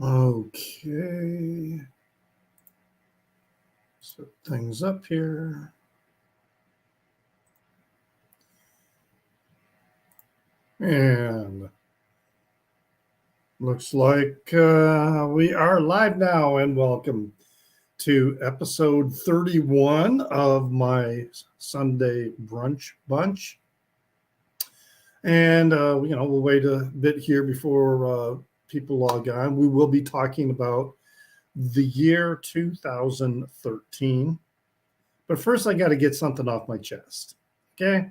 Okay. Set things up here. And looks like we are live now, and welcome to episode 31 of my Sunday brunch bunch. And, we'll wait a bit here before people log on. We will be talking about the year 2013. But first, I got to get something off my chest. Okay.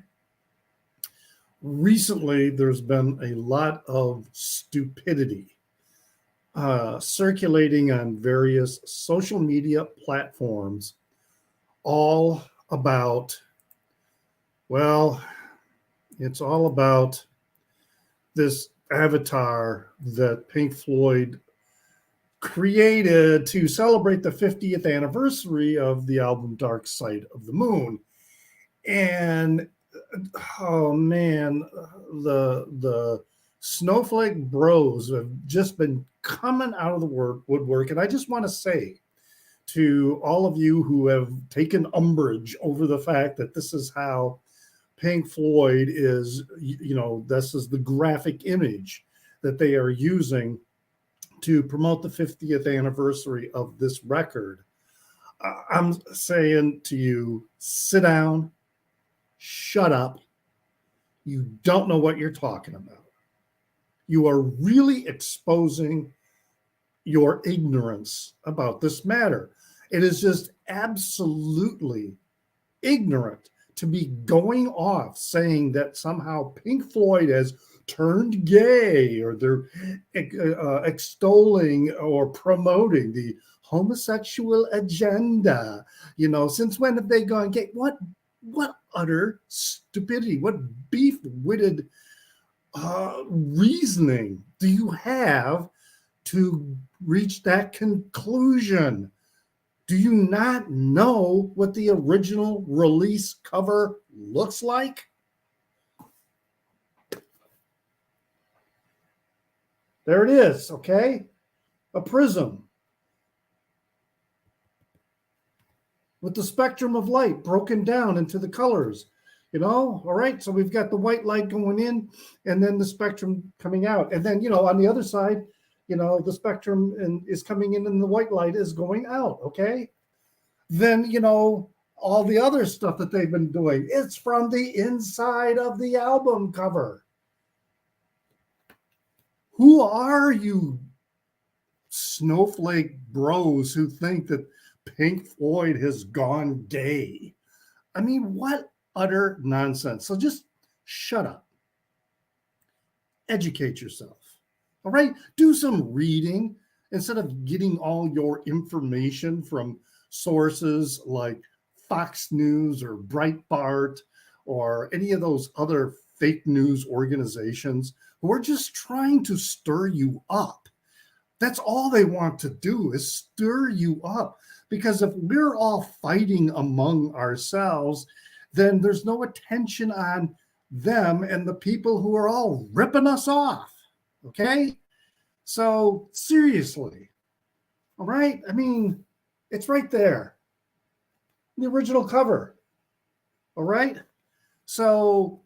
Recently, there's been a lot of stupidity circulating on various social media platforms, all about, well, it's all about this avatar that Pink Floyd created to celebrate the 50th anniversary of the album Dark Side of the Moon. And oh man, the snowflake bros have just been coming out of the woodwork. And I just want to say to all of you who have taken umbrage over the fact that this is how Pink Floyd is, this is the graphic image that they are using to promote the 50th anniversary of this record. I'm saying to you, sit down, shut up. You don't know what you're talking about. You are really exposing your ignorance about this matter. It is just absolutely ignorant to be going off saying that somehow Pink Floyd has turned gay, or they're extolling or promoting the homosexual agenda. Since when have they gone gay? What utter stupidity! What beef-witted reasoning do you have to reach that conclusion? Do you not know what the original release cover looks like? There it is, okay? A prism with the spectrum of light broken down into the colors. All right, so we've got the white light going in and then the spectrum coming out. And then, on the other side, the spectrum is coming in and the white light is going out, okay? Then, all the other stuff that they've been doing, it's from the inside of the album cover. Who are you snowflake bros who think that Pink Floyd has gone gay? I mean, what utter nonsense. So just shut up. Educate yourself. All right? Do some reading instead of getting all your information from sources like Fox News or Breitbart or any of those other fake news organizations who are just trying to stir you up. That's all they want to do, is stir you up. Because if we're all fighting among ourselves, then there's no attention on them and the people who are all ripping us off. Okay? So seriously, all right? I mean, it's right there. The original cover. All right? So,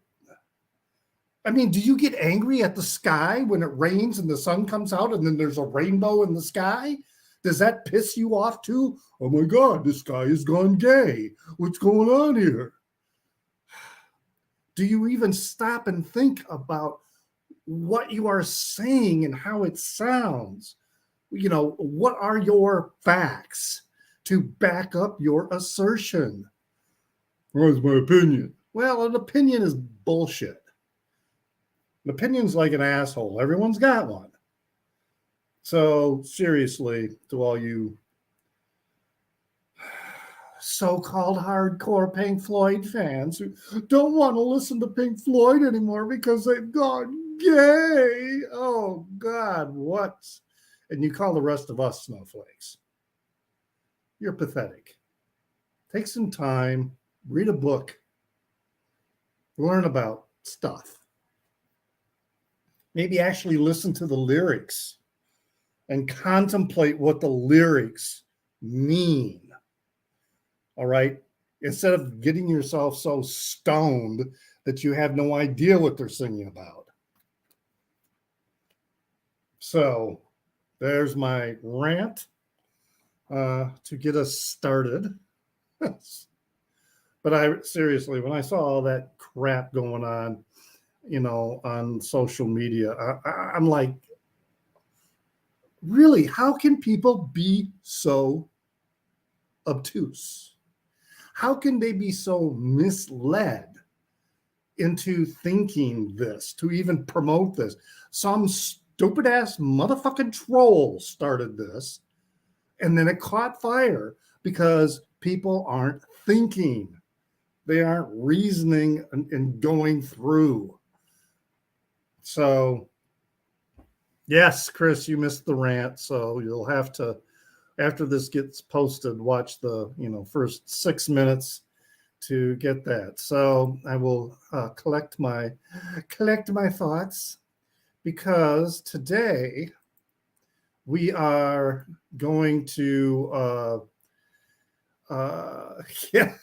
I mean, do you get angry at the sky when it rains and the sun comes out and then there's a rainbow in the sky? Does that piss you off too? Oh my God, the sky has gone gay. What's going on here? Do you even stop and think about what you are saying and how it sounds? What are your facts to back up your assertion? What's my opinion? Well, an opinion is bullshit. An opinion's like an asshole. Everyone's got one. So seriously, to all you so-called hardcore Pink Floyd fans who don't want to listen to Pink Floyd anymore because they've gone gay. Oh God, what? And you call the rest of us snowflakes. You're pathetic. Take some time, read a book, learn about stuff. Maybe actually listen to the lyrics and contemplate what the lyrics mean. All right. Instead of getting yourself so stoned that you have no idea what they're singing about. So there's my rant to get us started. But I seriously, when I saw all that crap going on, on social media, I'm like, really, how can people be so obtuse? How can they be so misled into thinking this, to even promote this? Some stupid ass motherfucking troll started this, and then it caught fire because people aren't thinking. They aren't reasoning and going through. So, yes, Chris, you missed the rant. So you'll have to, after this gets posted, watch the first 6 minutes to get that. So I will collect my thoughts, because today we are going to yeah.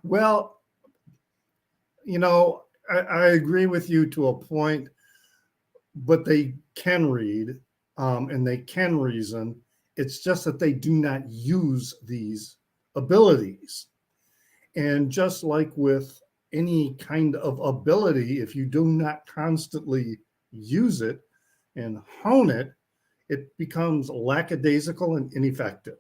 Well, I agree with you to a point, but they can read and they can reason. It's just that they do not use these abilities. And just like with any kind of ability, if you do not constantly use it and hone it, it becomes lackadaisical and ineffective.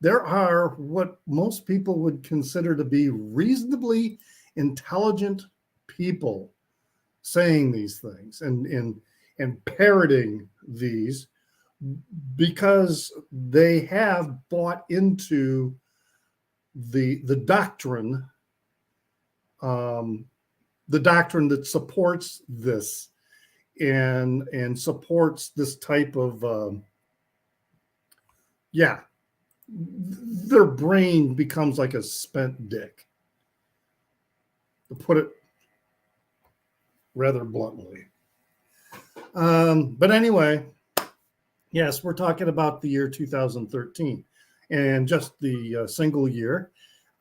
There are what most people would consider to be reasonably intelligent people saying these things and parroting these, because they have bought into the doctrine, that supports this and supports this type of their brain becomes like a spent dick, to put it rather bluntly. But anyway, yes, we're talking about the year 2013 and just the single year.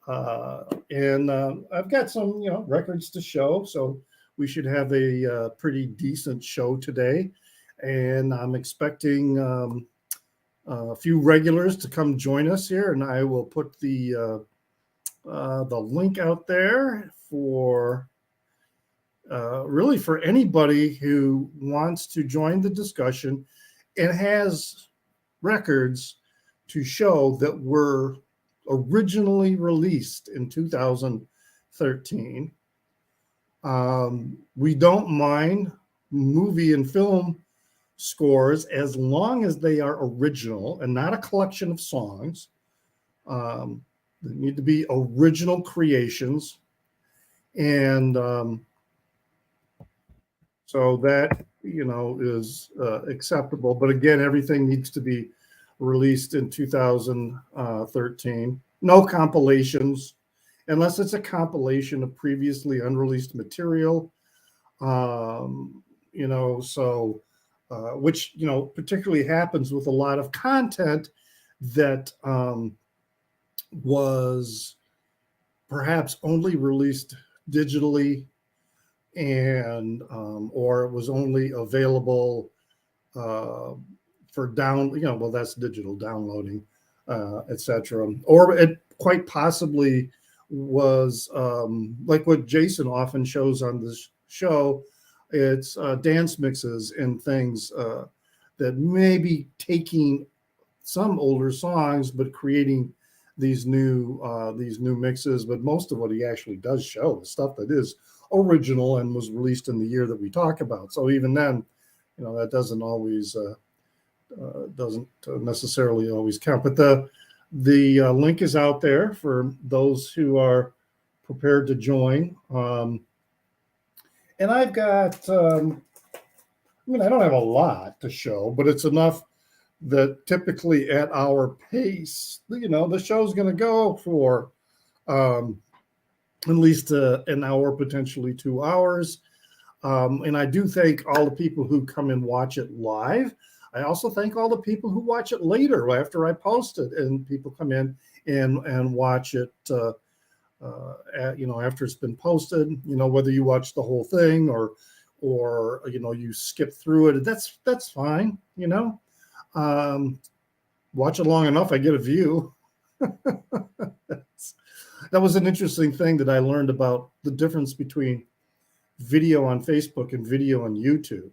And I've got some, records to show, so we should have a pretty decent show today. And I'm expecting a few regulars to come join us here, and I will put the link out there for really for anybody who wants to join the discussion and has records to show that were originally released in 2013. We don't mind movie and film scores as long as they are original and not a collection of songs. They need to be original creations. And so that, is acceptable. But again, everything needs to be released in 2013. No compilations, unless it's a compilation of previously unreleased material. Which, particularly happens with a lot of content that was perhaps only released digitally, and or it was only available for that's digital downloading, etc. Or it quite possibly was like what Jason often shows on this show. It's dance mixes and things that may be taking some older songs but creating these new mixes. But most of what he actually does show is stuff that is original and was released in the year that we talk about. So even then, that doesn't always doesn't necessarily always count. But the link is out there for those who are prepared to join. And I've got, I don't have a lot to show, but it's enough that typically at our pace, the show's going to go for at least an hour, potentially 2 hours. And I do thank all the people who come and watch it live. I also thank all the people who watch it later after I post it, and people come in and watch it. After it's been posted, whether you watch the whole thing or you skip through it, that's fine. Watch it long enough, I get a view. That was an interesting thing that I learned about the difference between video on Facebook and video on YouTube.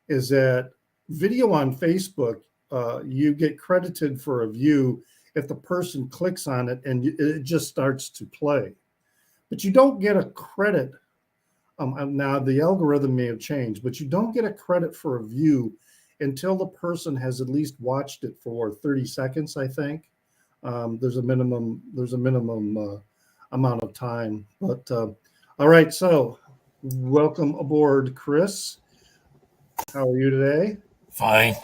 Is that video on Facebook, you get credited for a view if the person clicks on it and it just starts to play, but you don't get a credit. Now the algorithm may have changed, but you don't get a credit for a view until the person has at least watched it for 30 seconds. I think there's a minimum amount of time. But all right, so welcome aboard, Chris. How are you today? Fine.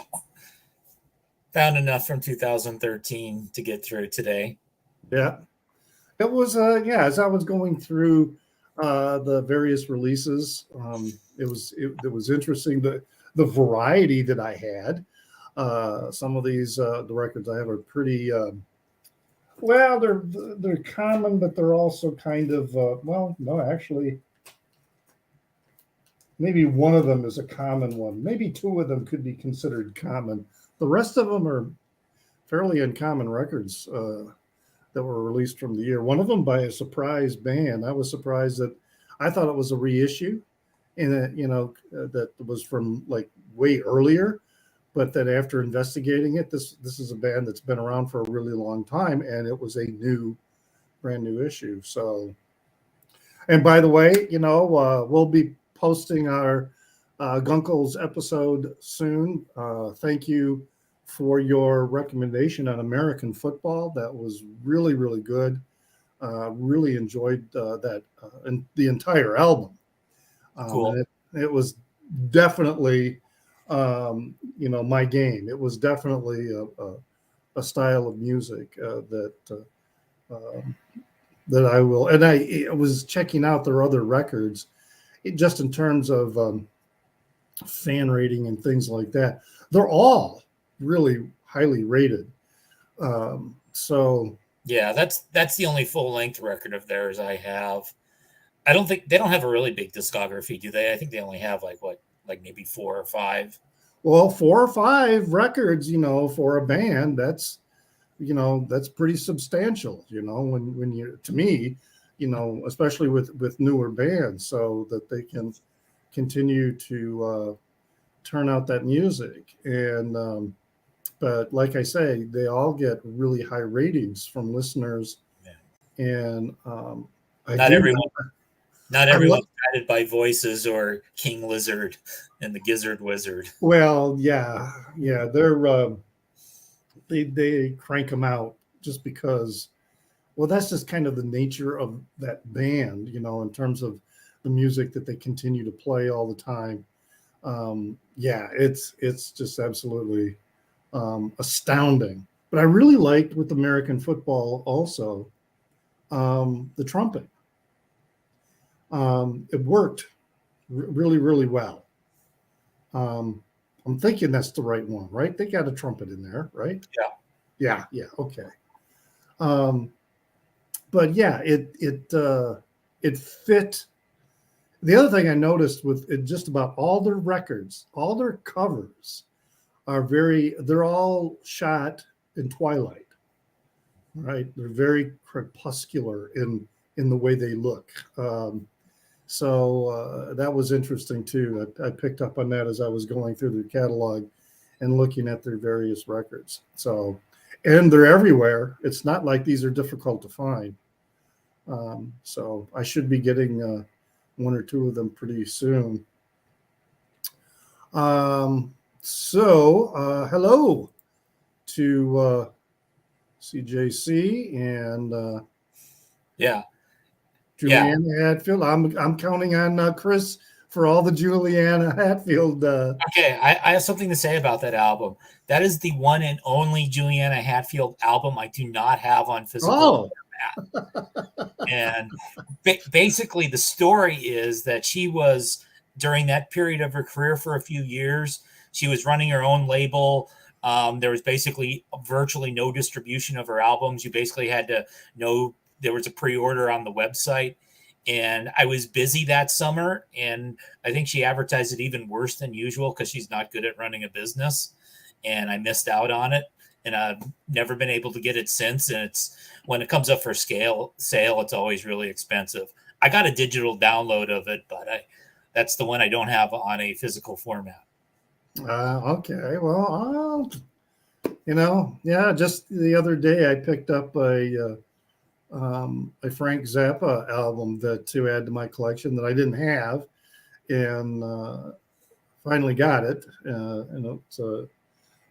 Found enough from 2013 to get through today. Yeah. It was, as I was going through the various releases, it was interesting, the variety that I had. Some of these, the records I have are pretty, they're common, but they're also kind of, no, actually, maybe one of them is a common one. Maybe two of them could be considered common. The rest of them are fairly uncommon records that were released from the year. One of them by a surprise band. I was surprised that I thought it was a reissue, and that was from like way earlier. But that after investigating it, this is a band that's been around for a really long time, and it was a brand new issue. So, and by the way, we'll be posting our Gunkles episode soon. Thank you for your recommendation on American football. That was really, really good. Really enjoyed that and the entire album. Cool. It was definitely, my game. It was definitely a style of music that I will. And I was checking out their other records, just in terms of fan rating and things like that. They're all really highly rated. So yeah, that's the only full length record of theirs I have. I don't think they don't have a really big discography, do they? I think they only have like maybe 4 or 5. Well, 4 or 5 records, for a band, that's pretty substantial, when you, to me, especially with newer bands, so that they can continue to turn out that music. And but like I say, they all get really high ratings from listeners. Yeah. And not everyone guided by Voices or King Lizard and the Gizzard Wizard. Well, yeah, they're they crank them out just because. Well, that's just kind of the nature of that band, in terms of the music that they continue to play all the time. It's just absolutely astounding. But I really liked with American football also the trumpet. It worked really, really well. I'm thinking that's the right one, right? They got a trumpet in there, right? Yeah. Yeah. Okay. But yeah, it fit. The other thing I noticed with it, just about all their records, all their covers they're all shot in twilight, right? They're very crepuscular in the way they look. So that was interesting too. I picked up on that as I was going through their catalog and looking at their various records. So, and they're everywhere. It's not like these are difficult to find. So I should be getting 1 or 2 of them pretty soon. So hello to CJC and Juliana Hatfield. I'm counting on Chris for all the Juliana Hatfield. Okay, I have something to say about that album. That is the one and only Juliana Hatfield album I do not have on physical format. And basically, the story is that she was during that period of her career for a few years. She was running her own label. There was basically virtually no distribution of her albums. You basically had to know there was a pre-order on the website. And I was busy that summer, and I think she advertised it even worse than usual because she's not good at running a business. And I missed out on it, and I've never been able to get it since. And it's when it comes up for sale, it's always really expensive. I got a digital download of it, but that's the one I don't have on a physical format. Okay. Well, yeah. Just the other day, I picked up a Frank Zappa album to add to my collection that I didn't have, and finally got it.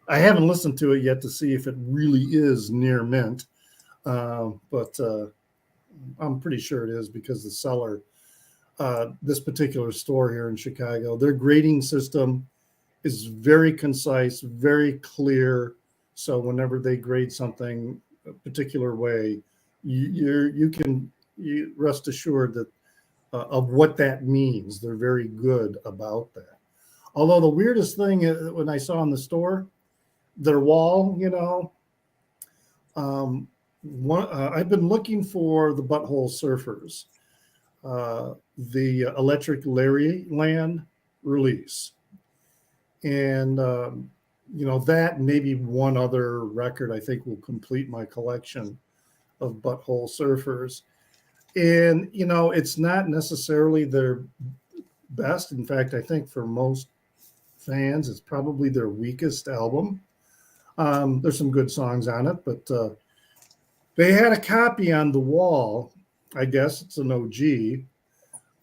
I haven't listened to it yet to see if it really is near mint, but I'm pretty sure it is because the seller, this particular store here in Chicago, their grading system is very concise, very clear. So whenever they grade something a particular way, you can rest assured that of what that means. They're very good about that. Although the weirdest thing when I saw in the store, their wall, I've been looking for the Butthole Surfers, the Electric Land release, and that maybe one other record I think will complete my collection of Butthole Surfers. And it's not necessarily their best. In fact, I think for most fans, it's probably their weakest album. There's some good songs on it, but they had a copy on the wall. I guess it's an OG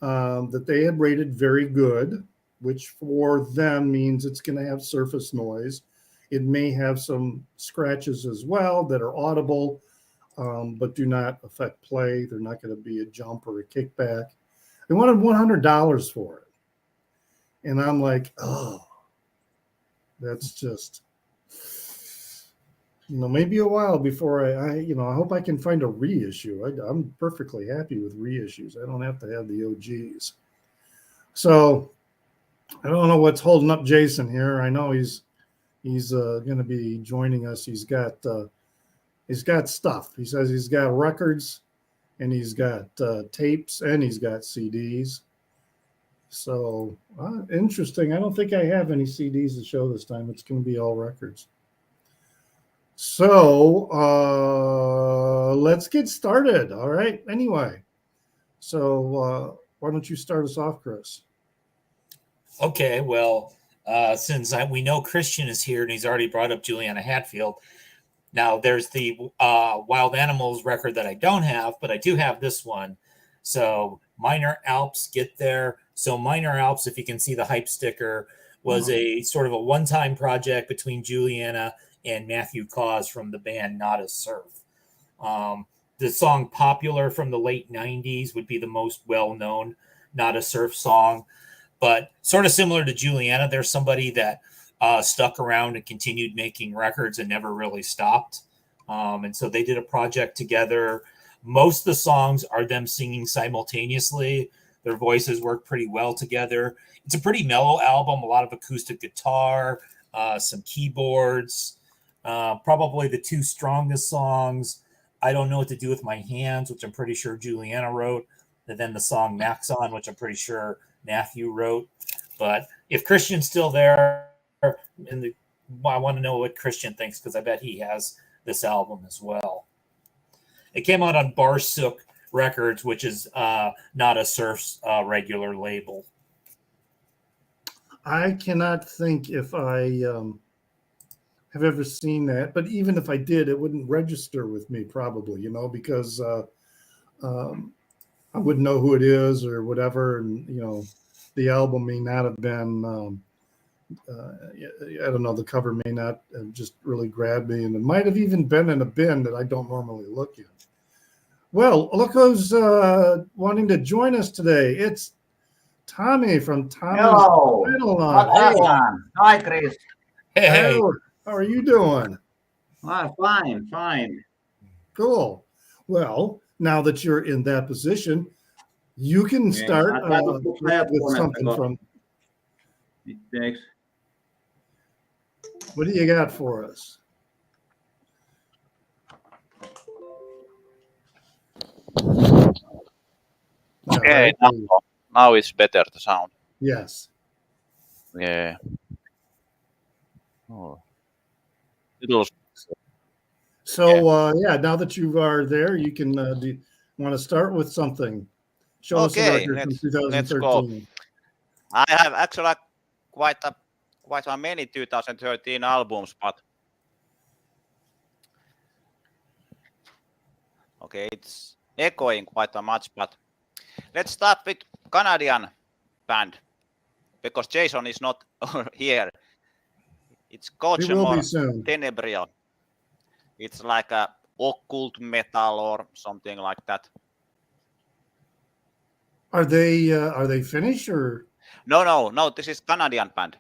that they had rated very good, which for them means it's going to have surface noise. It may have some scratches as well that are audible, but do not affect play. They're not going to be a jump or a kickback. They wanted $100 for it. And I'm like, oh, that's just, maybe a while before I hope I can find a reissue. I'm perfectly happy with reissues. I don't have to have the OGs. So I don't know what's holding up Jason here. I know he's going to be joining us. He's got stuff. He says he's got records, and he's got tapes, and he's got CDs. So interesting. I don't think I have any CDs to show this time. It's going to be all records. So let's get started. All right. Anyway, so why don't you start us off, Chris? Okay. Well, since we know Christian is here and he's already brought up Juliana Hatfield, now there's the Wild Animals record that I don't have, but I do have this one. So Minor Alps, Get There. So Minor Alps, if you can see the hype sticker, was a sort of a one-time project between Juliana and Matthew Cause from the band Not a Surf. The song Popular from the late 90s would be the most well-known Not a Surf song. But sort of similar to Juliana, there's somebody that stuck around and continued making records and never really stopped. And so they did a project together. Most of the songs are them singing simultaneously. Their voices work pretty well together. It's a pretty mellow album, a lot of acoustic guitar, some keyboards. Probably the two strongest songs, I Don't Know What to Do With My Hands, which I'm pretty sure Juliana wrote, and then the song Max On, which I'm pretty sure Matthew wrote. But if Christian's still there, I want to know what Christian thinks, because I bet he has this album as well. It came out on Barsook Records, which is Not a Surf's regular label. I cannot think if I have ever seen that, but even if I did, it wouldn't register with me probably, because I wouldn't know who it is or whatever, and the album may not have been. I don't know. The cover may not have just really grabbed me, and it might have even been in a bin that I don't normally look in. Well, look who's wanting to join us today. It's Tommy from Tommy's Title Line. Hi, Chris. Hey. How are you doing? Fine. Cool. Well, now that you're in that position, you can start with something It takes. What do you got for us? Okay, now it's better, the sound. Yes. Yeah. Oh. It was. So now that you are there, you can want to start with something. Show us a Okay, record from let's go. 2013. I have actually quite a many 2013 albums, but okay, it's echoing quite a much. But let's start with Canadian band because Jason is not here. It's It will be Coachmore soon. Tenebrial. It's like a occult metal or something like that. Are they Finnish or? No. This is Canadian band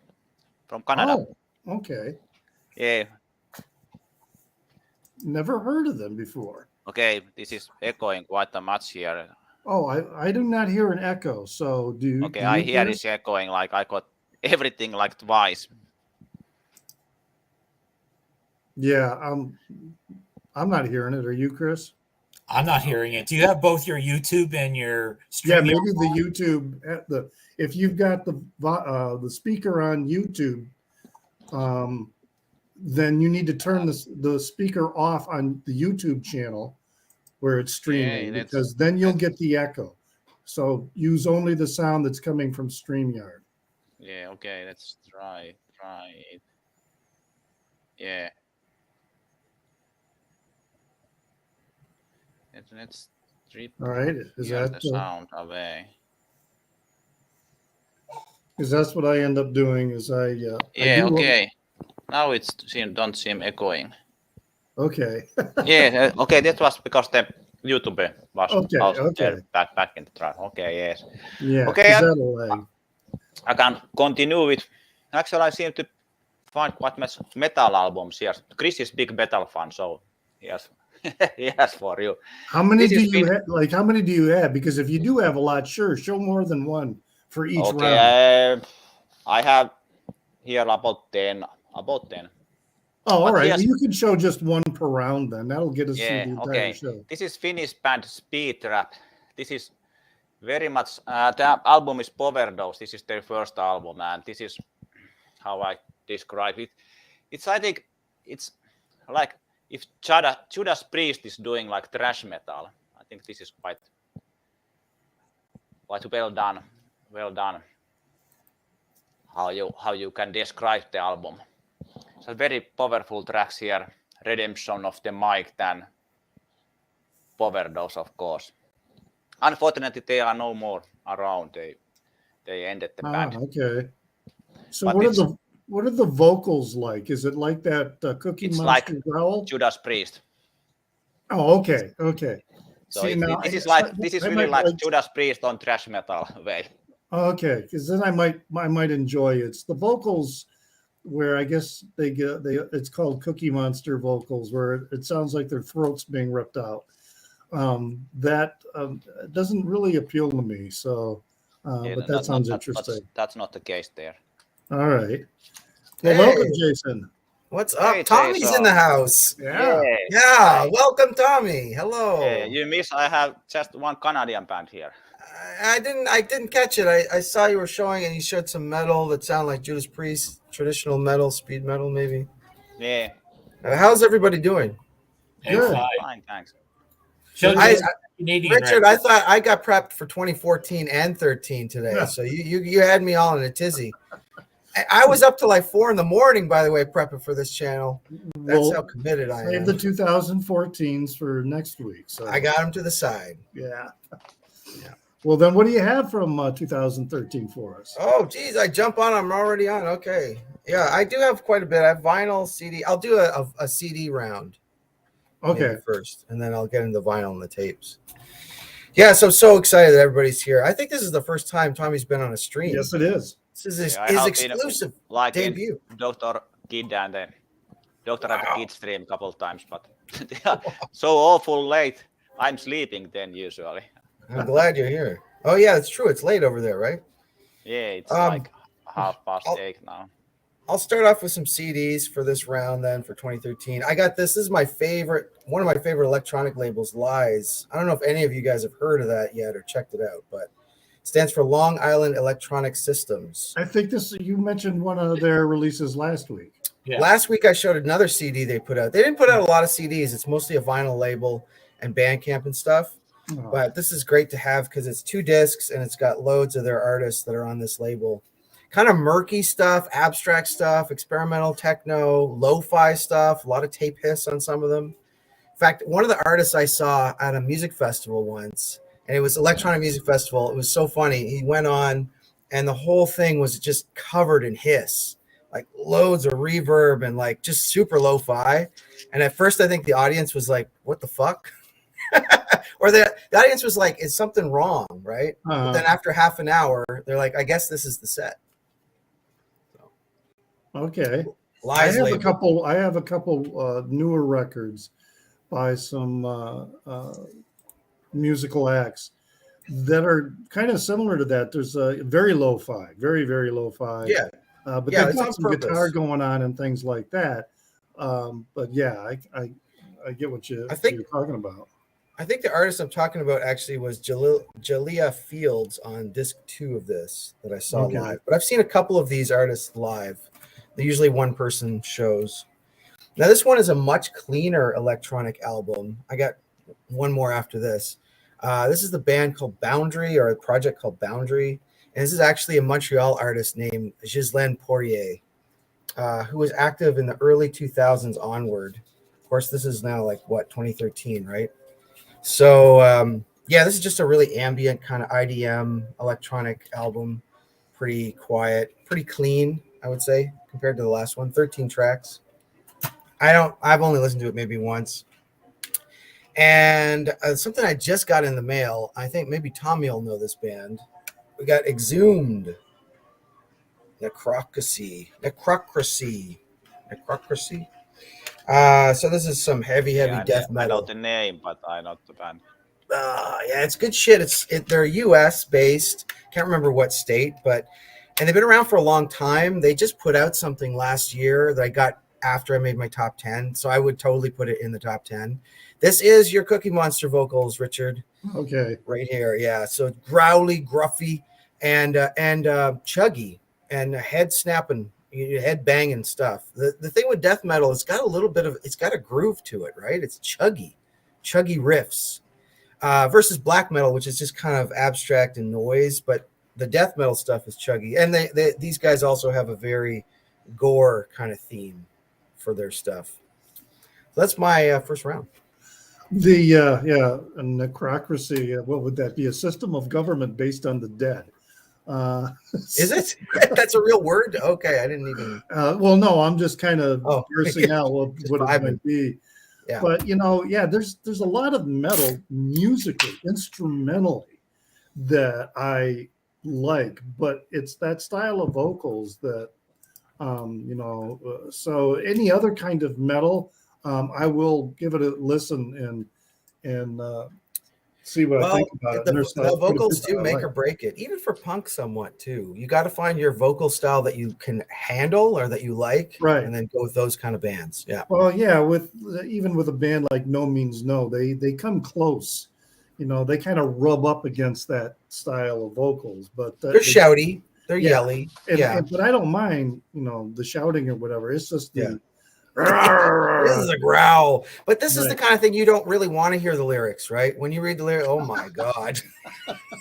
from Canada. Oh, okay. Yeah. Never heard of them before. Okay, this is echoing quite a much here. Oh, I do not hear an echo. So do Okay, do I you hear Chris? it's echoing like I got everything like twice. Yeah, I'm not hearing it. Are you, Chris? I'm not hearing it. Do you have both your YouTube and your Yeah, stream? maybe the YouTube if you've got the speaker on YouTube, then you need to turn the speaker off on the YouTube channel where it's streaming, because then you'll get the echo. So use only the sound that's coming from StreamYard. Yeah, okay, let's try it. Yeah. Let's strip All right, is that the sound away. Because that's what I end up doing is I okay. Now it's don't seem echoing. Okay. Yeah, okay, that was because the YouTube was okay. there back in the track. Okay, yes. Yeah, okay, I can continue with. Actually, I seem to find quite much metal albums here. Chris is big metal fan, so yes. Yes, for you. How many do you have? Like, how many do you have? Because if you do have a lot, sure, show more than one for each round. Okay, I have here about 10. Oh, all right. Well, you can show just one per round then. That'll get us through the entire show. This is Finnish band Speed Rap. This is very much, the album is Overdose. This is their first album, and this is how I describe it. I think it's like if Judas Priest is doing like thrash metal. I think this is quite well done. Well done. How you can describe the album. So very powerful tracks here. Redemption of the Mic, then Overdose, of course. Unfortunately, they are no more around. They ended the band. Okay. So what are the vocals like? Is it like that Cookie Monster growl? Judas Priest. Oh, okay. Okay. So this is really like Judas Priest on thrash metal way. Okay, because then I might enjoy it. It's the vocals where I guess it's called Cookie Monster vocals, where it sounds like their throat's being ripped out. That doesn't really appeal to me. So, but that sounds interesting. That's not the case there. All right. Well, welcome, Jason. What's up? Hey, Tommy's Jason. In the house. Yeah. Welcome, Tommy. Hello. You miss. I have just one Canadian band here. I didn't catch it. I saw you were showing, and you showed some metal that sounded like Judas Priest, traditional metal, speed metal, maybe. Yeah. How's everybody doing? Good. Fine, thanks. Richard, I thought I got prepped for 2014 and 13 today, so you had me all in a tizzy. I was up till like 4 a.m, by the way, prepping for this channel. That's how committed I am. Save the 2014s for next week. So I got them to the side. Yeah. Well, then what do you have from 2013 for us? Oh, geez, I jump on. I'm already on. Okay. Yeah, I do have quite a bit. I have vinyl, CD. I'll do a CD round. Okay. First, and then I'll get into vinyl and the tapes. Yeah, so excited that everybody's here. I think this is the first time Tommy's been on a stream. Yes, it is. This is his exclusive debut. Dr. Kid and the Dr. and the Kid stream a couple of times, but so awful late. I'm sleeping then usually. I'm glad you're here. Oh yeah, it's true. It's late over there, right? Yeah, it's like 8:30 now. I'll start off with some CDs for this round then for 2013. I got this. This is my favorite, one of my favorite electronic labels, Lies. I don't know if any of you guys have heard of that yet or checked it out, but it stands for Long Island Electronic Systems. I think you mentioned one of their releases last week. Yeah. Last week I showed another CD they put out. They didn't put out a lot of CDs. It's mostly a vinyl label and Bandcamp and stuff. Oh, But this is great to have because it's 2 discs and it's got loads of their artists that are on this label. Kind of murky stuff, abstract stuff, experimental techno, lo-fi stuff, a lot of tape hiss on some of them. In fact, one of the artists I saw at a music festival once, and it was electronic music festival, it was so funny. He went on and the whole thing was just covered in hiss, like loads of reverb and like just super lo-fi. And at first I think the audience was like, what the fuck? Or the audience was like, is something wrong, right? But then after half an hour, they're like, I guess this is the set. okay. Lies I label. have a couple newer records by some musical acts that are kind of similar to that. There's a very lo-fi, very, very lo-fi. Yeah. But Yeah, they've it's on got some purpose. guitar going on and things like that. But yeah, I get what you're talking about. I think the artist I'm talking about actually was Jalea Fields on disc 2 of this that I saw Okay. live. But I've seen a couple of these artists live. They're usually one-person shows. Now, this one is a much cleaner electronic album. I got one more after this. This is the band called Boundary, or a project called Boundary. And this is actually a Montreal artist named Ghislaine Poirier, who was active in the early 2000s onward. Of course, this is now like, 2013, right? So, yeah, this is just a really ambient kind of IDM electronic album. Pretty quiet, pretty clean, I would say, compared to the last one. 13 tracks. I've only listened to it maybe once. And something I just got in the mail, I think maybe Tommy will know this band. We got Exhumed. Necrocracy. So this is some heavy death I metal. know the name, but I not the band. Yeah, it's good shit. They're US based. Can't remember what state, and they've been around for a long time. They just put out something last year that I got after I made my top 10, so I would totally put it in the top 10. This is your Cookie Monster vocals, Richard. Okay. Right here, yeah. So growly, gruffy, and chuggy, and head snapping, head banging stuff. The thing with death metal, it's got a groove to it, right? It's chuggy riffs. Versus black metal, which is just kind of abstract and noise, but the death metal stuff is chuggy. And these guys also have a very gore kind of theme for their stuff. So that's my first round. The a necrocracy. What would that be? A system of government based on the dead. Is it? That's a real word? Okay, I didn't even. Well, no, I'm just kind of parsing out what it might be. Yeah. But there's a lot of metal musically, instrumentally, that I like, but it's that style of vocals that so any other kind of metal, I will give it a listen and see what I think about it. The vocals do make or break it, even for punk somewhat too. You got to find your vocal style that you can handle or that you like, right? And then go with those kind of bands. Yeah. Well, yeah, even with a band like No Means No, they come close. They kind of rub up against that style of vocals, but they're shouty, they're yelly. But I don't mind, the shouting or whatever. It's just the this is a growl, but this is the kind of thing you don't really want to hear the lyrics, right? When you read the lyrics, oh my god,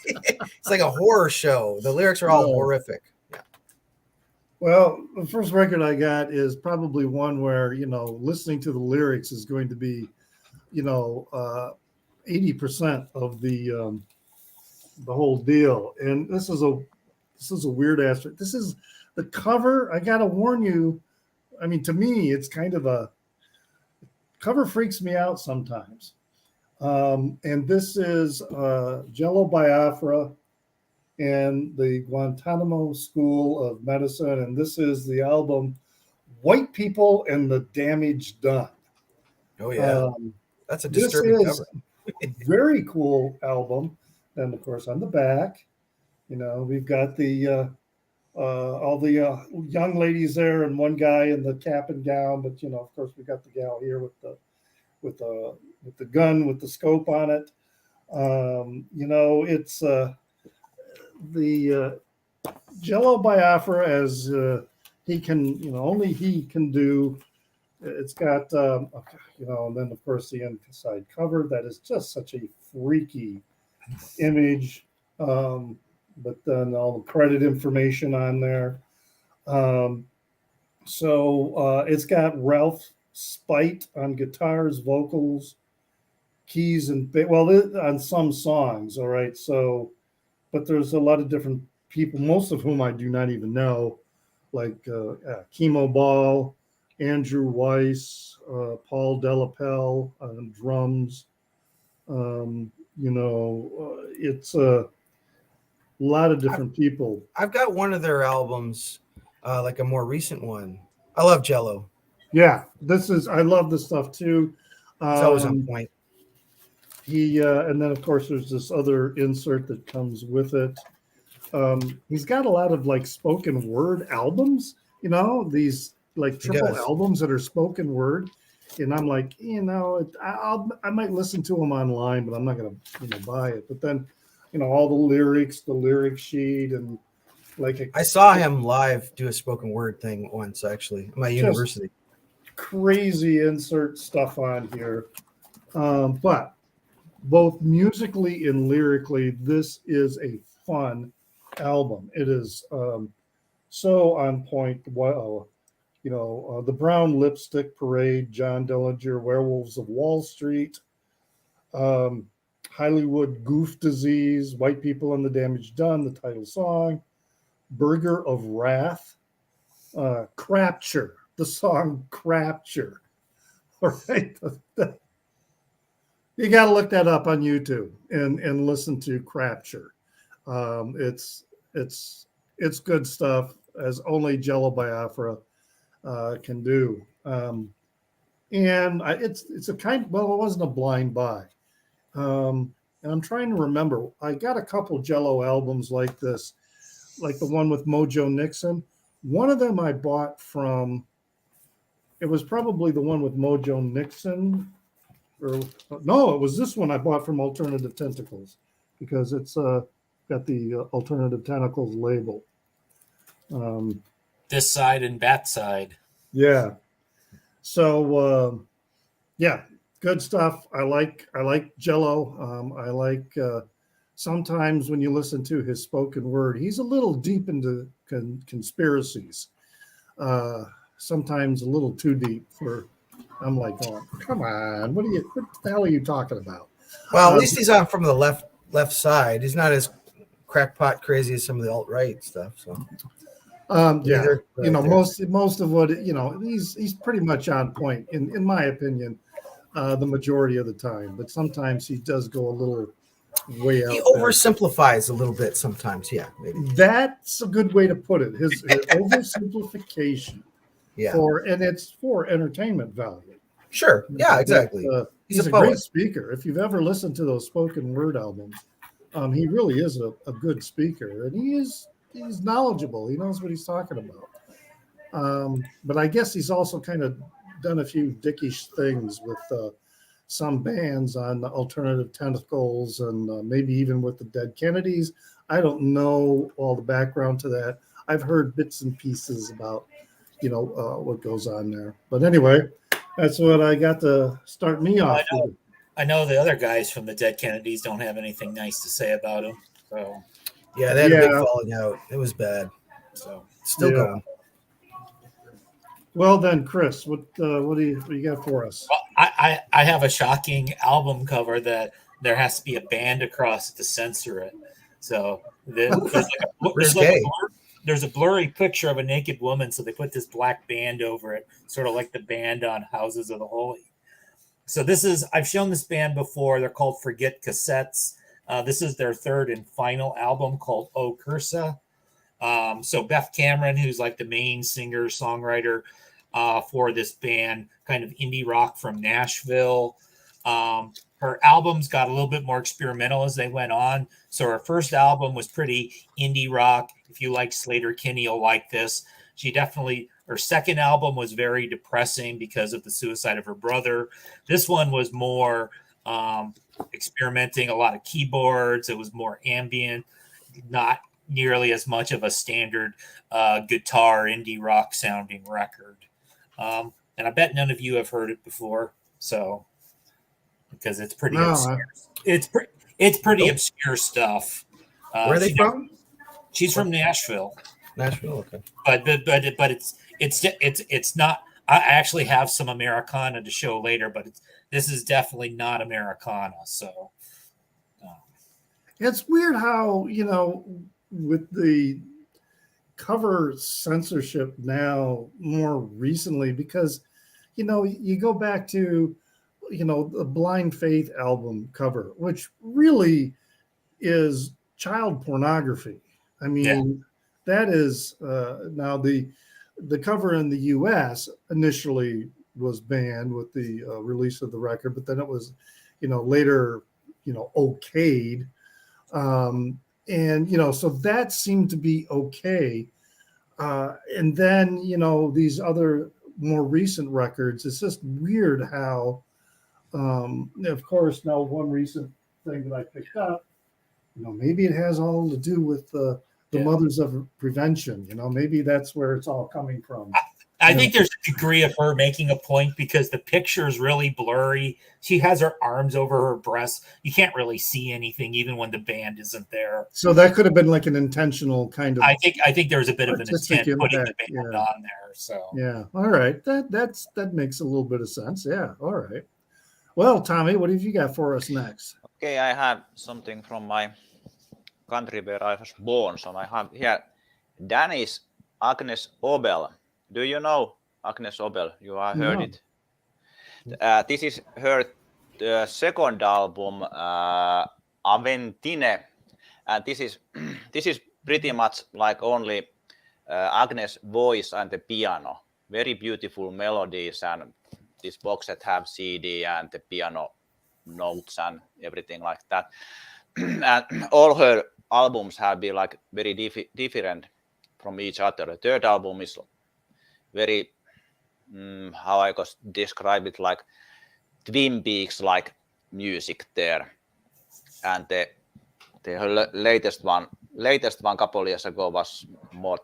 it's like a horror show. The lyrics are all horrific. Yeah. Well, the first record I got is probably one where listening to the lyrics is going to be 80% of the whole deal. And this is a weird aspect. This is the cover. I gotta warn you. I mean, to me, it's kind of a cover freaks me out sometimes. And this is Jello Biafra and the Guantanamo School of Medicine. And this is the album White People and the Damage Done. Oh, yeah. That's a disturbing cover. Very cool album. And, of course, on the back, we've got the all the young ladies there, and one guy in the cap and gown. But of course, we got the gal here with the gun with the scope on it. It's the Jello Biafra as he can, only he can do. It's got, and then of course the inside cover that is just such a freaky image. But then all the credit information on there. So it's got Ralph Spite on guitars, vocals, keys, and on some songs. All right. So, but there's a lot of different people, most of whom I do not even know, like Chemo Ball, Andrew Weiss, Paul Delapelle on drums. It's a lot of different people. I've got one of their albums, like a more recent one. I love Jello. Yeah, I love this stuff too. It's always on point. And then of course there's this other insert that comes with it. He's got a lot of like spoken word albums, these like triple albums that are spoken word. And I'm like, I might listen to them online, but I'm not going to, buy it. But then, all the lyrics, the lyric sheet, and I saw him live do a spoken word thing once, actually, at my university. Crazy insert stuff on here. But both musically and lyrically, this is a fun album. It is so on point. Wow. The Brown Lipstick Parade, John Dillinger, Werewolves of Wall Street, Hollywood Goof Disease, White People and the Damage Done, the title song, Burger of Wrath, Crapture, the song Crapture. All right. You got to look that up on YouTube and listen to Crapture. It's good stuff, as only Jello Biafra can do. And it's a it wasn't a blind buy. And I'm trying to remember, I got a couple Jello albums like this, like the one with Mojo Nixon. One of them I bought from, it was probably the one with Mojo Nixon, or no, it was this one I bought from Alternative Tentacles, because it's got the Alternative Tentacles label. This side and that side. Yeah. So good stuff. I like Jello. I like sometimes when you listen to his spoken word, he's a little deep into conspiracies. Sometimes a little too deep I'm like, oh, come on, what the hell are you talking about? Well, at least he's on from the left side. He's not as crackpot crazy as some of the alt-right stuff. So most of what he's pretty much on point in my opinion, the majority of the time. But sometimes he does go a little way out. He oversimplifies a little bit sometimes. Yeah, maybe. That's a good way to put it. His oversimplification. Yeah. It's for entertainment value. Sure. Yeah, exactly. He's a great speaker. If you've ever listened to those spoken word albums, he really is a good speaker, and he's knowledgeable. He knows what he's talking about. But I guess he's also kind of done a few dickish things with some bands on the Alternative Tentacles, and maybe even with the Dead Kennedys. I don't know all the background to that. I've heard bits and pieces about what goes on there. But anyway, that's what I got to start me off. I know the other guys from the Dead Kennedys don't have anything nice to say about him. So yeah, they had a big falling out. It was bad. So still going. Well then, Chris, what do you got for us? Well, I have a shocking album cover that there has to be a band across it to censor it. So there's a blurry picture of a naked woman, so they put this black band over it, sort of like the band on Houses of the Holy. So I've shown this band before. They're called Forget Cassettes. This is their third and final album called O Cursa. So Beth Cameron, who's like the main singer, songwriter for this band, kind of indie rock from Nashville. Her albums got a little bit more experimental as they went on. So her first album was pretty indie rock. If you like Slater Kinney, you'll like this. Her second album was very depressing because of the suicide of her brother. This one was more experimenting, a lot of keyboards. It was more ambient, not nearly as much of a standard guitar indie rock sounding record. And I bet none of you have heard it before. So, because it's pretty obscure. It's pretty obscure stuff. Where are they from? She's from Nashville. Nashville, okay. But it's not. I actually have some Americana to show later, but this is definitely not Americana. So it's weird how, with the cover censorship now more recently, because you go back to the Blind Faith album cover, which really is child pornography. I mean, that is now the cover in the US initially was banned with the release of the record, but then it was later okayed, and so that seemed to be okay, and then these other more recent records, it's just weird how of course now one recent thing that I picked up, maybe it has all to do with the Mothers of Prevention. Maybe that's where it's all coming from. I think there's a degree of her making a point because the picture is really blurry. She has her arms over her breasts. You can't really see anything even when the band isn't there. So that could have been like an intentional kind of. I think there's a bit of an intent putting the band on there. So yeah, all right, that makes a little bit of sense. Yeah, all right. Well, Tommy, what have you got for us next? Okay, I have something from my country where I was born. So I have here Danish Agnes Obel. Do you know Agnes Obel? You have heard it. This is her second album, Aventine, and this is pretty much like only Agnes' voice and the piano. Very beautiful melodies, and this box set have CD and the piano notes and everything like that. And all her albums have been like very different from each other. The third album is very how I could describe it, like Twin Peaks like music there, and the latest one couple years ago was more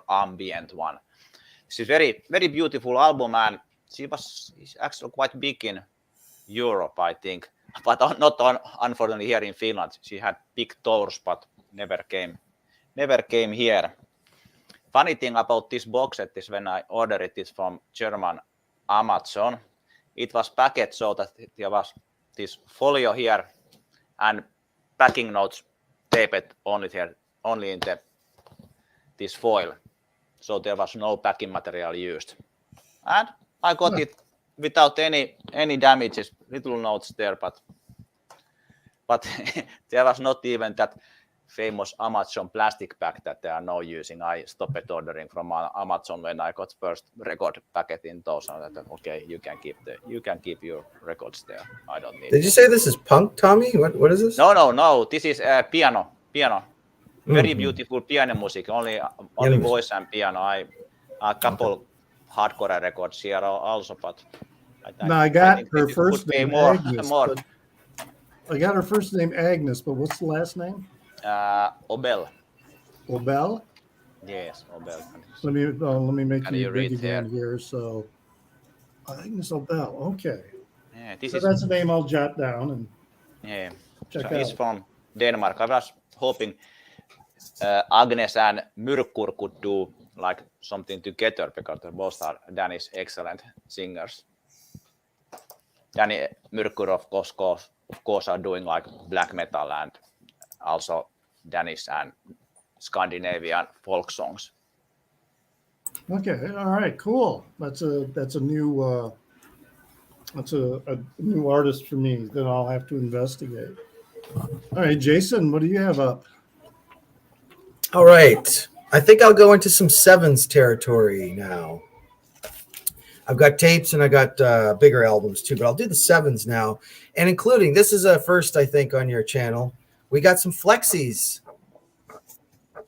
ambient one. It's a very, very beautiful album, and she's actually quite big in Europe, I think, but not unfortunately here in Finland. She had big tours, but never came here. Funny thing about this box set is when I ordered it from German Amazon, it was packaged so that there was this folio here and packing notes taped only in this foil. So there was no packing material used. And I got it without any damages, little notes there, but there was not even that famous Amazon plastic bag that they are now using. I stopped ordering from Amazon when I got first record packet in those. And I thought, okay, you can keep your records there. I don't need. Did you say this is punk, Tommy? What is this? No. This is piano. Very beautiful piano music. Only voice and piano. A couple hardcore records here also, but I got her first name Agnes. More. I got her first name Agnes, but what's the last name? Obel. Obel? Yes, Obel. Let me make you read big again here. So Agnes Obel. Okay. Yeah, that's a name I'll jot down and check out. He's from Denmark. I was hoping Agnes and Myrkur could do like something together because they both are Danish excellent singers. Danny Myrkur of course are doing like black metal and also Danish and Scandinavian folk songs. Okay, all right, cool. That's a new new artist for me that I'll have to investigate. All right, Jason, what do you have up? All right, I think I'll go into some sevens territory now. I've got tapes and I got bigger albums too, but I'll do the 7s now. And including, this is a first, I think, on your channel. We got some Flexies.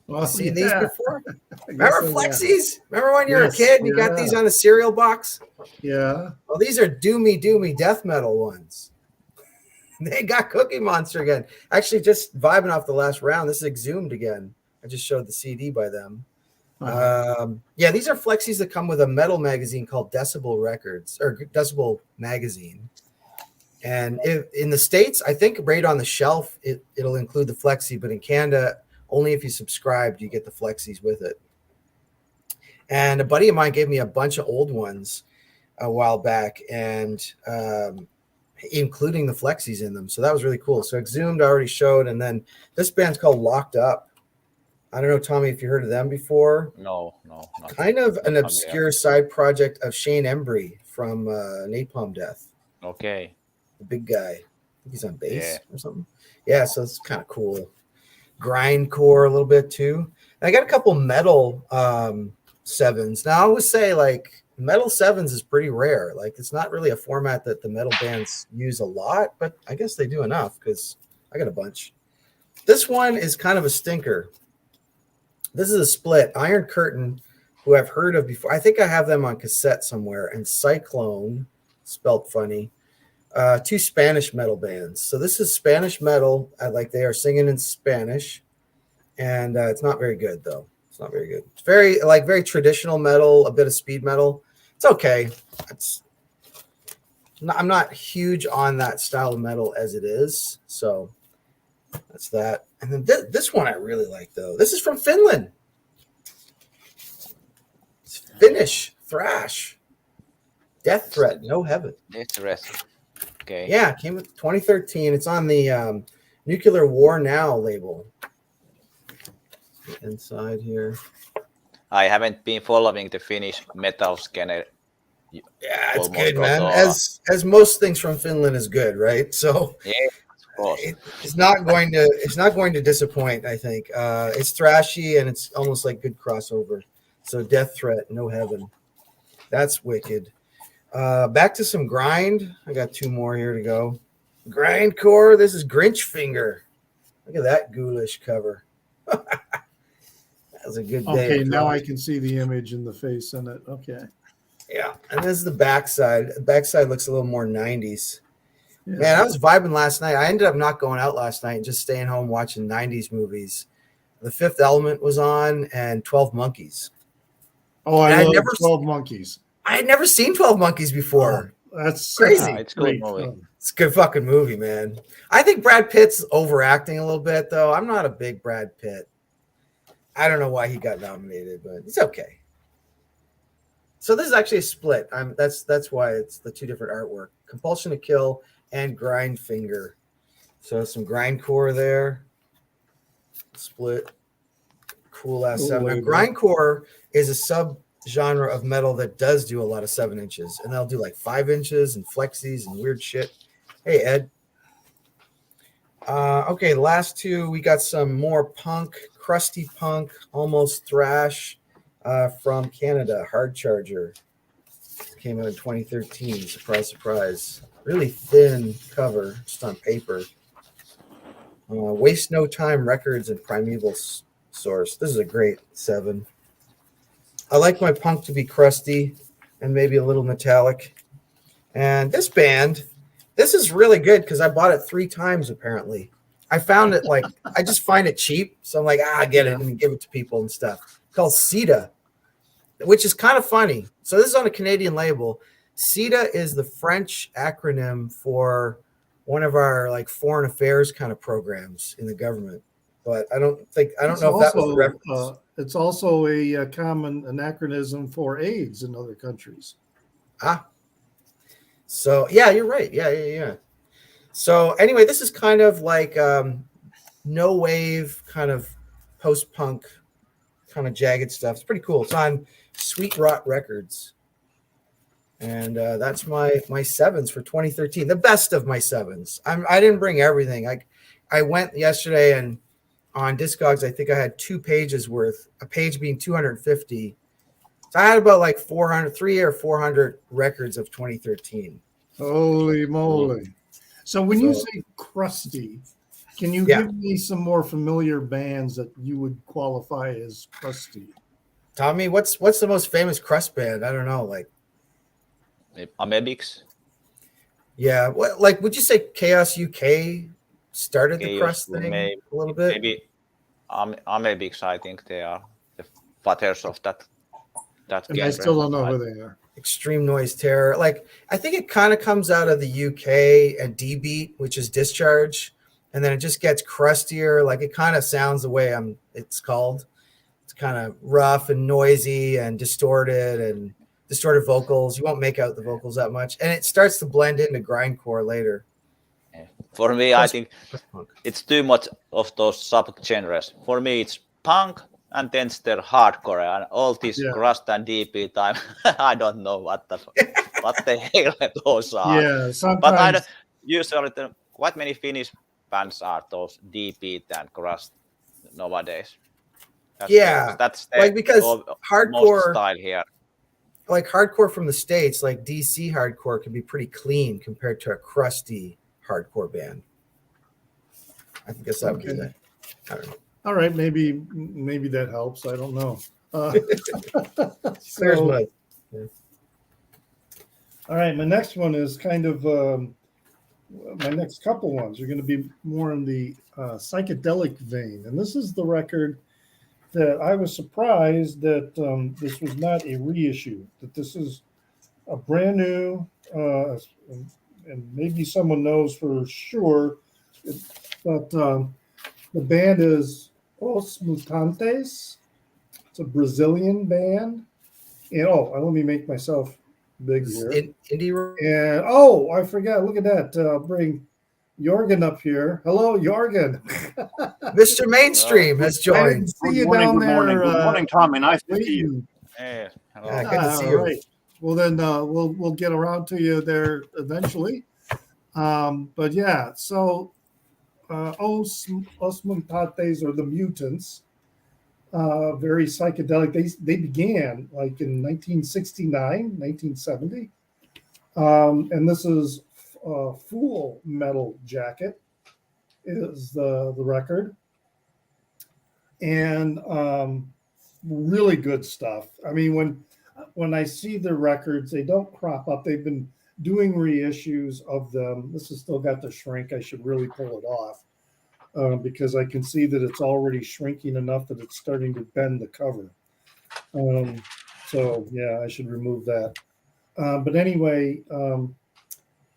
Well, Seen these before? Yes, Remember I have. Flexies? Remember when you were a Yes, kid and you got these yeah. on the cereal box? Yeah. Well, these are doomy death metal ones. They got Cookie Monster again. Actually, just vibing off the last round. This is Exhumed again. I just showed the CD by them. Yeah, these are Flexies that come with a metal magazine called Decibel Records or Decibel Magazine. And in the States, I think right on the shelf, it'll include the Flexi, but in Canada, only if you subscribe do you get the Flexies with it. And a buddy of mine gave me a bunch of old ones a while back, and including the Flexies in them. So that was really cool. So Exhumed I already showed, and then this band's called Locked Up. I don't know, Tommy, if you heard of them before. No. Kind of an Not obscure side project of Shane Embry from Napalm Death. Okay. The big guy. I think he's on bass or something. Yeah, so it's kind of cool. Grindcore a little bit too. And I got a couple metal 7s. Now I always say like metal 7s is pretty rare. Like it's not really a format that the metal bands use a lot, but I guess they do enough because I got a bunch. This one is kind of a stinker. This is a split. Iron Curtain, who I've heard of before. I think I have them on cassette somewhere. And Cyclone, spelt funny. 2 Spanish metal bands. So this is Spanish metal. Like they are singing in Spanish. And it's not very good, though. It's not very good. It's very traditional metal, a bit of speed metal. It's okay. I'm not huge on that style of metal as it is. So that's that. And then this one I really like, though. This is from Finland. It's Finnish thrash. Death Threat, No Heaven. Death Threat. Okay. Yeah, it came with 2013. It's on the Nuclear War Now label. Inside here. I haven't been following the Finnish metal scanner. Yeah, it's Almost good, man. all. As most things from Finland is good, right? So Yeah, of course. it's not going to disappoint. I think it's thrashy and it's almost like good crossover. So Death Threat, No Heaven, that's wicked. Back to some grind. I got 2 more here to go. Grindcore. This is Grinch Finger. Look at that ghoulish cover. That was a good day. Okay, now I can see the image and the face in it. Okay. Yeah, and this is the backside. The backside looks a little more 90s. Yeah. Man, I was vibing last night. I ended up not going out last night and just staying home watching 90s movies. The Fifth Element was on and 12 Monkeys. Oh, And I I'd love never 12 Monkeys. I had never seen 12 Monkeys before. That's Crazy. It's a good movie. It's a good fucking movie, man. I think Brad Pitt's overacting a little bit, though. I'm not a big Brad Pitt. I don't know why he got nominated, but it's okay. So this is actually a split. That's why it's the 2 different artwork: Compulsion to Kill and Grind Finger. So some grindcore there. Split. Cool ass 7. Now, grindcore is a sub-genre of metal that does do a lot of 7 inches, and they'll do like 5 inches and flexies and weird shit. Hey, Ed. Okay, last 2, we got some more punk, crusty punk, almost thrash from Canada, Hard Charger. Came out in 2013. Surprise, surprise. Really thin cover, just on paper. Waste No Time Records and Primeval Source. This is a great 7. I like my punk to be crusty and maybe a little metallic. And this band, this is really good because I bought it 3 times apparently. I found it like, I just find it cheap. So I'm like, get it and give it to people and stuff. It's called CETA, which is kind of funny. So this is on a Canadian label. CETA is the French acronym for one of our like foreign affairs kind of programs in the government. But I don't know if that was the reference. It's also a common anachronism for AIDS in other countries. So yeah, you're right. Yeah. So anyway, this is kind of like no wave, kind of post-punk, kind of jagged stuff. It's pretty cool. It's on Sweet Rot Records. And that's my 7s for 2013. The best of my 7s. I didn't bring everything. I went yesterday and on Discogs, I think I had 2 pages worth, a page being 250. So I had about like 3 or 400 records of 2013. Holy moly. So when you So- say crusty, can you Yeah. give me some more familiar bands that you would qualify as crusty? Tommy, what's the most famous crust band? I don't know. Like, Amebix, yeah, what like would you say Chaos UK started the Chaos, crust thing maybe, a little bit? maybe Amebix. I think they are the fathers of that And genre. I still don't know who they are. Extreme Noise Terror. Like, I think it kind of comes out of the UK and D Beat, which is Discharge, and then it just gets crustier. Like, it kind of sounds the way it's called. It's kind of rough and noisy and distorted vocals. You won't make out the vocals that much, and it starts to blend into grindcore later. For me, I think it's too much of those sub-genres. For me, it's punk and then there's hardcore and all this Yeah. crust and DP time. I don't know what the hell those are. Yeah, sometimes. But I don't, usually quite many Finnish bands are those DP and crust nowadays. That's the like because most hardcore style here. like hardcore from the States, like DC hardcore can be pretty clean compared to a crusty hardcore band. I guess that would be Okay. I don't know. All right, maybe that helps. I don't know. Clear as So, mud. all right, my next one is kind of my next couple ones are going to be more in the psychedelic vein, and this is the record that I was surprised that this was not a reissue. That this is a brand new, and maybe someone knows for sure, but the band is Os Mutantes. It's a Brazilian band. And let me make myself big here. Indie rock. And I forgot. Look at that. I'll bring Jorgen up here. Hello, Jorgen. Mr. Mainstream has I joined. didn't see you down there. Good morning, Tommy. Nice to see you. waiting. Hey, hello. Yeah, good to see All you. right. Well, then we'll get around to you there eventually. But yeah, so Os Mutantes, or the Mutants, very psychedelic. They began like in 1969, 1970. And this is Full Metal Jacket is the record. And really good stuff. I mean, when I see the records, they don't crop up. They've been doing reissues of them. This has still got the shrink. I should really pull it off because I can see that it's already shrinking enough that it's starting to bend the cover. So yeah, I should remove that. But anyway,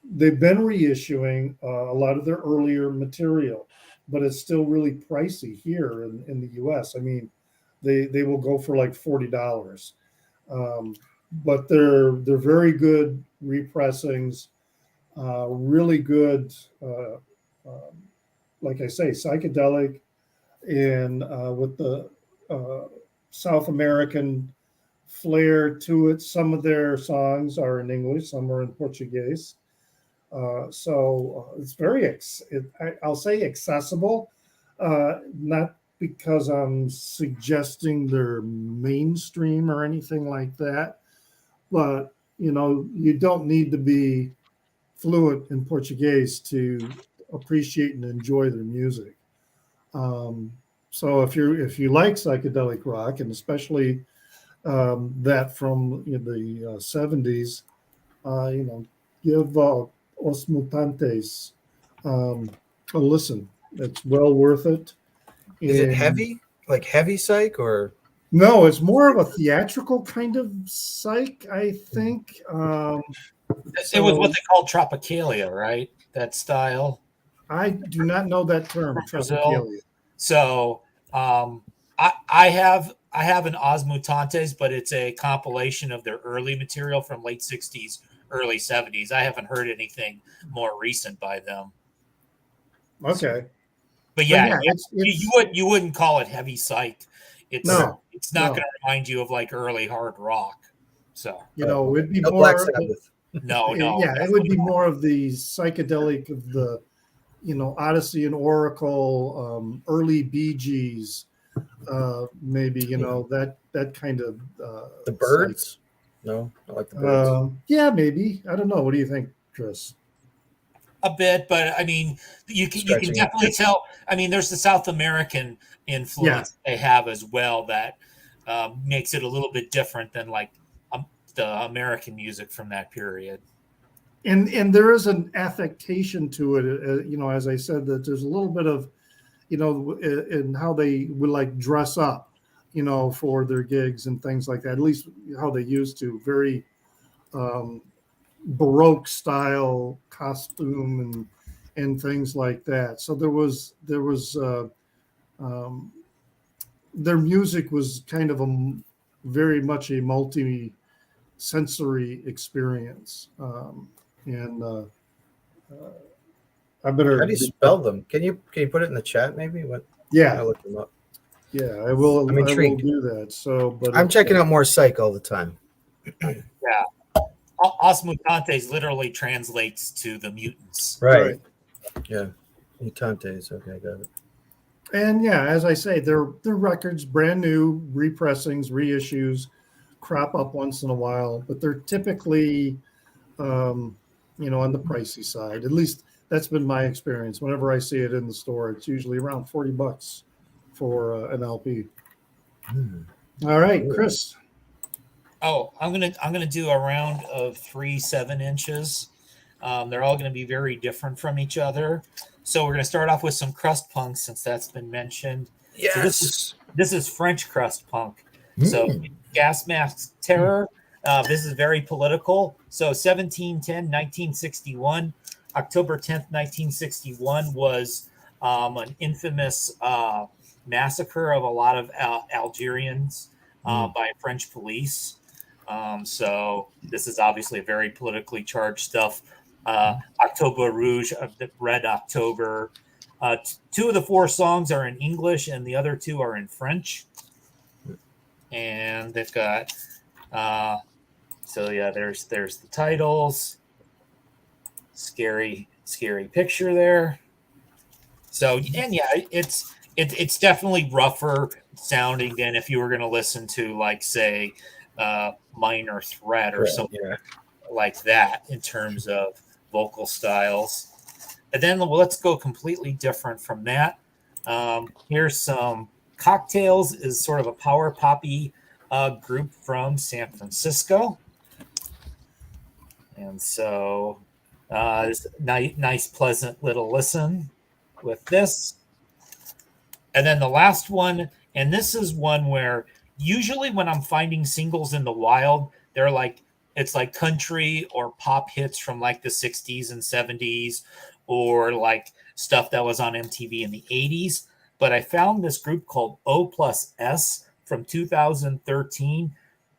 they've been reissuing a lot of their earlier material, but it's still really pricey here in the US. I mean, they will go for like $40. But they're very good repressings, really good, like I say, psychedelic, and with the South American flair to it. Some of their songs are in English, some are in Portuguese. So it's very, I'll say accessible, not because I'm suggesting they're mainstream or anything like that, but you don't need to be fluent in Portuguese to appreciate and enjoy their music. So if you like psychedelic rock, and especially that from the 70s, give Os Mutantes a listen. It's well worth it. Is it And- heavy? Like heavy psych or? No, it's more of a theatrical kind of psych, I think. It was what they called Tropicalia, right? That style. I do not know that term, Brazil. Tropicalia. So I have an Os Mutantes, but it's a compilation of their early material from late 60s, early 70s. I haven't heard anything more recent by them. Okay. But yeah, yeah, it's- you wouldn't call it heavy psych. It's No, it's not no. going to remind you of like early hard rock. So it'd be No more. Black Sabbath. no. Yeah, it would be more of the psychedelic of the, Odyssey and Oracle, early Bee Gees, maybe that kind of The Birds? No, I like the Birds. Yeah, maybe. I don't know. What do you think, Chris? A bit, but I mean, you can Stretching it. definitely tell. I mean, there's the South American influence they have as well that makes it a little bit different than like the American music from that period. And there is an affectation to it, as I said, that there's a little bit of, in how they would like dress up, for their gigs and things like that. At least how they used to. Very Baroque style costume and things like that. So there was their music was kind of very much a multi-sensory experience. And I better. How do you spell them? Can you put it in the chat maybe? What? Yeah, I'll look them up. yeah, I will. I'm intrigued. I will do that. So, but I'm checking out more Psych all the time. Yeah, Os Mutantes literally translates to the mutants. Right. Yeah. Mutantes. Okay, I got it. And yeah, as I say, their records, brand new repressings, reissues, crop up once in a while, but they're typically, on the pricey side. At least that's been my experience. Whenever I see it in the store, it's usually around $40 for an LP. All right, Chris. Oh, I'm gonna do a round of 3 7-inches. They're all gonna be very different from each other. So we're gonna start off with some crust punk since that's been mentioned. Yes. So this is French crust punk. So Gas Mask Terror. This is very political. So 1961, October 10th, 1961 was an infamous massacre of a lot of Algerians by French police. So this is obviously very politically charged stuff. October Rouge, the Red October. 2 of the 4 songs are in English and the other 2 are in French. And they've got there's the titles. Scary picture there. So, and yeah, it's definitely rougher sounding than if you were going to listen to, like, say, Minor Threat or something like that in terms of vocal styles. And then let's go completely different from that. Here's some Cocktails is sort of a power poppy group from San Francisco. And so it's nice, pleasant little listen with this. And then the last one, and this is one where usually when I'm finding singles in the wild, they're like, it's like country or pop hits from like the 60s and 70s or like stuff that was on MTV in the 80s. But I found this group called O+S from 2013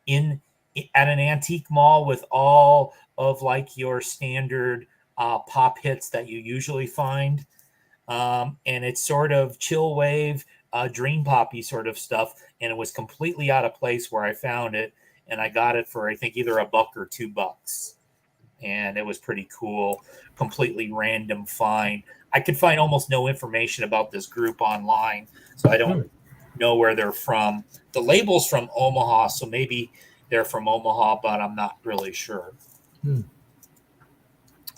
at an antique mall with all of like your standard pop hits that you usually find. And it's sort of chill wave, dream poppy sort of stuff. And it was completely out of place where I found it. And I got it for, I think, either $1 or $2. And it was pretty cool. Completely random find. I could find almost no information about this group online. So I don't know where they're from. The label's from Omaha. So maybe they're from Omaha, but I'm not really sure.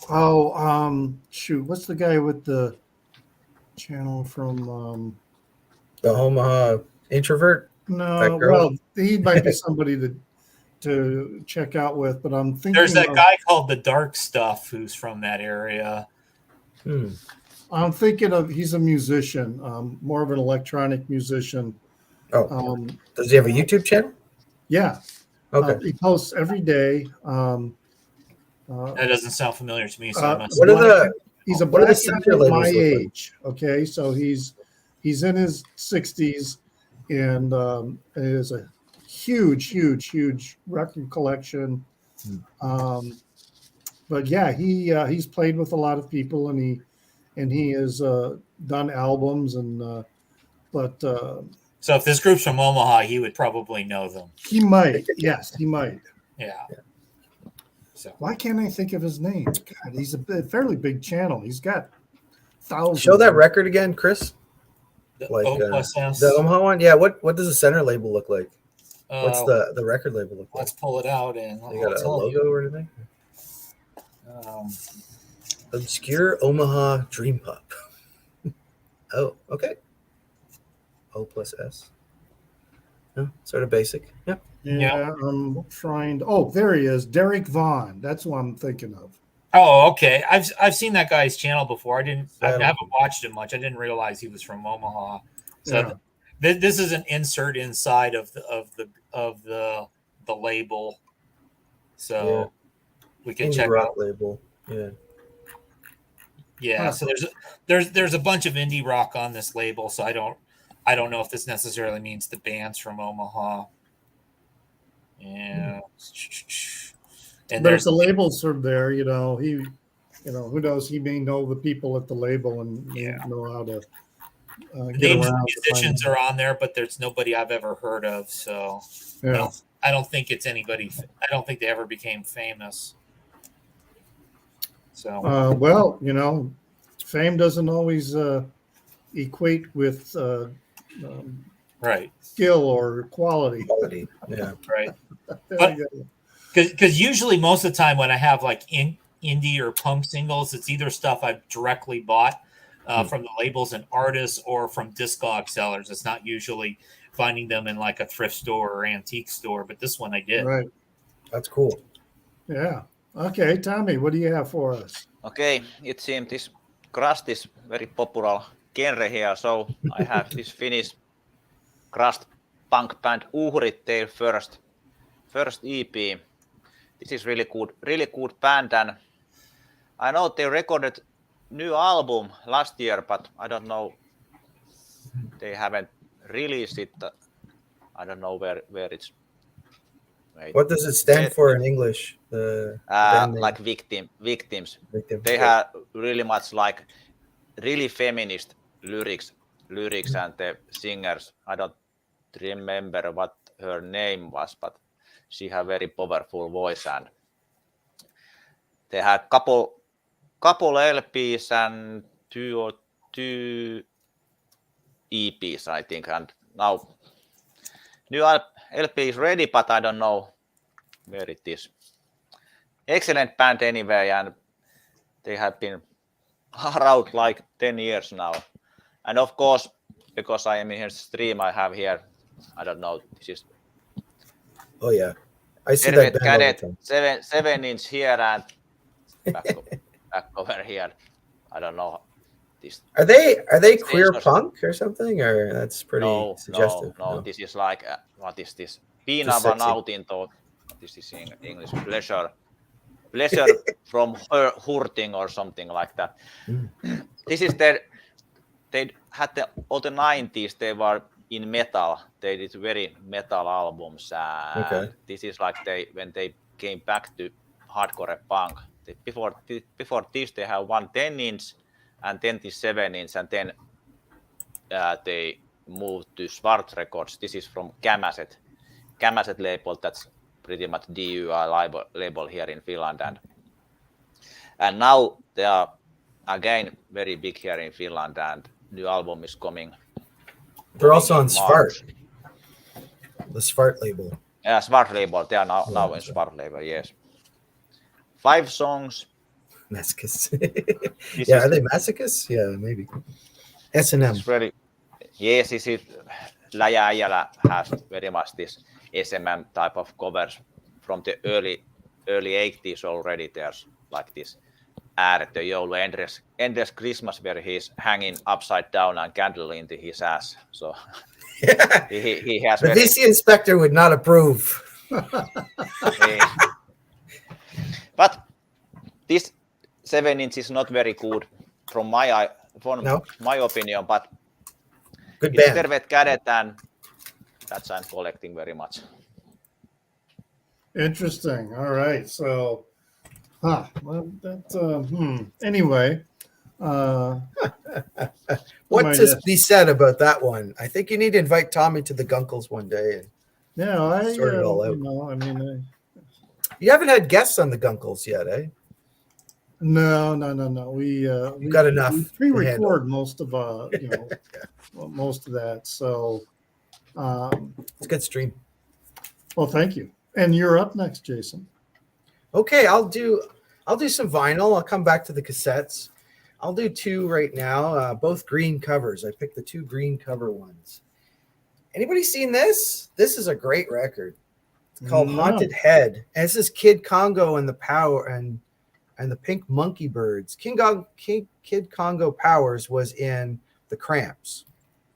Oh, shoot. What's the guy with the channel from the Omaha introvert? No, well, he might be somebody to check out with, but I'm thinking there's that guy called The Dark Stuff who's from that area. I'm thinking of, he's a musician, more of an electronic musician. Does he have a YouTube channel? Yeah. Okay. He posts every day. That doesn't sound familiar to me. So he's a black guy my age. Okay, so he's in his 60s, and it is a huge record collection. But yeah, he's played with a lot of people, and he has done albums, and so if this group's from Omaha, he would probably know them. He might. Yes, he might. Yeah. So why can't I think of his name? God, he's a fairly big channel. He's got thousands. Show that record again, Chris. The Like O plus S. the Omaha one? Yeah. What does the center label look like? What's Uh, the record label look like? let's pull it out and They I'll got a tell logo or anything? you. Obscure Omaha Dream Pop. Oh, okay. O plus S. No, sort of basic. Yeah. Yeah, I'm trying to. Oh, there he is, Derek Vaughn. That's what I'm thinking of. Oh, okay. I've seen that guy's channel before. I Saddle. haven't watched him much. I didn't realize he was from Omaha. So Yeah. this is an insert inside of the label. So we can Indie check rock out. label. Yeah. Yeah. Huh. So there's a bunch of indie rock on this label. So I don't know if this necessarily means the band's from Omaha. Yeah. And But if there's the labels are there, who knows? He may know the people at the label and may know how to get names of around. to find musicians them. are on there, but there's nobody I've ever heard of. So Yeah. I don't think it's anybody. I don't think they ever became famous. So Well, fame doesn't always equate with right, skill or quality. Quality. Yeah. right. There But- you go. Because usually most of the time when I have like indie or punk singles, it's either stuff I've directly bought from the labels and artists or from discog sellers. It's not usually finding them in like a thrift store or antique store, but this one I did. Right. That's cool. Yeah. Okay, Tommy, what do you have for us? Okay, it seems this crust is very popular genre here, so I have this Finnish crust punk band Uhrit, their first EP. This is really good band, and I know they recorded new album last year, but I don't know, they haven't released it. I don't know where it's. Wait. What does it stand for in English? The band name? Like victims. Victim. They have really much like really feminist lyrics, and the singers. I don't remember what her name was, but she had very powerful voice, and they had couple LPs and two EPs, I think, and now new LP is ready, but I don't know where it is. Excellent band anyway, and they have been around like 10 years now. And of course, because I am in here stream, I have here, I don't know, this is Oh yeah, I see that Tervet band all the Cadet, time. 7-inch here and back over here. I don't know. This Are they queer Strangers. punk or something? Or that's pretty suggestive. No. This is like what is this? Piinava Just sexy. nautinto. This is in English. Pleasure from hurting or something like that. This is they had all the 90s. They were in metal. They did very metal albums. Okay. This is like when they came back to hardcore punk. Before this, they have one 10-inch and then this 7-inch, and then they moved to Svart Records. This is from Kamaset label. That's pretty much DUI label here in Finland, and now they are again very big here in Finland, and new album is coming. They're also on in Svart, March. the Svart label. Yeah, Svart label. They are now in Svart label. Yes, 5 songs. Masochists. This Yeah, is- are they masochists? Yeah, maybe. S&M. It's really, yes, is it? Läjä Äijälä has very much this SMM type of covers from the early 80s already. There's like this Ääretön joulu, endless Christmas, where he's hanging upside down and candle into his ass. So he has The very, VC inspector would not approve. but this 7-inch is not very good from my opinion, but Good it's band. Tervet Cadet, and that's I'm collecting very much. Interesting. All right. So, well, anyway. What my to gosh. be said about that one? I think you need to invite Tommy to the Gunkles one day. And Yeah, I Sort it all out. I mean, you haven't had guests on the Gunkles yet, eh? No. We got enough we to pre-record most of most of that. So, It's a good stream. well, thank you. And you're up next, Jason. Okay, I'll do some vinyl. I'll come back to the cassettes. I'll do two right now, both green covers. I picked the two green cover ones. Anybody seen this? This is a great record. It's called No. Haunted Head. And this is Kid Congo and the Power and the Pink Monkey Birds. Kid Congo Powers was in the Cramps.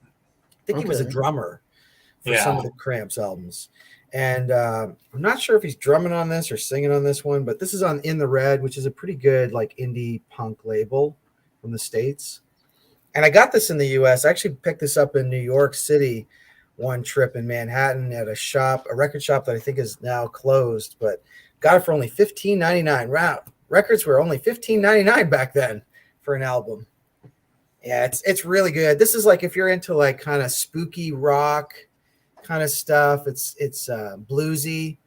I think he was a Okay. drummer for some Yeah. of the Cramps albums. And I'm not sure if he's drumming on this or singing on this one, but this is on In the Red, which is a pretty good like indie punk label from the States. And I got this in the US. I actually picked this up in New York City one trip in Manhattan at a record shop that I think is now closed, but got it for only $15.99. Wow. Records were only $15.99 back then for an album. Yeah, it's really good. This is like if you're into like kind of spooky rock kind of stuff. It's bluesy.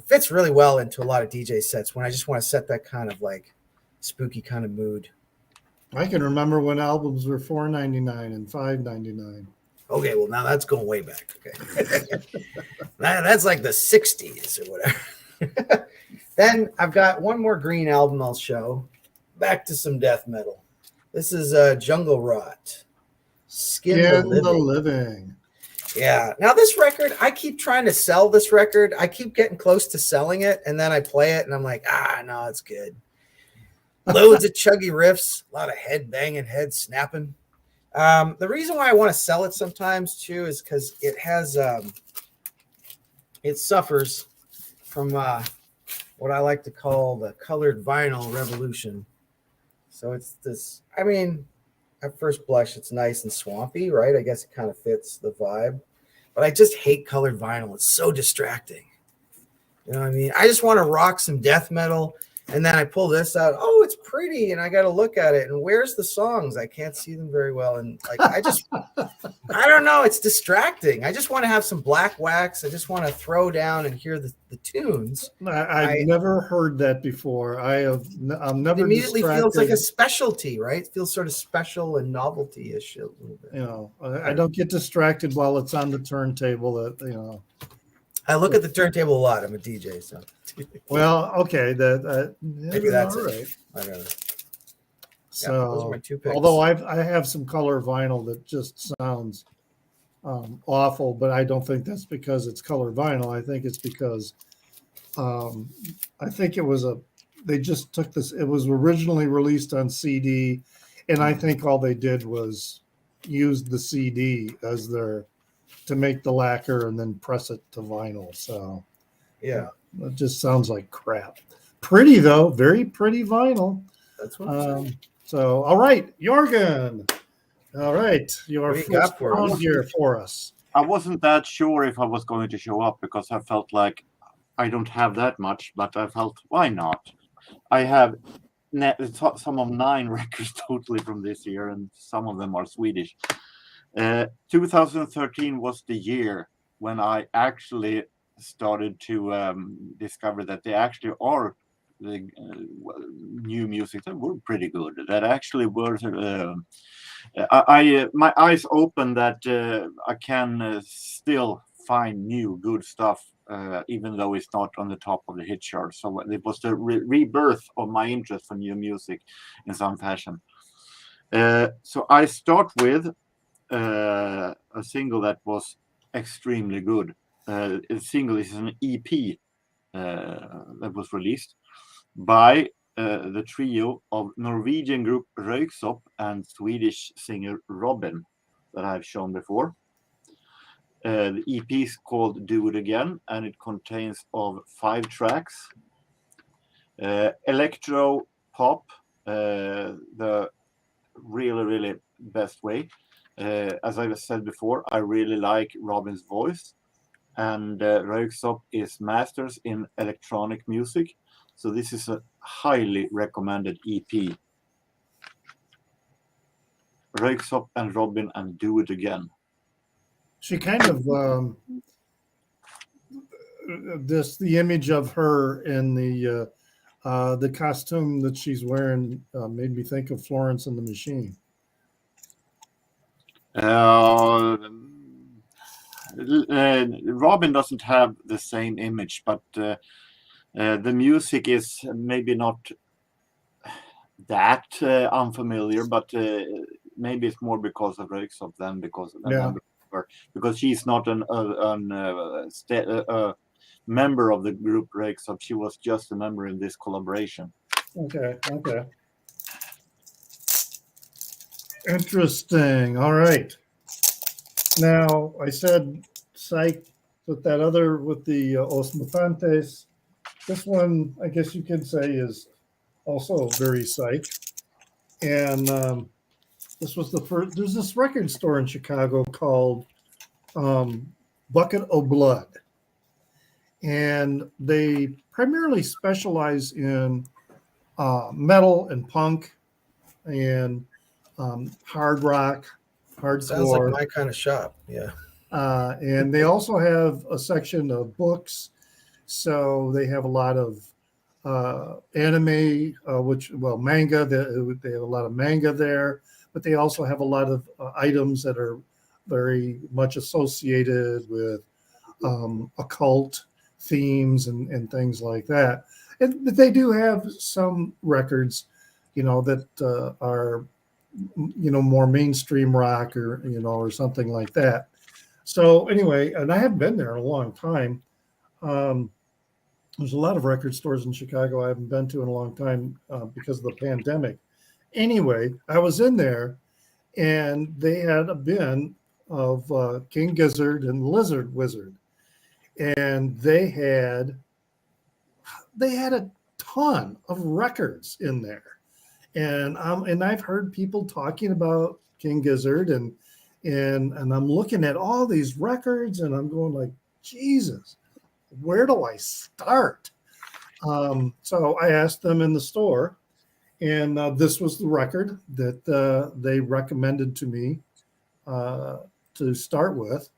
Fits really well into a lot of DJ sets when I just want to set that kind of like spooky kind of mood. I can remember when albums were $4.99 and $5.99. Okay, well now that's going way back. Okay, that's like the '60s or whatever. Then I've got one more green album I'll show. Back to some death metal. This is Jungle Rot. Skin the Living. Yeah. Now this record, I keep trying to sell this record. I keep getting close to selling it, and then I play it, and I'm like, no, it's good. Loads of chuggy riffs, a lot of head banging, head snapping. The reason why I want to sell it sometimes too is because it has it suffers from what I like to call the colored vinyl revolution. So it's this. I mean, at first blush, it's nice and swampy, right? I guess it kind of fits the vibe. But I just hate colored vinyl. It's so distracting. You know what I mean? I just want to rock some death metal. And then I pull this out. Oh, it's pretty. And I got to look at it. And where's the songs? I can't see them very well. And like, I don't know. It's distracting. I just want to have some black wax. I just want to throw down and hear the tunes. I've never heard that before. I'm never It immediately distracted. feels like a specialty, right? It feels sort of special and novelty-ish a little bit. You know, I don't get distracted while it's on the turntable. I look at the turntable a lot. I'm a DJ, so. Well, okay, Maybe that's all it. right. I don't know. So, those are my two picks. although I have some color vinyl that just sounds awful, but I don't think that's because it's color vinyl. I think it's because I think they just took this. It was originally released on CD, and I think all they did was use the CD as to make the lacquer and then press it to vinyl. So Yeah, it just sounds like crap. Pretty though, very pretty vinyl. that's what I'm saying. So, all right, Jorgen. All right, your What do you got first for round us? here for us. I wasn't that sure if I was going to show up because I felt like I don't have that much, but I felt, why not? I have some of 9 records totally from this year, and some of them are Swedish. 2013 was the year when I actually started to discover that they actually are the new music that were pretty good. That actually were. My eyes opened that I can still find new good stuff, even though it's not on the top of the hit chart. So it was the rebirth of my interest for new music in some fashion. So I start with a single that was extremely good. A single is an EP that was released by the trio of Norwegian group Röyksopp and Swedish singer Robin that I've shown before. The EP is called Do It Again, and it contains of 5 tracks. Electro pop, the really best way. As I said before, I really like Robin's voice, and Röyksopp is masters in electronic music. So this is a highly recommended EP. Röyksopp and Robin and Do It Again. She kind of the image of her in the The costume that she's wearing made me think of Florence and the Machine. Robin doesn't have the same image, but the music is maybe not that unfamiliar, but maybe it's more because of Röyksopp than because of her, because she's not a member of the group Röyksopp. She was just a member in this collaboration. Okay. Interesting. All right. Now, I said psych with that other, with the Os Mutantes. This one, I guess you could say, is also very psych. And this was the first, there's this record store in Chicago called Bucket o' Blood. And they primarily specialize in metal and punk and hard rock, hardcore. Sounds like my kind of shop. Yeah. And they also have a section of books. So they have a lot of anime, manga. They have a lot of manga there, but they also have a lot of items that are very much associated with occult themes and things like that. And but they do have some records, that are, more mainstream rock or something like that. So anyway, and I haven't been there in a long time. There's a lot of record stores in Chicago I haven't been to in a long time because of the pandemic. Anyway, I was in there, and they had a bin of King Gizzard and Lizard Wizard, and they had a ton of records in there. And I've heard people talking about King Gizzard, and I'm looking at all these records, and I'm going like, Jesus, where do I start? So I asked them in the store, and this was the record that they recommended to me to start with.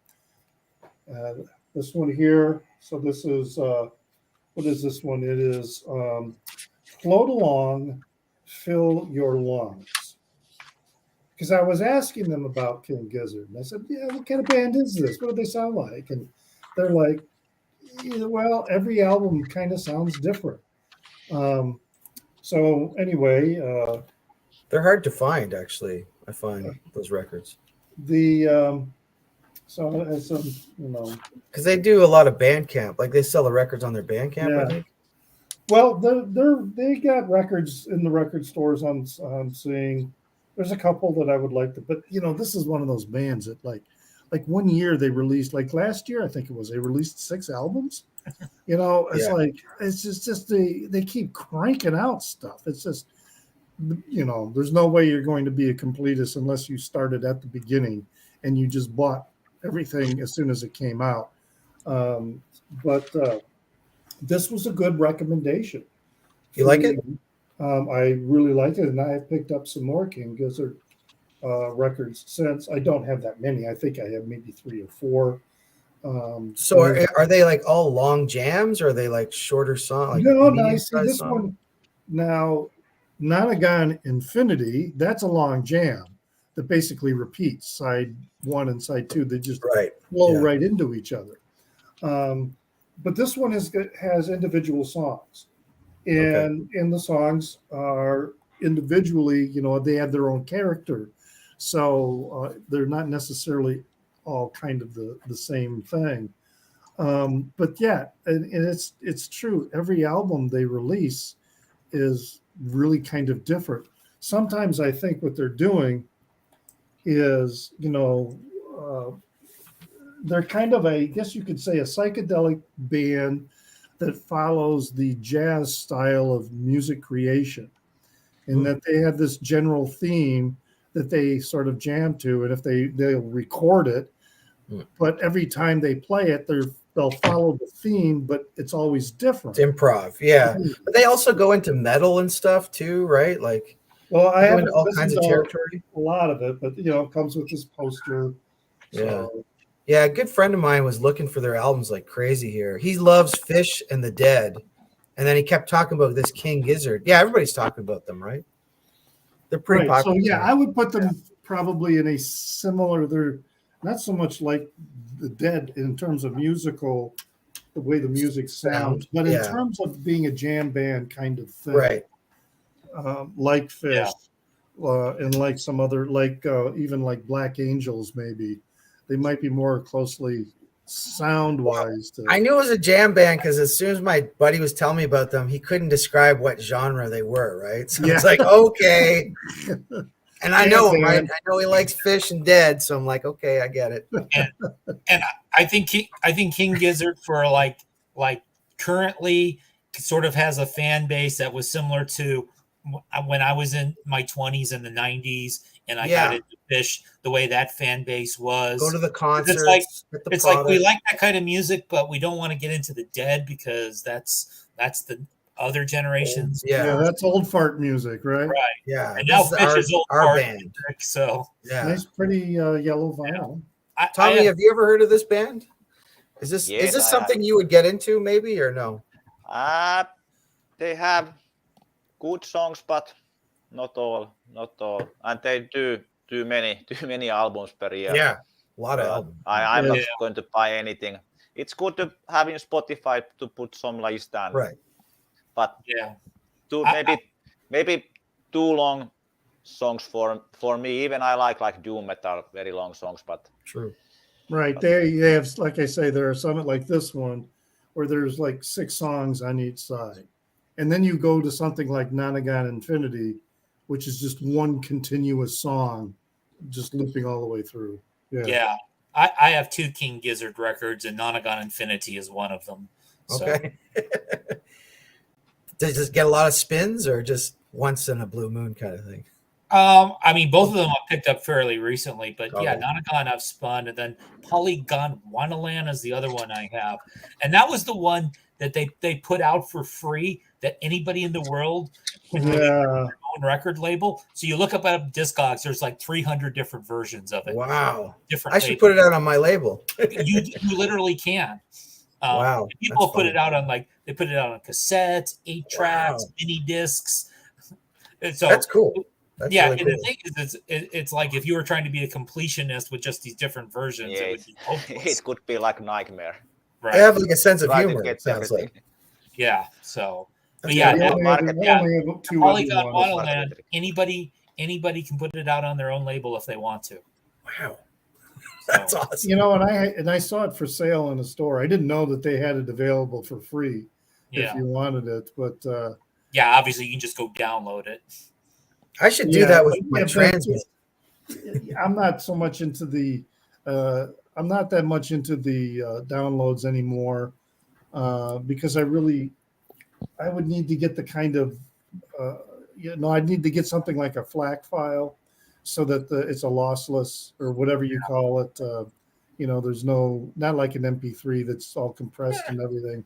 This one here. So this is what is this one? It is Float Along, Fill Your Lungs. Because I was asking them about King Gizzard, and I said, "Yeah, what kind of band is this? What do they sound like?" And they're like, "Yeah, well, every album kind of sounds different." So anyway, they're hard to find. Actually, I find those records. So as because they do a lot of Bandcamp, like they sell the records on their Bandcamp. Yeah. I think. Well, they got records in the record stores. I'm seeing. There's a couple that I would like to, but this is one of those bands that like 1 year they released, like last year I think it was, they released 6 albums. It's like it's just they keep cranking out stuff. It's just there's no way you're going to be a completist unless you started at the beginning and you just bought everything as soon as it came out. But this was a good recommendation. You like it? I really like it, and I have picked up some more King Gizzard records since. I don't have that many. I think I have maybe 3 or 4. So are they like all long jams, or are they like shorter songs? Like no, I see this one now. Nonagon Infinity, that's a long jam that basically repeats side 1 and side 2. They just flow right into each other. But this one has individual songs. And the songs are individually, they have their own character. So they're not necessarily all kind of the same thing. But yeah, and it's true. Every album they release is really kind of different. Sometimes I think what they're doing is, they're kind of I guess you could say a psychedelic band that follows the jazz style of music creation, and that they have this general theme that they sort of jam to, and if they'll record it, but every time they play it, they'll follow the theme, but it's always different. It's improv, yeah. But they also go into metal and stuff too, right? Like, well, I have all kinds of territory. A lot of it, but it comes with this poster. So. Yeah, a good friend of mine was looking for their albums like crazy here. He loves Fish and the Dead, And then he kept talking about this King Gizzard. Yeah, everybody's talking about them, right? They're pretty Right. popular. So yeah, I would put them probably in a similar. They're not so much like the Dead in terms of musical, the way the music sounds, but in terms of being a jam band kind of thing, Right. Like Fish, and like some other, like even like Black Angels, maybe they might be more closely sound wise. I knew it was a jam band because as soon as my buddy was telling me about them, he couldn't describe what genre they were, right? So it's like, okay. And I know him, right? I know he likes Fish and Dead, so I'm like, okay, I get it. And I think King Gizzard for like currently sort of has a fan base that was similar to when I was in my 20s in the 90s and I got into Fish, the way that fan base was. Go to the concerts. It's like we like that kind of music, but we don't want to get into the Dead because that's the other generations. Yeah, that's old fart music, right? Right. Yeah. And now Fish is old our fart band. music, so nice, pretty yellow vinyl. Tommy, have you ever heard of this band? Is this something you would get into, maybe, or no? They have good songs, but not all. And they do many albums per year. Yeah, a lot of albums. I'm not going to buy anything. It's good to have in Spotify to put some list down. Right. But maybe too long songs for me. Even I like doom metal, very long songs, but true. Right. They have, like I say, there are some like this one where there's like 6 songs on each side. And then you go to something like Nonagon Infinity, which is just one continuous song, just looping all the way through. Yeah. I have 2 King Gizzard records, and Nonagon Infinity is one of them. So. Okay. Does it get a lot of spins or just once in a blue moon kind of thing? I mean, both of them I picked up fairly recently, but Nonagon I've spun, and then Polygon Wonderland is the other one I have. And that was the one that they put out for free that anybody in the world can release their own record label. So you look up at Discogs, there's like 300 different versions of it. Wow. Different I should put it out on my label. you literally can. Wow. People put it out on they put it out on cassettes, 8 tracks, mini discs. And so that's cool. That's really really and cool. the thing is, it's like if you were trying to be a completionist with just these different versions, it would be hopeless. It could be like a nightmare. Right. They have like a sense of humor. It sounds like. Yeah. So, but Polygon Wonderland. Anybody can put it out on their own label if they want to. Wow. That's awesome. You know, and I saw it for sale in a store. I didn't know that they had it available for free if you wanted it, but obviously you can just go download it. I should do that with my transmit. I'm not so much into the I'm not that much into the downloads anymore because I would need to get the kind of I'd need to get something like a FLAC file so that it's a lossless or whatever you call it. There's not like an MP3 that's all compressed and everything.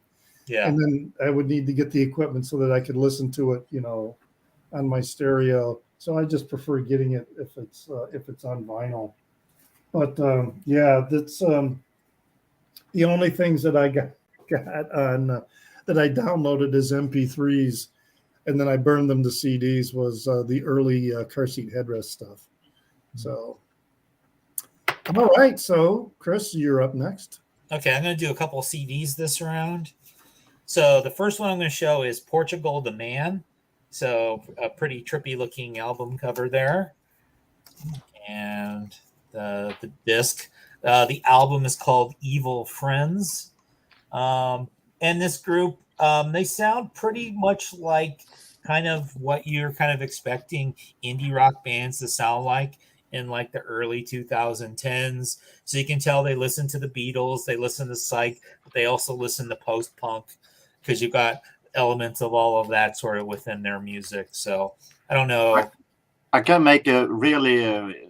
Yeah. And then I would need to get the equipment so that I could listen to it, on my stereo. So I just prefer getting it if it's on vinyl. But that's the only things that I got on that I downloaded as MP3s, and then I burned them to CDs was the early car seat headrest stuff. So, all right. So, Chris, you're up next. Okay, I'm going to do a couple of CDs this round. So the first one I'm going to show is Portugal the Man. So a pretty trippy looking album cover there. And the disc. The album is called Evil Friends. And this group, they sound pretty much like kind of what you're kind of expecting indie rock bands to sound like in like the early 2010s. So you can tell they listen to the Beatles, they listen to Psych, but they also listen to post-punk because you've got elements of all of that sort of within their music. So I don't know. I can make a really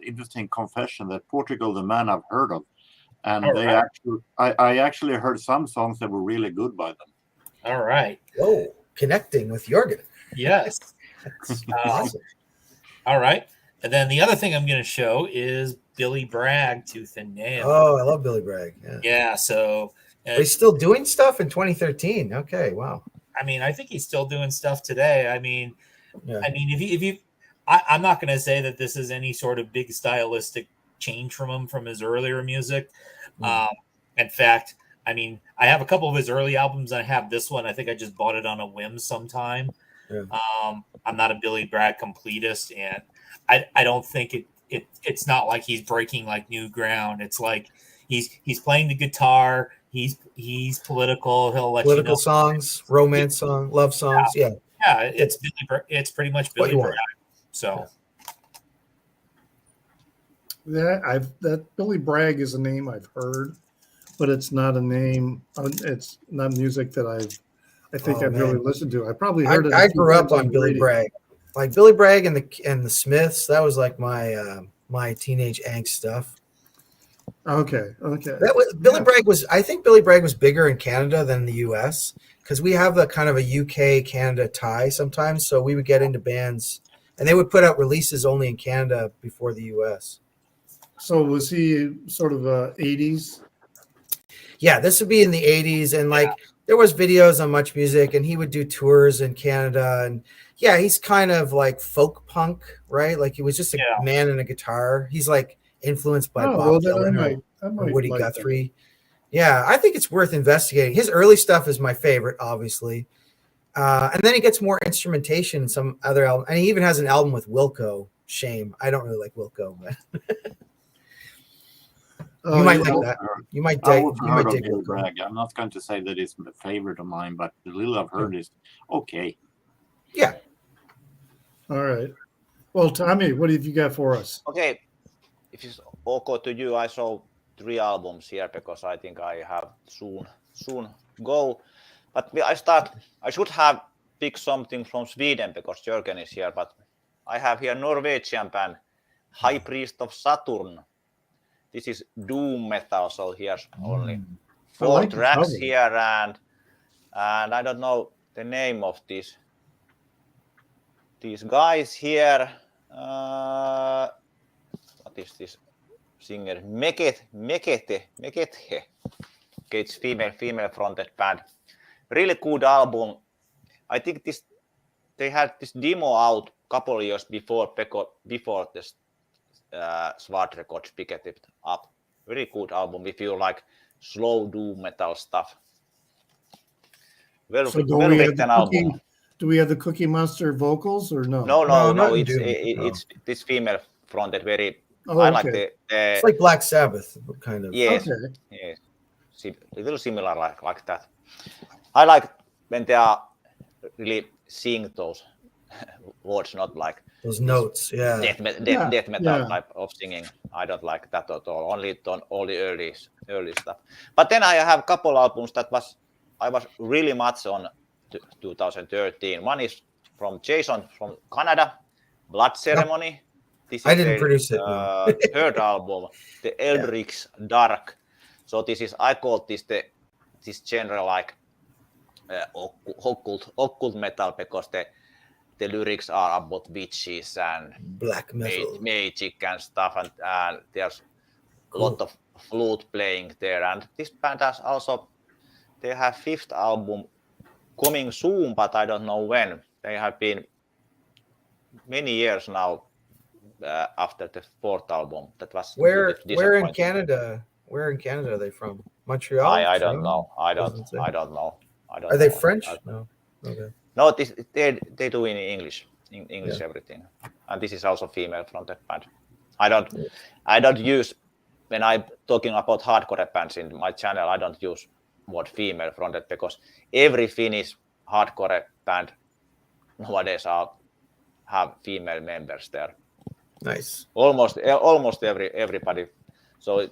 interesting confession that Portugal the Man I've heard of. And I actually heard some songs that were really good by them. All right. Whoa, connecting with Jorgen. Yes. Awesome. All right. And then the other thing I'm going to show is Billy Bragg, Tooth and Nail. Oh, I love Billy Bragg. Yeah. So he's still doing stuff in 2013. Okay. Wow. I mean, I think he's still doing stuff today. I mean, Yeah. if you, I'm not going to say that this is any sort of big stylistic change from him from his earlier music. In fact, I mean, I have a couple of his early albums. I have this one. I think I just bought it on a whim sometime. Yeah. I'm not a Billy Bragg completist, and I don't think it's not like he's breaking like new ground. It's like he's playing the guitar. He's political. He'll let Political you know. songs, romance song, love songs. Yeah. Yeah, it's it's pretty much What Billy you Bragg. want. So that Billy Bragg is a name I've heard, but it's not a name. It's not music that I think I've really listened to. I probably heard it. I grew up on Billy Bragg, like Billy Bragg and the Smiths. That was like my teenage angst stuff. Okay. That was Billy Bragg was. I think Billy Bragg was bigger in Canada than the U.S. because we have the kind of a UK Canada tie sometimes. So we would get into bands, and they would put out releases only in Canada before the U.S. So was he sort of 80s? Yeah, this would be in the 80s, and like there was videos on Much Music, and he would do tours in Canada, and yeah, he's kind of like folk punk, right? Like he was just a man and a guitar. He's like influenced by Bob Dylan or Woody Guthrie. Yeah, I think it's worth investigating. His early stuff is my favorite, obviously, and then he gets more instrumentation in some other album, and he even has an album with Wilco. Shame, I don't really like Wilco, but. You might like that. You might dig. Billy Bragg. I'm not going to say that it's a favorite of mine, but the little I've heard is okay. Yeah. All right. Well, Tommy, what have you got for us? Okay. If it's okay to you, I saw 3 albums here because I think I have soon go. But I should have picked something from Sweden because Jörgen is here. But I have here Norwegian band High Priest of Saturn. This is doom metal, so here's only 4 tracks here, and I don't know the name of these guys here. What is this singer? Mekete. Okay, it's female fronted band. Really good album. I think they had this demo out a couple of years before this. Swart Records picked it up. Very good album if you like slow doom metal stuff. Well written album. Do we have the Cookie Monster vocals or no? No. It's this female fronted. Very. I like the. It's like Black Sabbath, kind of. Yes. Okay. Yes. A little similar like that. I like when they are really sing those words, not like those notes, death metal type of singing. I don't like that at all. Only all the early stuff. But then I have a couple albums that I was really much on 2013. One is from Jason from Canada, Blood Ceremony. This is I didn't produce it. Third album, the Eldrix Dark. So I call this genre like occult metal because the lyrics are about witches and black metal, magic and stuff, and there's a lot of flute playing there. And this band has also, they have 5th album coming soon, but I don't know when. They have been many years now after the 4th album. That was where in Canada? Where in Canada are they from? Montreal? I don't know. I don't know. Are they French? No. Okay. No, they do in English everything, and this is also female fronted band. I don't use when I'm talking about hardcore bands in my channel. I don't use word female fronted because every Finnish hardcore band nowadays have female members there. Nice. Almost everybody. So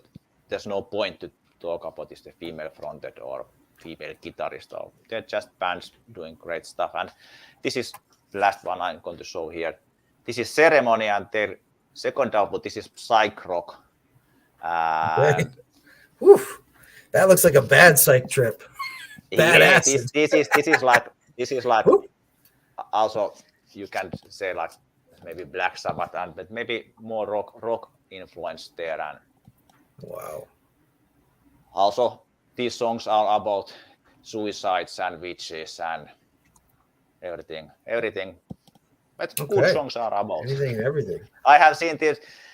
there's no point to talk about is the female fronted or female guitarist. So they're just bands doing great stuff. And this is the last one I'm going to show here. This is Ceremony and their second album. This is psych rock. Oof, that looks like a bad psych trip. Yeah, this is like also you can say like maybe Black Sabbath but maybe more rock influence there. And wow. Also, these songs are about suicides and witches and everything. But Okay. good songs are about. Anything and everything. I have seen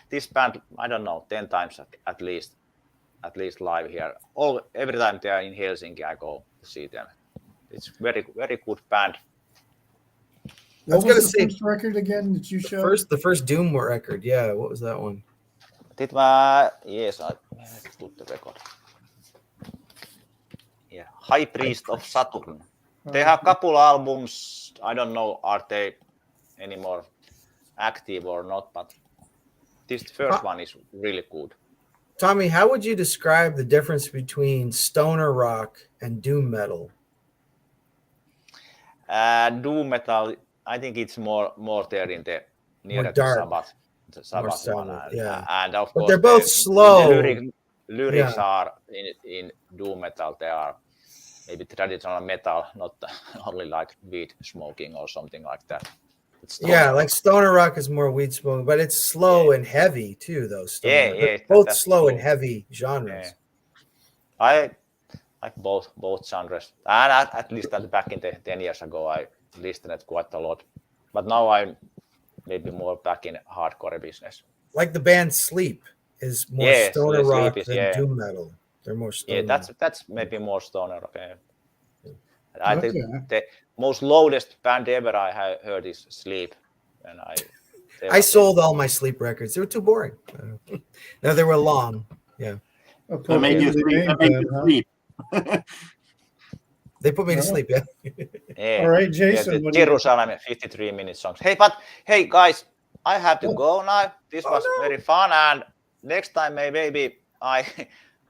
this band, I don't know, 10 times at least live here. Every time they are in Helsinki, I go to see them. It's very, very good band. What gonna was the say- first record again that you showed? The first Doom record. Yeah, what was that one? Yes, I put the record. Yeah, High Priest of Saturn. They have couple albums. I don't know, are they anymore active or not, but this first one is really good. Tommy, how would you describe the difference between stoner rock and doom metal? Doom metal, I think it's more there in the near to dark. Sabbath. The Sabbath sour, one, yeah. and of But course they're both slow. The lyrics Yeah. are in doom metal. They are maybe traditional metal, not only like weed smoking or something like that. It's Yeah, stoner like rock. stoner rock is more weed smoking, but it's slow and heavy too, though. Stoner. Yeah, They're yeah, both that's slow and true. heavy genres. Yeah. I like both genres, and at least back in the 10 years ago, I listened quite a lot. But now I'm maybe more back in hardcore business. Like the band Sleep is more Yeah, stoner Sleep rock is- than yeah. doom metal. They're more stoner. Yeah, that's maybe more stoner. Okay. I think Okay. the most loudest band ever I have heard is Sleep, and I sold all my Sleep records. They were too boring. No, they were long. Yeah, That made you Appropriately sleep. That named made then, you huh? sleep. they put me to Yeah. sleep. Yeah. Yeah. All right, Yeah, Jason. the what do you- Jerusalem 53-minute songs. Hey guys, I have to go now. This was very fun, and next time maybe I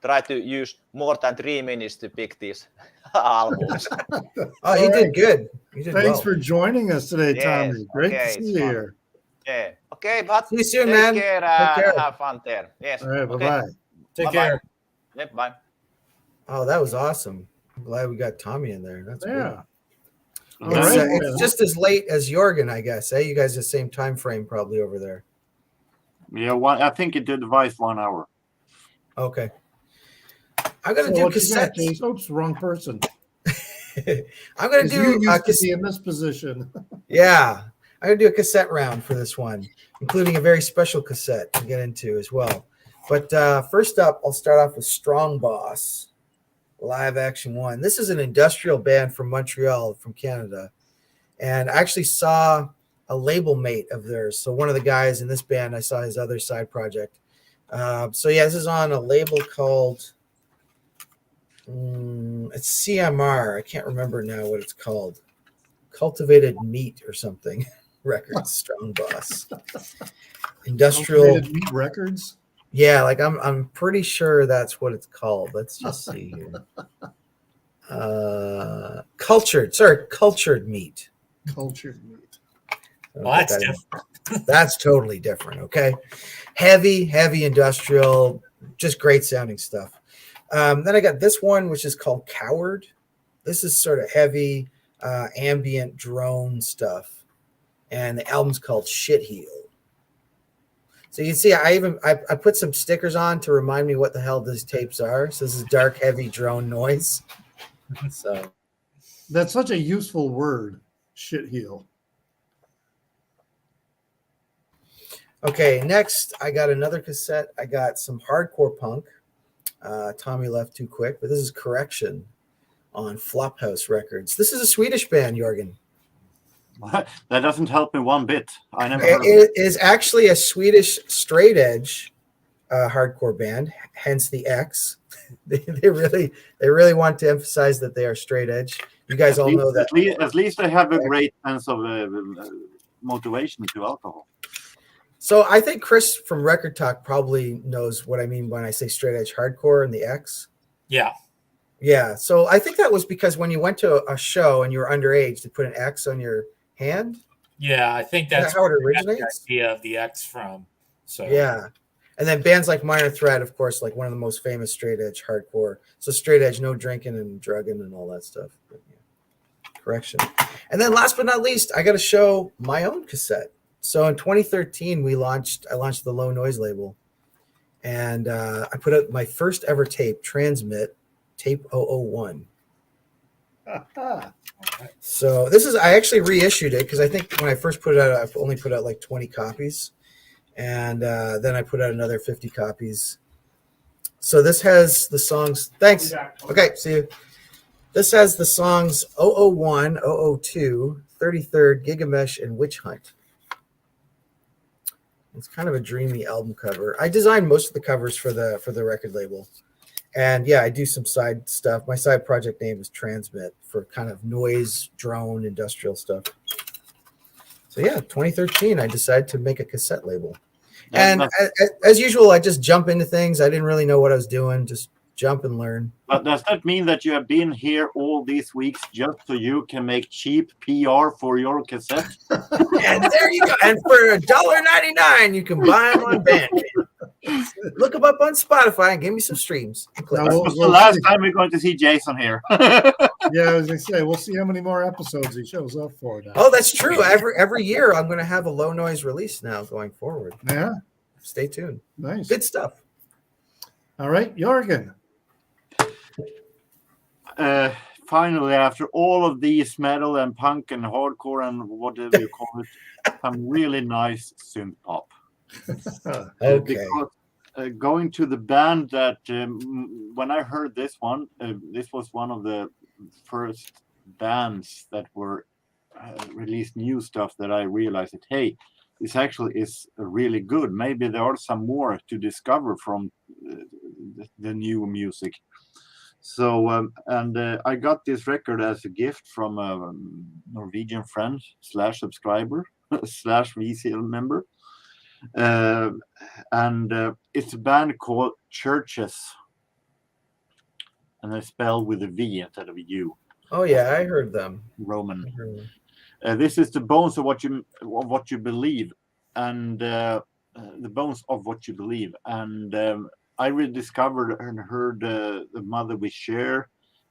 try to use more than 3 minutes to pick these albums. Oh, you All did right. good. You did Thanks well. for joining us today, Yes, Tommy. Great okay, to it's see you fun. here. Yeah. Okay, but See you soon, take man. care Take and care. have fun there. Yes. All right, Okay. bye-bye. Take Bye-bye. care. Yep, bye. Oh, that was awesome. I'm glad we got Tommy in there. That's good. Yeah. All It's, right. it's just as late as Jorgen, I guess. You guys the same time frame probably over there. Yeah, I think it did device 1 hour. Okay. I'm gonna So do what you got, cassettes. Jason? Oops, wrong person. I'm gonna 'Cause do you a used to cassette. be in this position. Yeah, I'm gonna do a cassette round for this one, including a very special cassette to get into as well. But first up, I'll start off with Strong Boss, Live Action 1. This is an industrial band from Montreal, from Canada. And I actually saw a label mate of theirs. So one of the guys in this band, I saw his other side project. So yeah, this is on a label called, it's CMR. I can't remember now what it's called. Cultivated Meat or something. Records, Strong Boss. Industrial. Cultivated Meat Records. Yeah, like I'm pretty sure that's what it's called. Let's just see here. Cultured meat. Cultured Meat. Well, that's different. That's totally different. Okay, heavy industrial, just great sounding stuff. Then I got this one, which is called Coward. This is sort of heavy, ambient drone stuff, and the album's called Shitheel. So you can see, I put some stickers on to remind me what the hell these tapes are. So this is dark, heavy drone noise. So That's such a useful word, shitheel. okay, next I got another cassette. I got some hardcore punk. Tommy left too quick, but this is Correction on Flophouse Records. This is a Swedish band, Jorgen. That doesn't help me one bit. I never heard of it. It is actually a Swedish straight edge hardcore band, hence the X. They really want to emphasize that they are straight edge. You guys all know that. At least they have a great sense of motivation to alcohol. So I think Chris from Record Talk probably knows what I mean when I say straight edge hardcore and the X. Yeah. Yeah. So I think that was because when you went to a show and you were underage, they put an X on your hand. Yeah, I think Is that that's how it where we got originates? the idea of the X from. So Yeah. And then bands like Minor Threat, of course, like one of the most famous straight edge hardcore. So straight edge, no drinking and drugging and all that stuff. But, yeah. Correction. And then last but not least, I got to show my own cassette. So in 2013, I launched the Low Noise label. And I put out my first ever tape, Transmit, tape 001. So this is, I actually reissued it because I think when I first put it out, I only put out like 20 copies. And then I put out another 50 copies. So this has the songs. Thanks. Okay, see you. This has the songs 001, 002, 33rd, Gigamesh, and Witch Hunt. It's kind of a dreamy album cover. I designed most of the covers for the record label. And yeah, I do some side stuff. My side project name is Transmit for kind of noise, drone, industrial stuff. So yeah, 2013, I decided to make a cassette label. And as usual, I just jump into things. I didn't really know what I was doing. Just jump and learn. But does that mean that you have been here all these weeks just so you can make cheap PR for your cassette? And there you go. And for $1.99, you can buy them on Bandcamp. Look them up on Spotify and give me some streams. Now, was the last time we're going to see Jason here. Yeah, as I say, we'll see how many more episodes he shows up for now. Oh, that's true. Every year, I'm going to have a low noise release now going forward. Yeah. Stay tuned. Nice. Good stuff. All right, Jorgen. Finally, after all of these metal and punk and hardcore and whatever you call it, some really nice synth pop. Okay. Because, going to the band that when I heard this one, this was one of the first bands that were released new stuff that I realized that, hey, this actually is really good. Maybe there are some more to discover from the new music. So, I got this record as a gift from a Norwegian friend / subscriber / VCL member. It's a band called Churches. And they spell with a V instead of a U. Oh, yeah, I heard them. Roman. This is the bones of what you believe. And the bones of what you believe. And I rediscovered and heard the Mother We Share.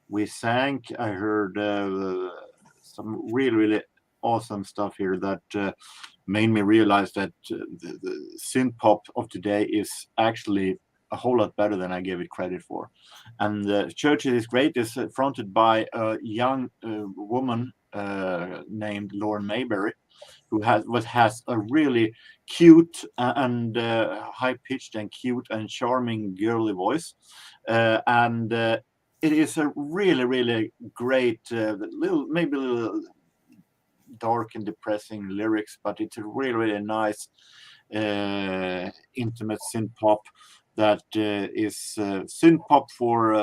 We sang. I heard some really, really awesome stuff here that made me realize that the synth pop of today is actually a whole lot better than I gave it credit for. And the church is great. It's fronted by a young woman named Lauren Mayberry, who has a really cute and high-pitched and cute and charming girly voice. It is a really, really great, maybe a little dark and depressing lyrics, but it's a really, really nice, intimate synth pop that is synth pop for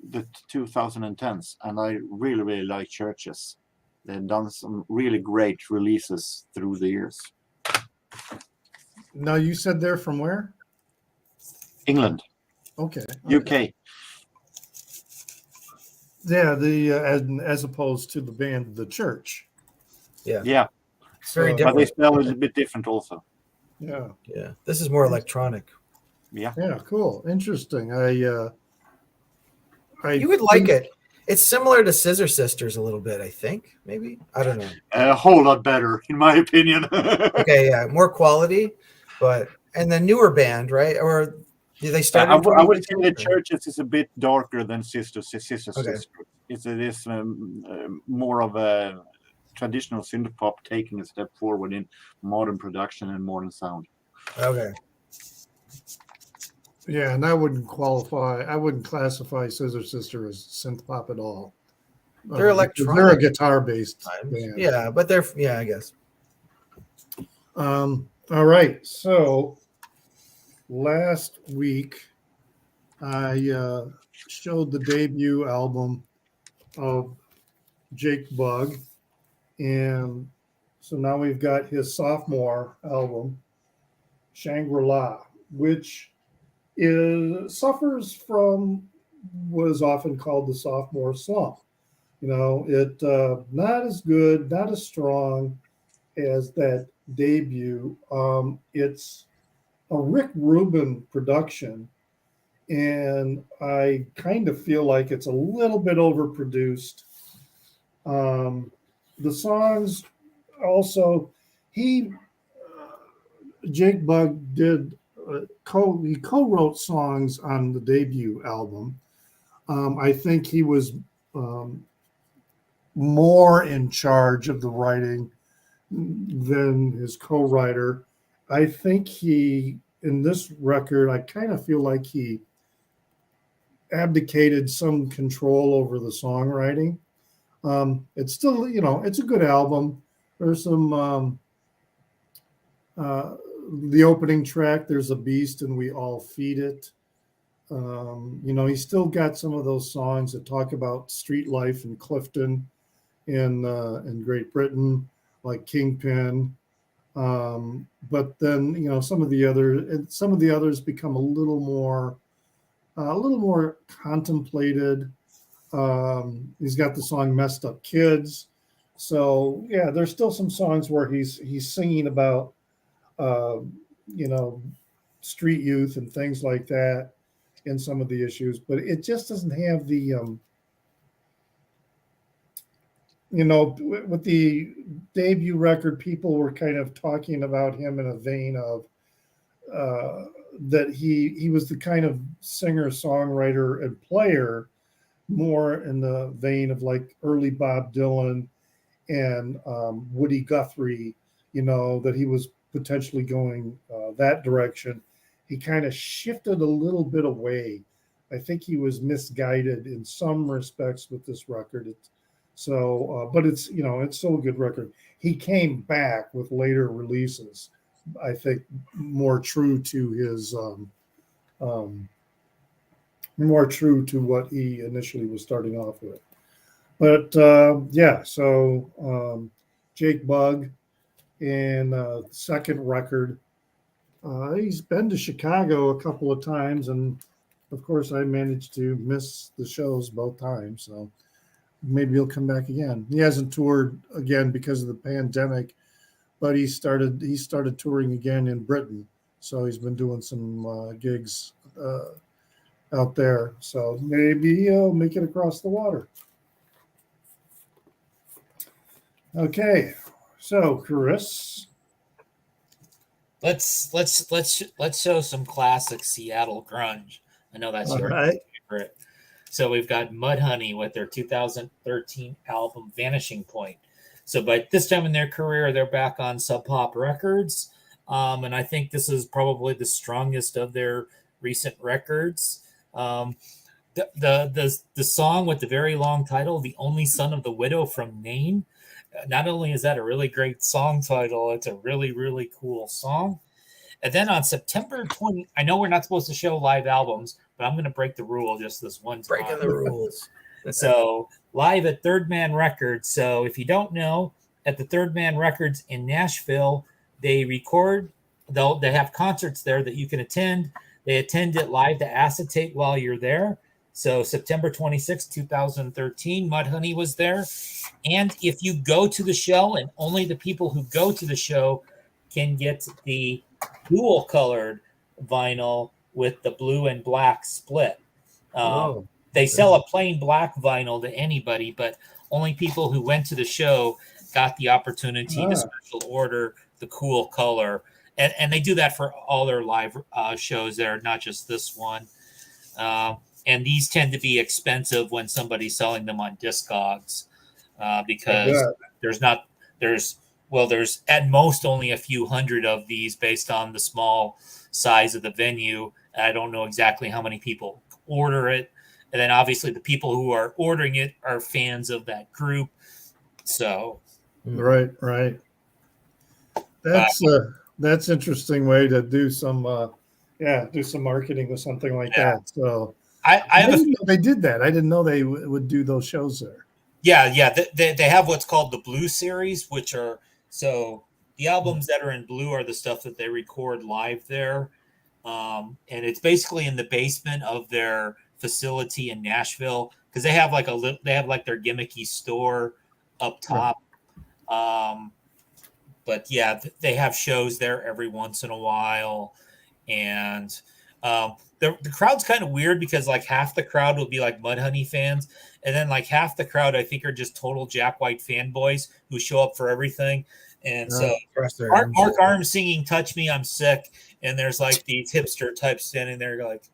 the 2010s. And I really, really like Churches. They've done some really great releases through the years. Now, you said they're from where? England. Okay. UK. Yeah, as opposed to the band The Church. Yeah. It's very So- But they different. spell it a bit different also. Yeah. Yeah. This is more electronic. Yeah. Yeah, cool. Interesting. I You would like it. It's similar to Scissor Sisters a little bit, I think. Maybe. I don't know. A whole lot better, in my opinion. Okay, yeah. More quality, and the newer band, right? Or did they start? I would say the Churches is a bit darker than Sisters. Okay. It is more of a traditional synth pop taking a step forward in modern production and modern sound. Okay. Yeah, and I wouldn't classify Scissor Sister as synth pop at all. They're electronic. They're a guitar-based band. Yeah, but they're I guess. All right. So last week I showed the debut album of Jake Bugg, and so now we've got his sophomore album, Shangri-La, which suffers from what is often called the sophomore slump. You know, it not as good, not as strong as that debut. It's a Rick Rubin production, and I kind of feel like it's a little bit overproduced. The songs also, Jake Bugg did he co-wrote songs on the debut album. I think he was more in charge of the writing than his co-writer. I think in this record, I kind of feel like he abdicated some control over the songwriting. It's still, it's a good album. There's some, the opening track, There's a Beast and We All Feed It. He's still got some of those songs that talk about street life in Clifton in Great Britain, like Kingpin. But then, some of the others become a little more contemplated. He's got the song Messed Up Kids. So yeah, there's still some songs where he's singing about street youth and things like that in some of the issues, but it just doesn't have the with the debut record, people were kind of talking about him in a vein of that he was the kind of singer, songwriter, and player more in the vein of like early Bob Dylan and Woody Guthrie, that he was potentially going that direction. He kind of shifted a little bit away. I think he was misguided in some respects with this record. But it's it's still a good record. He came back with later releases, I think, more true to his more true to what he initially was starting off with. But Jake Bugg in second record. He's been to Chicago a couple of times, and of course I managed to miss the shows both times, so maybe he'll come back again. He hasn't toured again because of the pandemic, but he started touring again in Britain, so he's been doing some gigs out there, so maybe he'll make it across the water. Okay, so Chris, Let's show some classic Seattle grunge. I know that's your favorite. So we've got Mudhoney with their 2013 album Vanishing Point. So by this time in their career, they're back on Sub Pop Records, and I think this is probably the strongest of their recent records. The song with the very long title, "The Only Son of the Widow from Nain." Not only is that a really great song title, it's a really, really cool song. And then on September 20, I know we're not supposed to show live albums, but I'm going to break the rule just this one time. Breaking the rules. So live at Third Man Records. So if you don't know, at the Third Man Records in Nashville, they record, they have concerts there that you can attend. They attend it live to acetate while you're there. So September 26, 2013, Mudhoney was there. And if you go to the show, and only the people who go to the show can get the dual colored vinyl with the blue and black split. They sell a plain black vinyl to anybody, but only people who went to the show got the opportunity to special order the cool color. And they do that for all their live shows there, not just this one. And these tend to be expensive when somebody's selling them on Discogs because there's at most only a few hundred of these based on the small size of the venue. I don't know exactly how many people order it. And then obviously the people who are ordering it are fans of that group. So. Right. That's interesting way to do some marketing with something like that. So they did that. I didn't know they would do those shows there. Yeah. They have what's called the Blue Series, which are so the albums that are in blue are the stuff that they record live there, and it's basically in the basement of their facility in Nashville because they have like their gimmicky store up top. Right. But yeah, they have shows there every once in a while, and the crowd's kind of weird because like half the crowd will be like Mudhoney fans, and then like half the crowd I think are just total Jack White fanboys who show up for everything. And so Mark Arms singing "Touch Me, I'm Sick," and there's like these hipster types standing there like,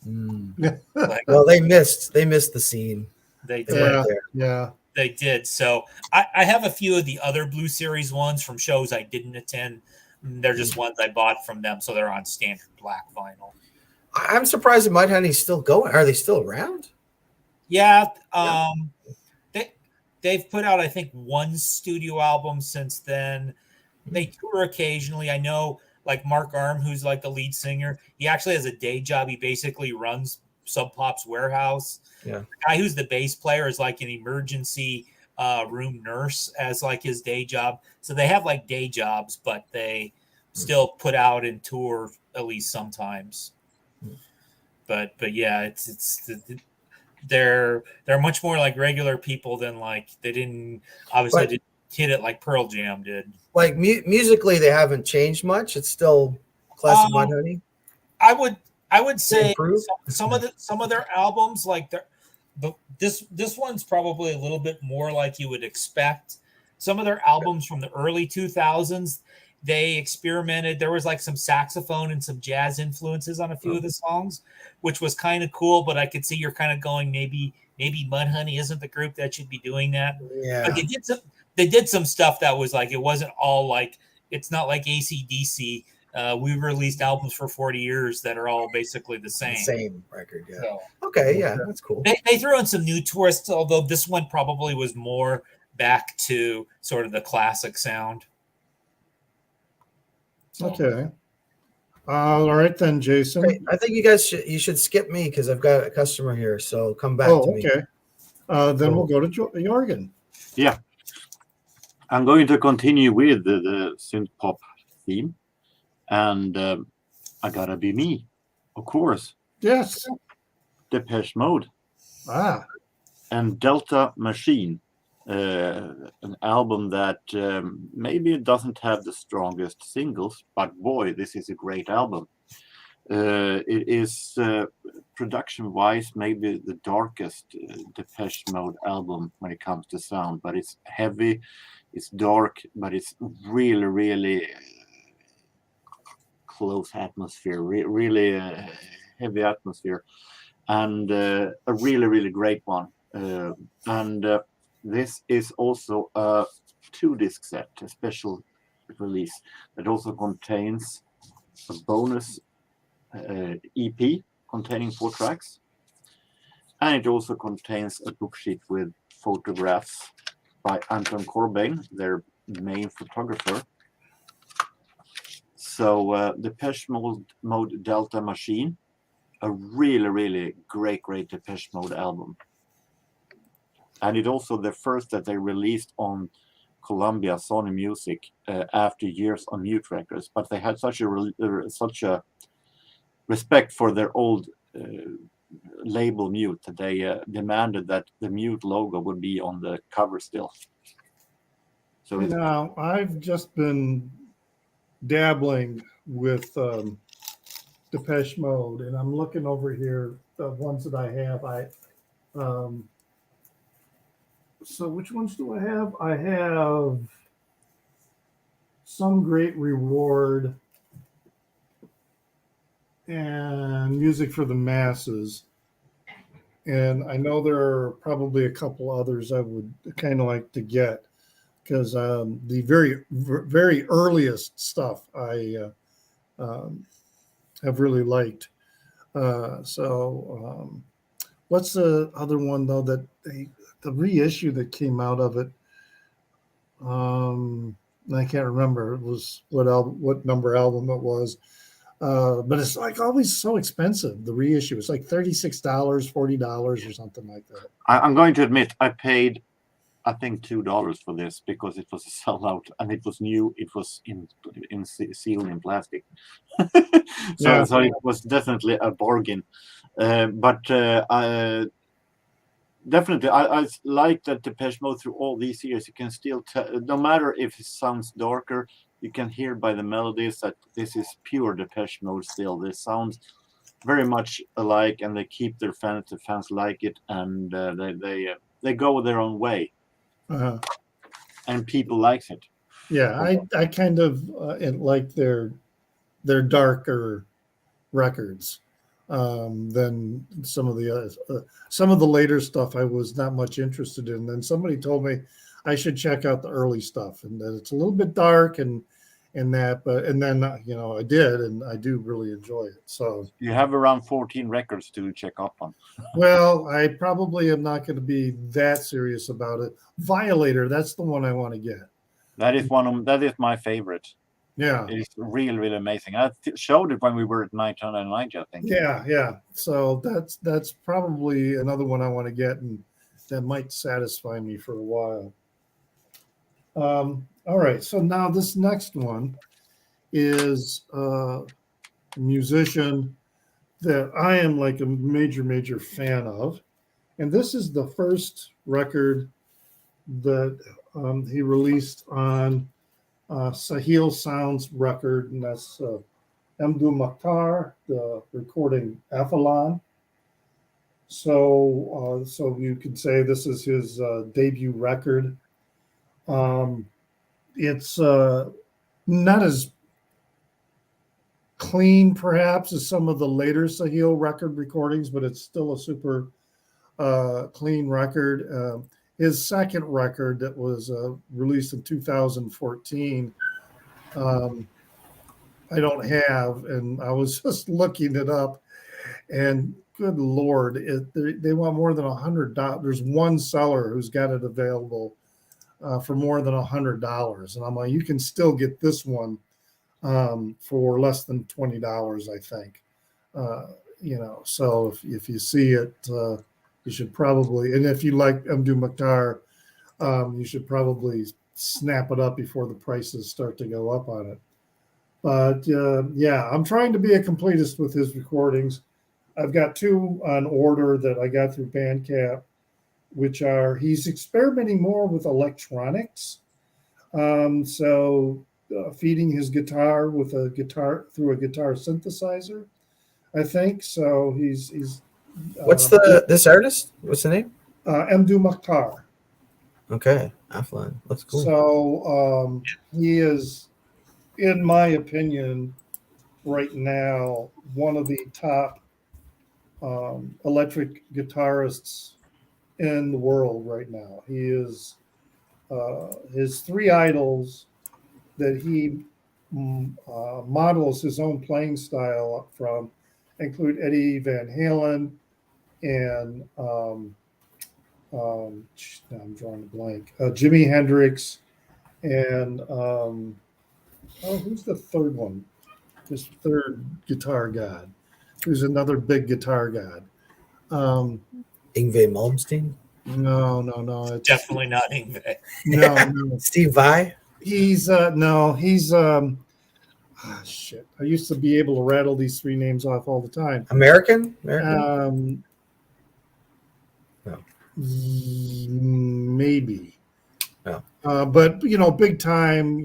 well, they missed the scene. They did. Yeah. They did. So I have a few of the other Blue Series ones from shows I didn't attend. They're just ones I bought from them, so they're on standard black vinyl. I'm surprised that Mudhoney's still going. Are they still around? Yeah, they've put out I think one studio album since then. They tour occasionally. I know like Mark Arm, who's like the lead singer, he actually has a day job. He basically runs Sub Pop's warehouse. Yeah. The guy who's the bass player is like an emergency room nurse as like his day job. So they have like day jobs, but they still put out and tour at least sometimes. But yeah, they're much more like regular people than like they didn't obviously But- didn't hit it like Pearl Jam did. Like musically, they haven't changed much. It's still classic Mudhoney. I would say Improve? some of their albums like this one's probably a little bit more like you would expect. Some of their albums from the early 2000s, they experimented. There was like some saxophone and some jazz influences on a few of the songs, which was kind of cool. But I could see you're kind of going, maybe Mudhoney isn't the group that should be doing that. Yeah. But they did some stuff that was like, it wasn't all like, it's not like AC/DC. We've released albums for 40 years that are all basically the same. Same record, yeah. So, Okay, yeah, that's cool. they threw in some new twists, although this one probably was more back to sort of the classic sound. So, Okay. All right then, Jason. Great. I think you should skip me because I've got a customer here. So come back to me. Okay. Then we'll go to Jorgen. Yeah. I'm going to continue with the synth pop theme, and I gotta be me, of course. Yes. Depeche Mode and Delta Machine, an album that maybe it doesn't have the strongest singles, but boy, this is a great album. It is production-wise maybe the darkest Depeche Mode album when it comes to sound, but it's heavy, it's dark, but it's really, really close atmosphere, really heavy atmosphere, and a really, really great one. This is also a 2-disc set, a special release that also contains a bonus EP containing 4 tracks, and it also contains a book sheet with photographs by Anton Corbijn, their main photographer. So Depeche Mode Delta Machine, a really, really great Depeche Mode album. And it also the first that they released on Columbia Sony Music after years on Mute Records, but they had such a respect for their old label Mute that they demanded that the Mute logo would be on the cover still. So now I've just been dabbling with Depeche Mode, and I'm looking over here the ones that I have. So which ones do I have? I have Some Great Reward and Music for the Masses. And I know there are probably a couple others I would kind of like to get, because the very earliest stuff I have really liked. What's the other one though that the reissue that came out of it? I can't remember. It was what number album it was, but it's like always so expensive. The reissue is like $36, $40 or something like that. I'm going to admit I paid, I think, $2 for this because it was a sellout and it was new. It was sealed in plastic, so it was definitely a bargain. Definitely, I like that Depeche Mode through all these years. You can still tell, no matter if it sounds darker, you can hear by the melodies that this is pure Depeche Mode still. This sounds very much alike, and they keep their fans. The fans like it, and they go their own way, and people like it. Yeah, I kind of like their darker records. than some of the later stuff I was not much interested in. Then somebody told me I should check out the early stuff, and that it's a little bit dark and that, but and then I did, and I do really enjoy it. So You have around 14 records to check up on. well, I probably am not going to be that serious about it. Violator, that's the one I want to get. That is my favorite. Yeah. It's really amazing. I showed it when we were at 990, I think. Yeah. So that's probably another one I want to get, and that might satisfy me for a while. All right. So now this next one is a musician that I am like a major fan of. And this is the first record that he released on Sahil Sounds record, and that's Mdu Makhtar, the recording Avalon. So you could say this is his debut record. It's not as clean, perhaps, as some of the later Sahil record recordings, but it's still a super clean record. His second record that was released in 2014, I don't have, and I was just looking it up, and good Lord, they want more than $100. There's one seller who's got it available for more than $100, and I'm like, you can still get this one for less than $20, I think. So if you see it, you should probably, and if you like Mdu Makhtar, you should probably snap it up before the prices start to go up on it. But yeah, I'm trying to be a completist with his recordings. I've got two on order that I got through Bandcamp, which are, he's experimenting more with electronics. Feeding his guitar with a guitar through a guitar synthesizer, I think. So he's What's this artist? What's the name? Mdu Makhtar. Okay, Aflan. That's cool. So he is, in my opinion, right now one of the top electric guitarists in the world right now. He is his three idols that he models his own playing style from include Eddie Van Halen and now I'm drawing a blank. Jimi Hendrix and who's the third one? This third guitar god, who's another big guitar god. Yngwie Malmsteen? No. It's Definitely not Yngwie. no. Steve Vai? He's shit. I used to be able to rattle these three names off all the time. American? No. Maybe. No. But big time.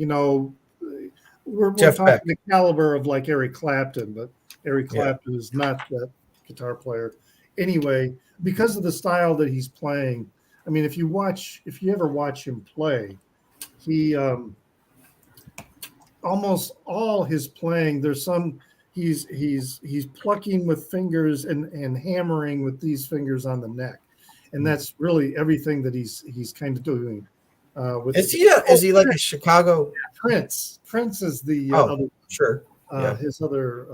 We're talking Beck. the caliber of like Eric Clapton, but Eric Clapton is not that guitar player. Anyway, because of the style that he's playing, I mean, if you ever watch him play, he almost all his playing, there's some he's plucking with fingers and hammering with these fingers on the neck, and that's really everything that he's kind of doing. Is he like a Chicago Prince? Prince is the other, sure. His other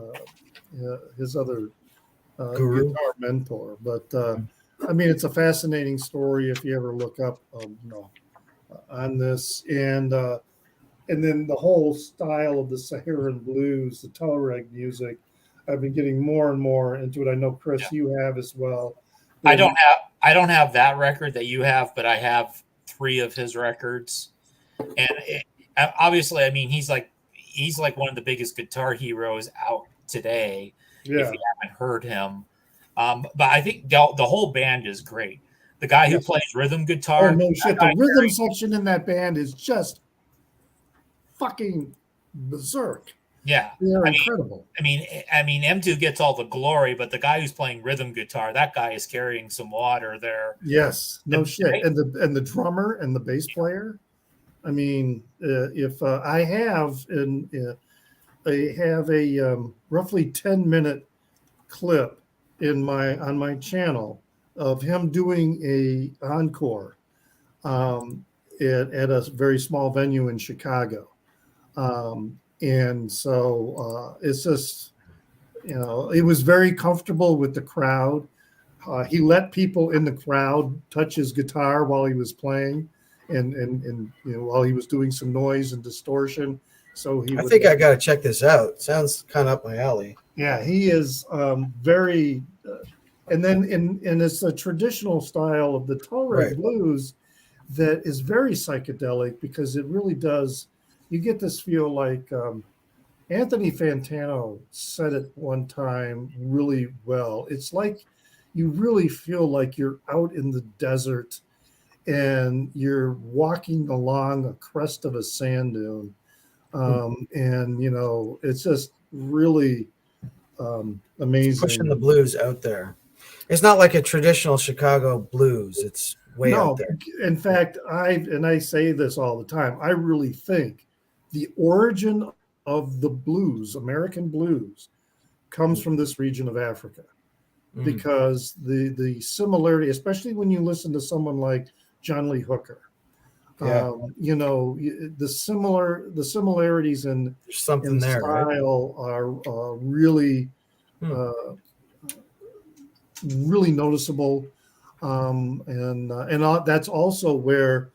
guru, guitar mentor. But I mean, it's a fascinating story if you ever look up, on this, and then the whole style of the Saharan blues, the Tuareg music. I've been getting more and more into it. I know, Chris, you have as well. I don't have that record that you have, but I have 3 of his records, and obviously, I mean, he's like one of the biggest guitar heroes out today. Yeah. If you haven't heard him, but I think the whole band is great. The guy who plays rhythm guitar, oh no shit, the rhythm section in that band is just fucking berserk. Yeah, they're incredible. I mean, M2 gets all the glory, but the guy who's playing rhythm guitar, that guy is carrying some water there. Yes, no shit. And the drummer and the bass player. I mean, if I have a roughly 10-minute clip on my channel of him doing a encore at a very small venue in Chicago. And so it's just, he was very comfortable with the crowd. He let people in the crowd touch his guitar while he was playing, and while he was doing some noise and distortion. So I think I got to check this out. Sounds kind of up my alley. Yeah, he is very, and then and it's a traditional style of the Touareg blues that is very psychedelic, because it really does. You get this feel like Anthony Fantano said it one time really well. It's like you really feel like you're out in the desert and you're walking along a crest of a sand dune. And, it's just really amazing. It's pushing the blues out there. It's not like a traditional Chicago blues. It's way out there. In fact, I say this all the time, I really think the origin of the blues, American blues, comes from this region of Africa, because the similarity, especially when you listen to someone like John Lee Hooker, the similarities in style are really really noticeable, and that's also where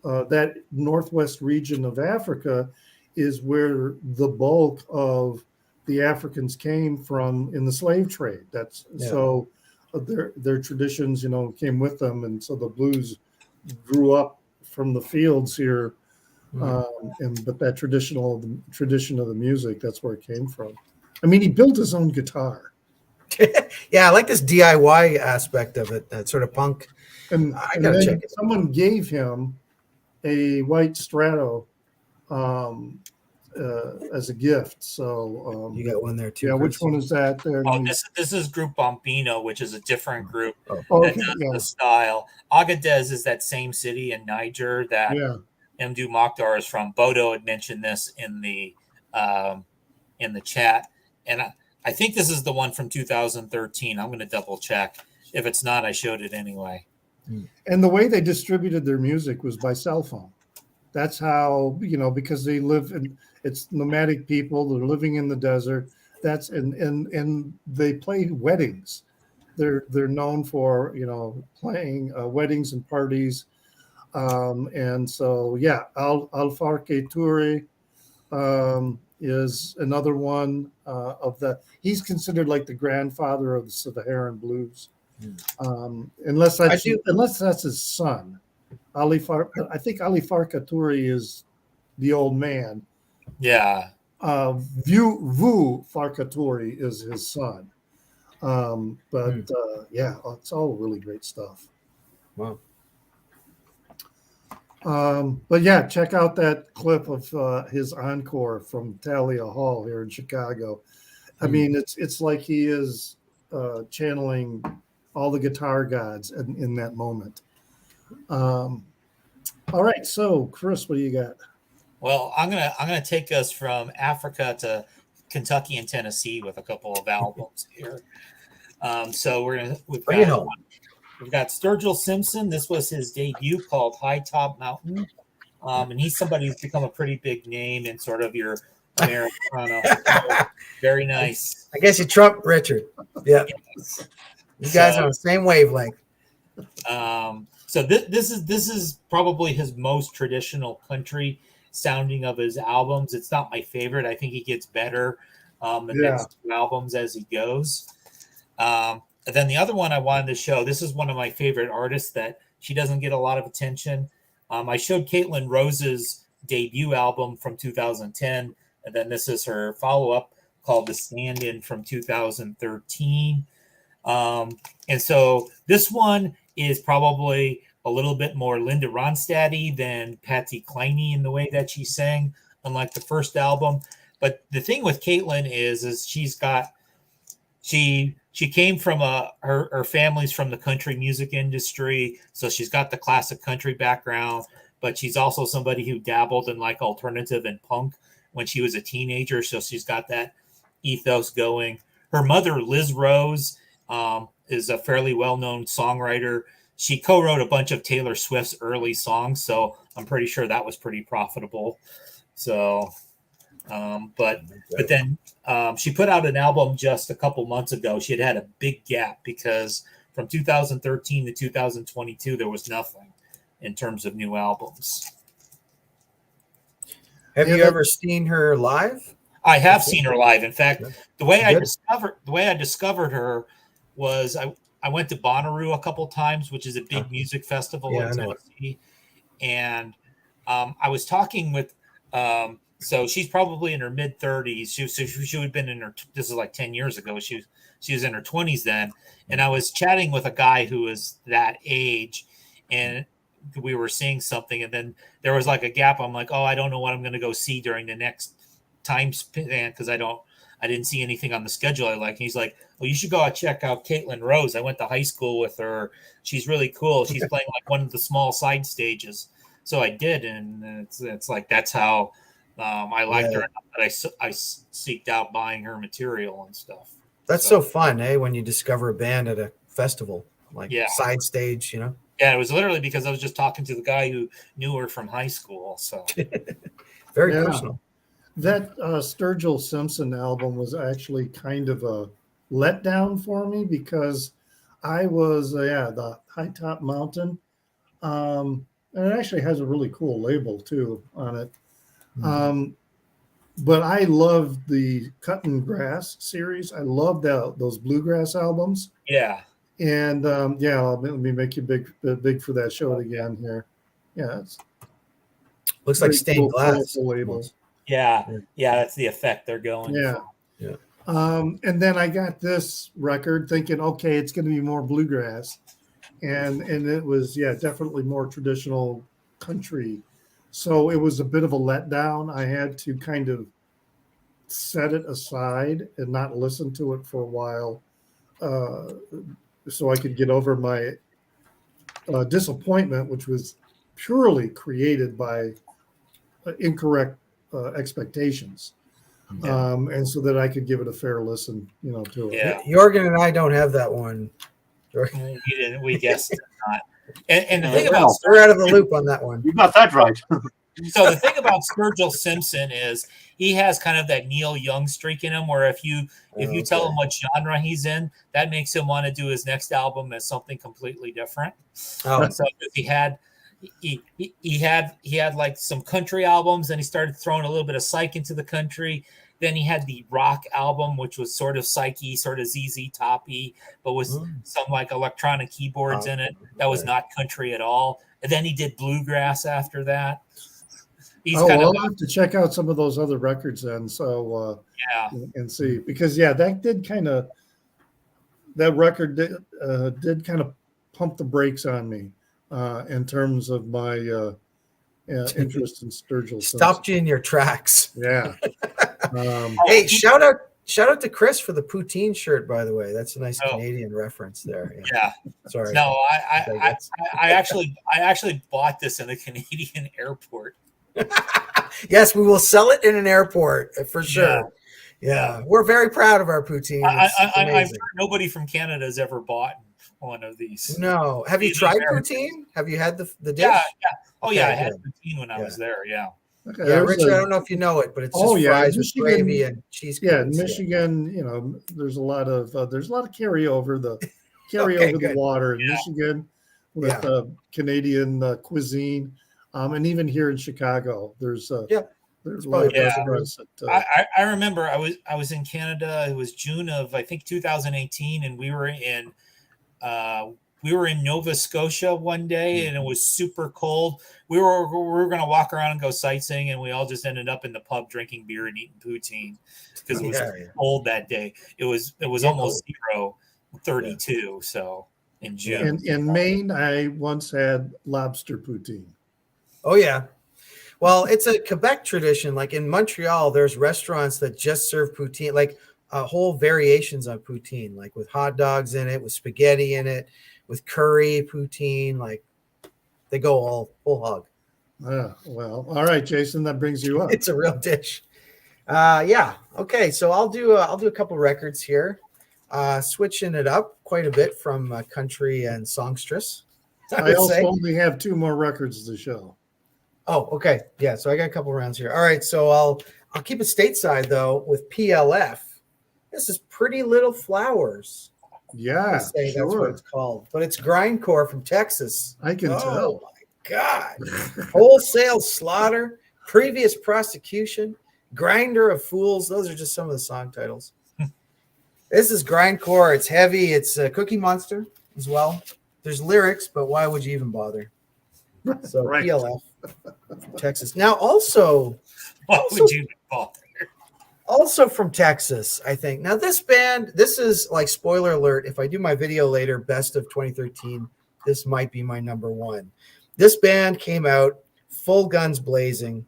that northwest region of Africa is where the bulk of the Africans came from in the slave trade. So their traditions, came with them, and so the blues grew up from the fields here, but that tradition of the music, that's where it came from. I mean, he built his own guitar. Yeah, I like this DIY aspect of it, that sort of punk. And then someone gave him a white Strato as a gift. So you got one there too. Yeah, Chris. Which one is that there? Oh, this is Group Bombino, which is a different group that does the style. Agadez is that same city in Niger that Mdu Mokhtar is from. Bodo had mentioned this in the chat, and I think this is the one from 2013. I'm going to double check. If it's not, I showed it anyway. And the way they distributed their music was by cell phone. That's how, because they live in, it's nomadic people. They're living in the desert. And they play weddings. They're known for, playing weddings and parties. And so, Alfarke Toure is another one of the, he's considered like the grandfather of the Saharan blues. Unless that's his son. I think Ali Farka Toure is the old man. Yeah. Vu Farka Toure is his son. It's all really great stuff. Wow. Check out that clip of his encore from Thalia Hall here in Chicago. I mean, it's like he is channeling all the guitar gods in that moment. All right, so Chris, what do you got? Well, I'm gonna take us from Africa to Kentucky and Tennessee with a couple of albums here. So we've got Sturgill Simpson. This was his debut, called High Top Mountain, and he's somebody who's become a pretty big name in sort of your Americana. Very nice. I guess you trumped Richard. Yeah, yes. You guys are on the same wavelength. So this is probably his most traditional country sounding of his albums. It's not my favorite. I think he gets better the next two albums as he goes. And then the other one I wanted to show, this is one of my favorite artists that she doesn't get a lot of attention. I showed Caitlin Rose's debut album from 2010, and then this is her follow-up called The Stand-In from 2013. And so this one is probably a little bit more Linda Ronstadt-y than Patsy Cline in the way that she sang, unlike the first album. But the thing with Caitlin is she came from her family's from the country music industry, so she's got the classic country background, but she's also somebody who dabbled in like alternative and punk when she was a teenager, so she's got that ethos going. Her mother, Liz Rose, is a fairly well-known songwriter. She co-wrote a bunch of Taylor Swift's early songs, so I'm pretty sure that was pretty profitable. So, but then she put out an album just a couple months ago. She had a big gap because from 2013 to 2022 there was nothing in terms of new albums. Have you ever seen her live? I have seen her live. In fact, the way I discovered her was I went to Bonnaroo a couple times, which is a big music festival in Tennessee, and I was talking with. So she's probably in her mid 30s. She would have been in her. This is like 10 years ago. She was in her 20s then, and I was chatting with a guy who was that age, and we were seeing something, and then there was like a gap. I'm like, oh, I don't know what I'm going to go see during the next time span because I didn't see anything on the schedule I like. And he's like, well, you should go out check out Caitlin Rose. I went to high school with her. She's really cool. She's playing like one of the small side stages. So I did, and it's like that's how I liked her enough that I seeked out buying her material and stuff. That's so fun, eh? When you discover a band at a festival, like side stage, you know. Yeah, it was literally because I was just talking to the guy who knew her from high school. So very personal. That Sturgill Simpson album was actually kind of a letdown for me because I was the High Top Mountain, and it actually has a really cool label too on it. But I loved the Cutting Grass series. I loved those bluegrass albums. Yeah. And let me make you big for that show again here. Yeah, it's looks like stained glass labels. Yeah, that's the effect they're going. Yeah. And then I got this record thinking, okay, it's going to be more bluegrass, and it was definitely more traditional country. So it was a bit of a letdown. I had to kind of set it aside and not listen to it for a while. So I could get over my disappointment, which was purely created by incorrect expectations, and so that I could give it a fair listen, to it. Yeah, Jorgen and I don't have that one. You didn't. We guessed not. And the thing about we're out of the loop on that one. You got that right. So the thing about Sturgill Simpson is he has kind of that Neil Young streak in him, where if you tell him what genre he's in, that makes him want to do his next album as something completely different. So he had like some country albums, then he started throwing a little bit of psych into the country. Then he had the rock album, which was sort of psyche, sort of ZZ Toppy, but with some like electronic keyboards in it. That was not country at all. And then he did bluegrass after that. I'll have to check out some of those other records then. So and see, because that record did kind of pump the brakes on me in terms of my interest in Sturgill. Stopped you in your tracks. Yeah. Hey, shout out to Chris for the poutine shirt, by the way. That's a nice Canadian reference there. Yeah. Sorry. No, I actually bought this in a Canadian airport. Yes, we will sell it in an airport for sure. Yeah. We're very proud of our poutine. I'm sure nobody from Canada has ever bought one of these. No. Have you tried poutine? Have you had the dish? Yeah. Oh, yeah. I had poutine when I was there. Yeah. Okay, yeah, Richard, I don't know if you know it, but it's just fries with gravy and cheese. Yeah, in Michigan, there's a lot of carryover. The the water in Michigan with Canadian cuisine, and even here in Chicago, there's a lot of restaurants. I remember I was in Canada. It was June of I think 2018, and we were in Nova Scotia one day, and it was super cold. We were going to walk around and go sightseeing, and we all just ended up in the pub drinking beer and eating poutine because it was cold that day. It was almost 32. So in June. In Maine, I once had lobster poutine. Oh yeah. Well, it's a Quebec tradition. Like in Montreal, there's restaurants that just serve poutine, like whole variations on poutine, like with hot dogs in it, with spaghetti in it, with curry poutine. Like they go all full hog. Well, all right, Jason, that brings you up. It's a real dish. Yeah. Okay. So I'll do a couple records here. switching it up quite a bit from country and songstress. I would also say. only have 2 more records to show. Oh, okay. Yeah, so I got a couple rounds here. All right, so I'll keep it stateside though with PLF. This is Pretty Little Flowers. Yeah, Let's say that's what sure. it's called. But it's grindcore from Texas. I can Oh tell. my God. Wholesale Slaughter, Previous Prosecution, Grinder of Fools. Those are just some of the song titles. This is grindcore. It's heavy. It's Cookie Monster as well. There's lyrics, but why would you even bother? So Right. PLF from Texas. Now also Why would you bother? also from Texas, I think. Now this band, this is like spoiler alert. If I do my video later, best of 2013, this might be my number 1. This band came out full guns blazing.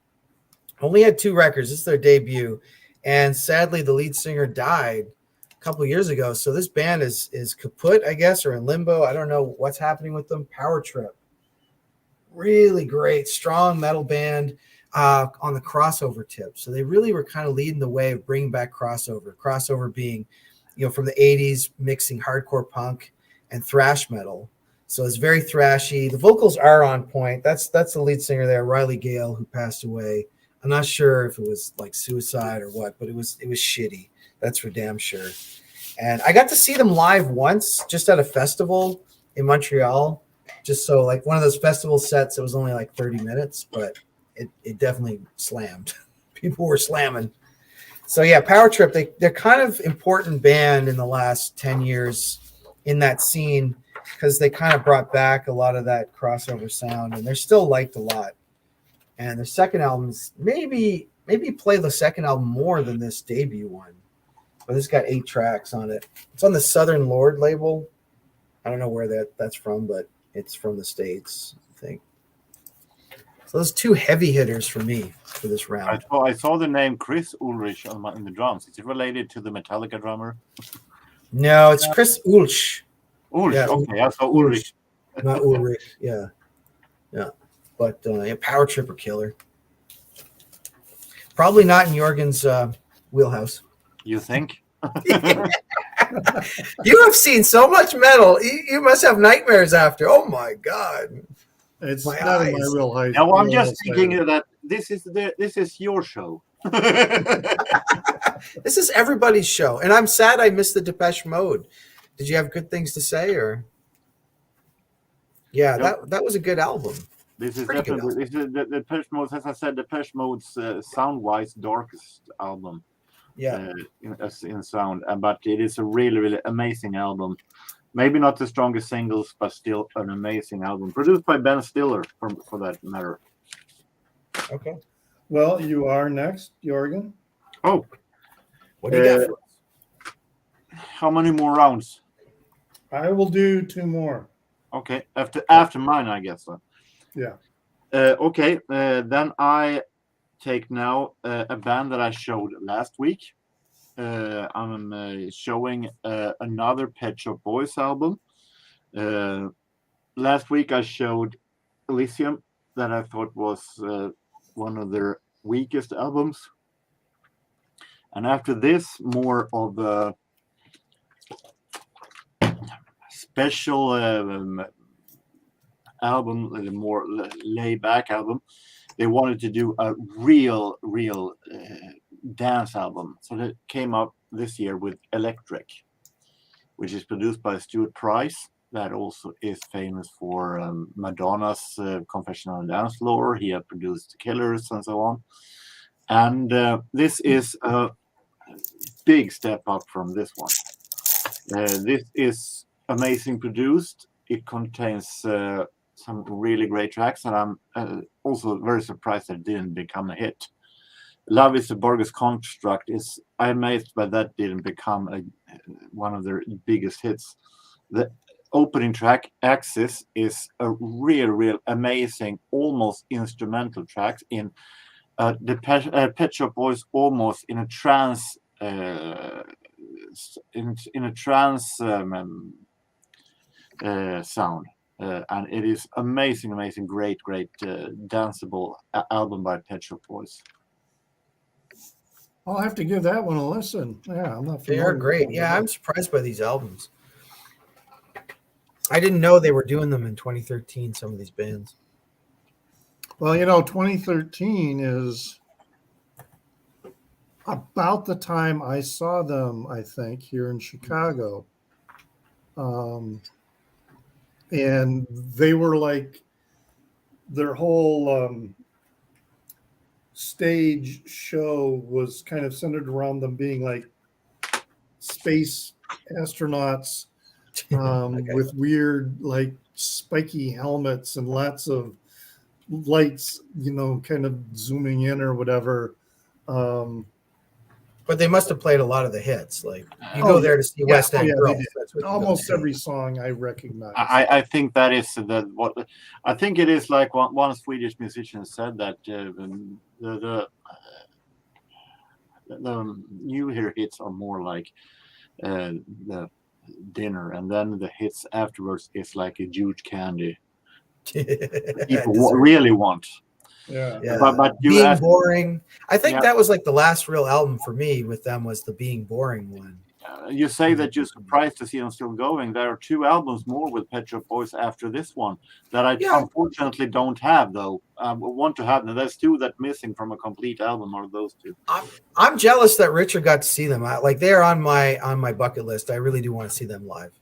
Only had 2 records. This is their debut, and sadly, the lead singer died a couple years ago. So this band is kaput, I guess, or in limbo. I don't know what's happening with them. Power Trip, really great, strong metal band. On the crossover tip. So they really were kind of leading the way of bringing back crossover. Crossover being, from the 80s, mixing hardcore punk and thrash metal. So it's very thrashy. The vocals are on point. That's the lead singer there, Riley Gale, who passed away. I'm not sure if it was like suicide or what, but it was shitty. That's for damn sure. And I got to see them live once, just at a festival in Montreal. Just so like one of those festival sets, it was only like 30 minutes, but it definitely slammed. People were slamming. So yeah, Power Trip, they're kind of important band in the last 10 years in that scene because they kind of brought back a lot of that crossover sound, and they're still liked a lot. And their second album's maybe play the second album more than this debut one. But it's got 8 tracks on it. It's on the Southern Lord label. I don't know where that's from, but it's from the States, I think. So those 2 heavy hitters for me for this round. I saw the name Chris Ulrich in the drums. Is it related to the Metallica drummer? No, it's Chris Ulrich. Ulrich, Yeah, okay. I saw Ulrich. Not Ulrich. Yeah. But Power Trip or killer. Probably not in Jorgen's wheelhouse. You think? You have seen so much metal. You must have nightmares after. Oh my God. It's My not in my eyes. real high. Now I'm real just house thinking later. that this is your show. This is everybody's show. And I'm sad I missed the Depeche Mode. Did you have good things to say or? Yeah, Nope. that was a good album. This is Pretty good definitely the Depeche Mode, as I said, Depeche Mode's sound-wise darkest album. Yeah. In sound, but it is a really, really amazing album. Maybe not the strongest singles, but still an amazing album. Produced by Ben Stiller, for that matter. Okay. Well, you are next, Jorgen. Oh, What do you got for us? how many more rounds? I will do 2 more. Okay, after mine, I guess. Yeah. Okay, then I take now a band that I showed last week. I'm showing another Pet Shop Boys album. Last week I showed Elysium, that I thought was one of their weakest albums. And after this, more of a special album, a more laid-back album. They wanted to do a real dance album. So they came up this year with Electric, which is produced by Stuart Price, that also is famous for Madonna's Confession on the Dance Floor. He had produced Killers and so on. And this is a big step up from this one. This is amazing produced. It contains some really great tracks, and I'm also very surprised that it didn't become a hit. Love is a Bogus Construct. I'm amazed by that didn't become one of their biggest hits. The opening track, Axis, is a real amazing, almost instrumental track in the Pet Shop Boys, almost in a trance in a trance sound. And it is amazing, great danceable album by Pet Shop Boys. I'll have to give that one a listen. Yeah, I'm not They familiar are with great. them. Yeah, I'm surprised by these albums. I didn't know they were doing them in 2013, some of these bands. Well, 2013 is about the time I saw them, I think, here in Chicago. And they were like, their whole stage show was kind of centered around them being like space astronauts with weird, like spiky helmets and lots of lights, kind of zooming in or whatever. But they must have played a lot of the hits. Like you go there to see West End they Girls. did. That's what Almost every song I recognize. I think that is what I think it is. Like one Swedish musician said that the new hit hits are more like the dinner, and then the hits afterwards is like a huge candy. People really want. Yeah. But Being Boring. I think that was like the last real album for me with them was the Being Boring one. You say that you're surprised to see them still going. There are 2 albums more with Pet Shop Boys after this one that I unfortunately don't have, though. I want to have them. There's 2 that missing from a complete album. Are those 2? I'm jealous that Richard got to see them. Like they're on my bucket list. I really do want to see them live.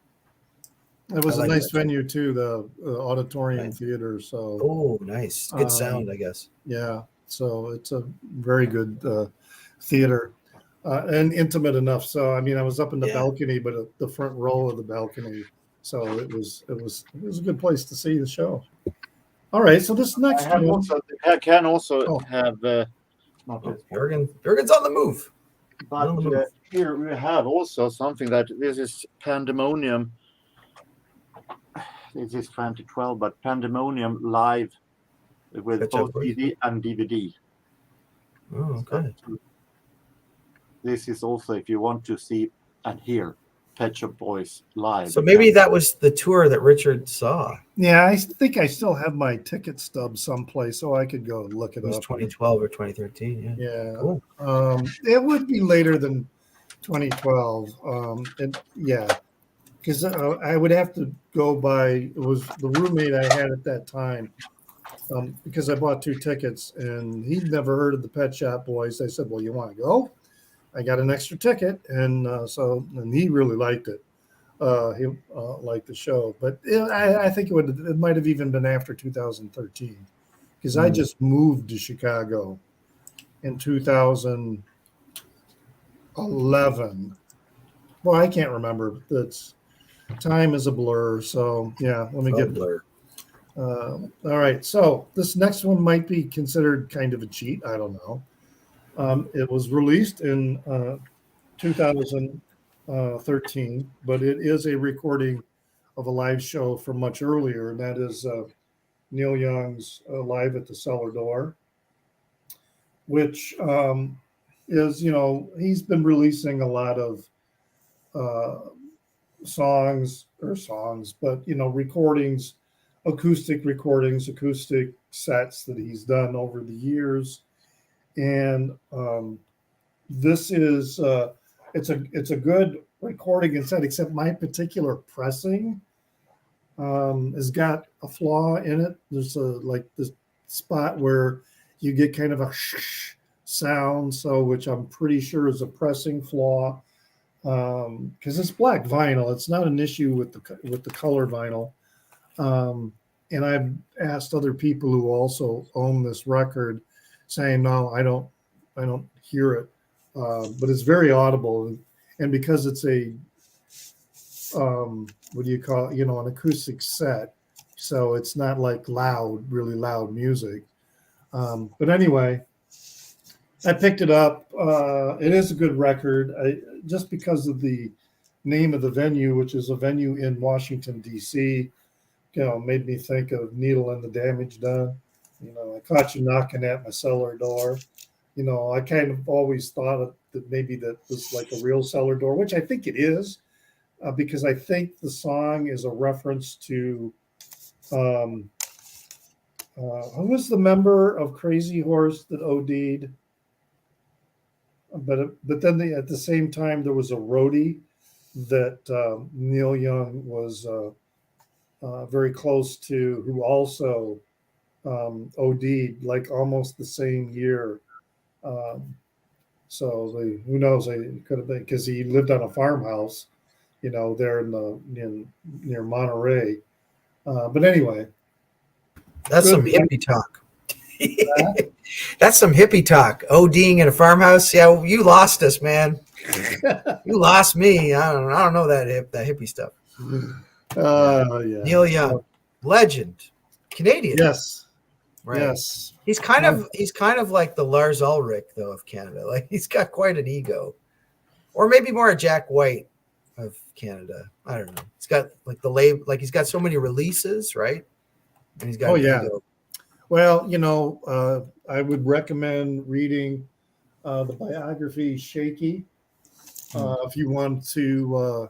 It was a nice venue too, the Auditorium Theater. So nice, good sound, I guess. Yeah, so it's a very good theater and intimate enough. So I mean, I was up in the balcony, but at the front row of the balcony, so it was a good place to see the show. All right, so this next I can also have Jürgen's on the move. But here we have also something that this is Pandemonium. This is 2012, but Pandemonium live with both CD and DVD. Oh, okay. So, this is also if you want to see and hear Pet Shop Boys live. So maybe that was the tour that Richard saw. Yeah, I think I still have my ticket stub someplace, so I could go look it up. It was 2012 or 2013. Yeah. Cool. It would be later than 2012. Because I would have to go by, it was the roommate I had at that time, because I bought 2 tickets and he'd never heard of the Pet Shop Boys. I said, well, you want to go? I got an extra ticket. And and he really liked it. He liked the show. But I think it might have even been after 2013 because I just moved to Chicago in 2011. Well, I can't remember. Time is a blur. So yeah, let me get blur. All right. So this next one might be considered kind of a cheat. I don't know. It was released in 2013, but it is a recording of a live show from much earlier, and that is Neil Young's Live at the Cellar Door, which is, he's been releasing a lot of songs, but recordings, acoustic sets that he's done over the years, and this is it's a good recording and set, except my particular pressing has got a flaw in it. There's this spot where you get kind of a sound, which I'm pretty sure is a pressing flaw. Because it's black vinyl, it's not an issue with the color vinyl. And I've asked other people who also own this record, saying no, I don't hear it, but it's very audible, and because it's a what do you call it? An acoustic set, so it's not like really loud music. But anyway, I picked it up. It is a good record. Just because of the name of the venue, which is a venue in Washington, D.C., made me think of Needle and the Damage Done. I caught you knocking at my cellar door. I kind of always thought that maybe that was like a real cellar door, which I think it is, because I think the song is a reference to who was the member of Crazy Horse that OD'd? but then at the same time there was a roadie that Neil Young was very close to, who also OD'd like almost the same year. So who knows? It could have been because he lived on a farmhouse, there near Monterey. But anyway, That's some good. hippie talk. That's some hippie talk. ODing in a farmhouse. Yeah, you lost us, man. You lost me. I don't know that hippie stuff. Yeah. Neil Young, legend, Canadian. Yes. Right. Yes. He's kind of like the Lars Ulrich though of Canada. Like he's got quite an ego, or maybe more a Jack White of Canada. I don't know. He's got like the label. Like he's got so many releases, right? And he's got. Oh an yeah. ego. Well, I would recommend reading the biography Shaky if you want to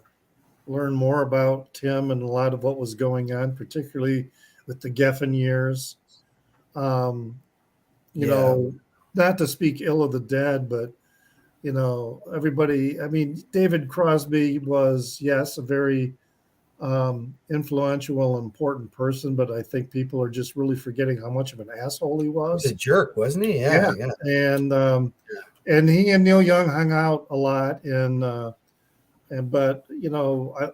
learn more about Tim and a lot of what was going on, particularly with the Geffen years. Not to speak ill of the dead, but everybody. I mean, David Crosby was, yes, a very influential and important person, but I think people are just really forgetting how much of an asshole he was. He's a jerk, wasn't he? Yeah. And he and Neil Young hung out a lot, but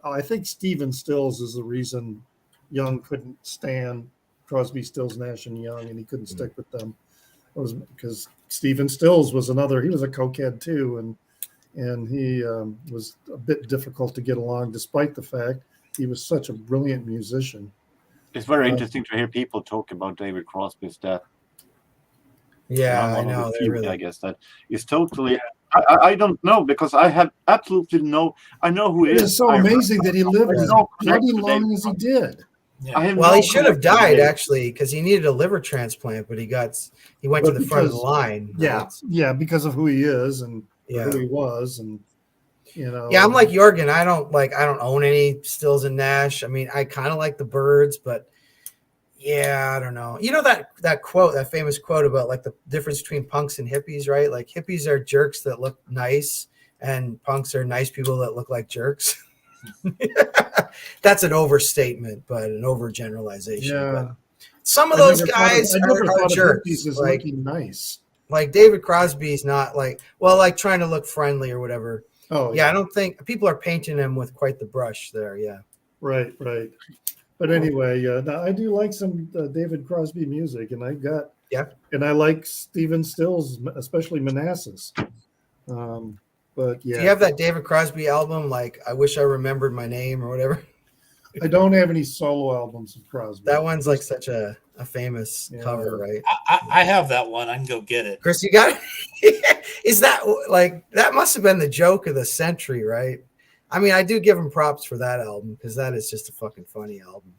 I think Stephen Stills is the reason Young couldn't stand Crosby, Stills, Nash and Young, and he couldn't stick with them. It was because Stephen Stills was he was a cokehead too, and he was a bit difficult to get along, despite the fact he was such a brilliant musician. It's very interesting to hear people talk about David Crosby's death. Yeah, I one of know. the few, Really... I guess that is totally. I don't know because I have absolutely I know who it is so amazing that he lived as bloody long David as he did. Yeah. Well, he should have died actually because he needed a liver transplant, but he went to the front of the line. Yeah, because of who he is and Yeah. who he was, and Yeah, I'm like Jorgen. I don't own any Stills and Nash. I mean, I kind of like the Birds, but yeah, I don't know. You know that quote, that famous quote about like the difference between punks and hippies, right? Like hippies are jerks that look nice, and punks are nice people that look like jerks. That's an overstatement, but an overgeneralization. Yeah. But some of those guys are jerks. Like looking nice. Like David Crosby's not like trying to look friendly or whatever. Oh yeah, I don't think people are painting him with quite the brush there. Yeah. Right. But anyway, now I do like some David Crosby music, and and I like Stephen Stills, especially Manassas. But yeah, do you have that David Crosby album, like I Wish I Remembered My Name or whatever? I don't have any solo albums of Crosby. That one's like such a famous cover, right? I have that one. I can go get it. Chris, you got it? Is that like that must have been the joke of the century, right? I mean, I do give him props for that album because that is just a fucking funny album.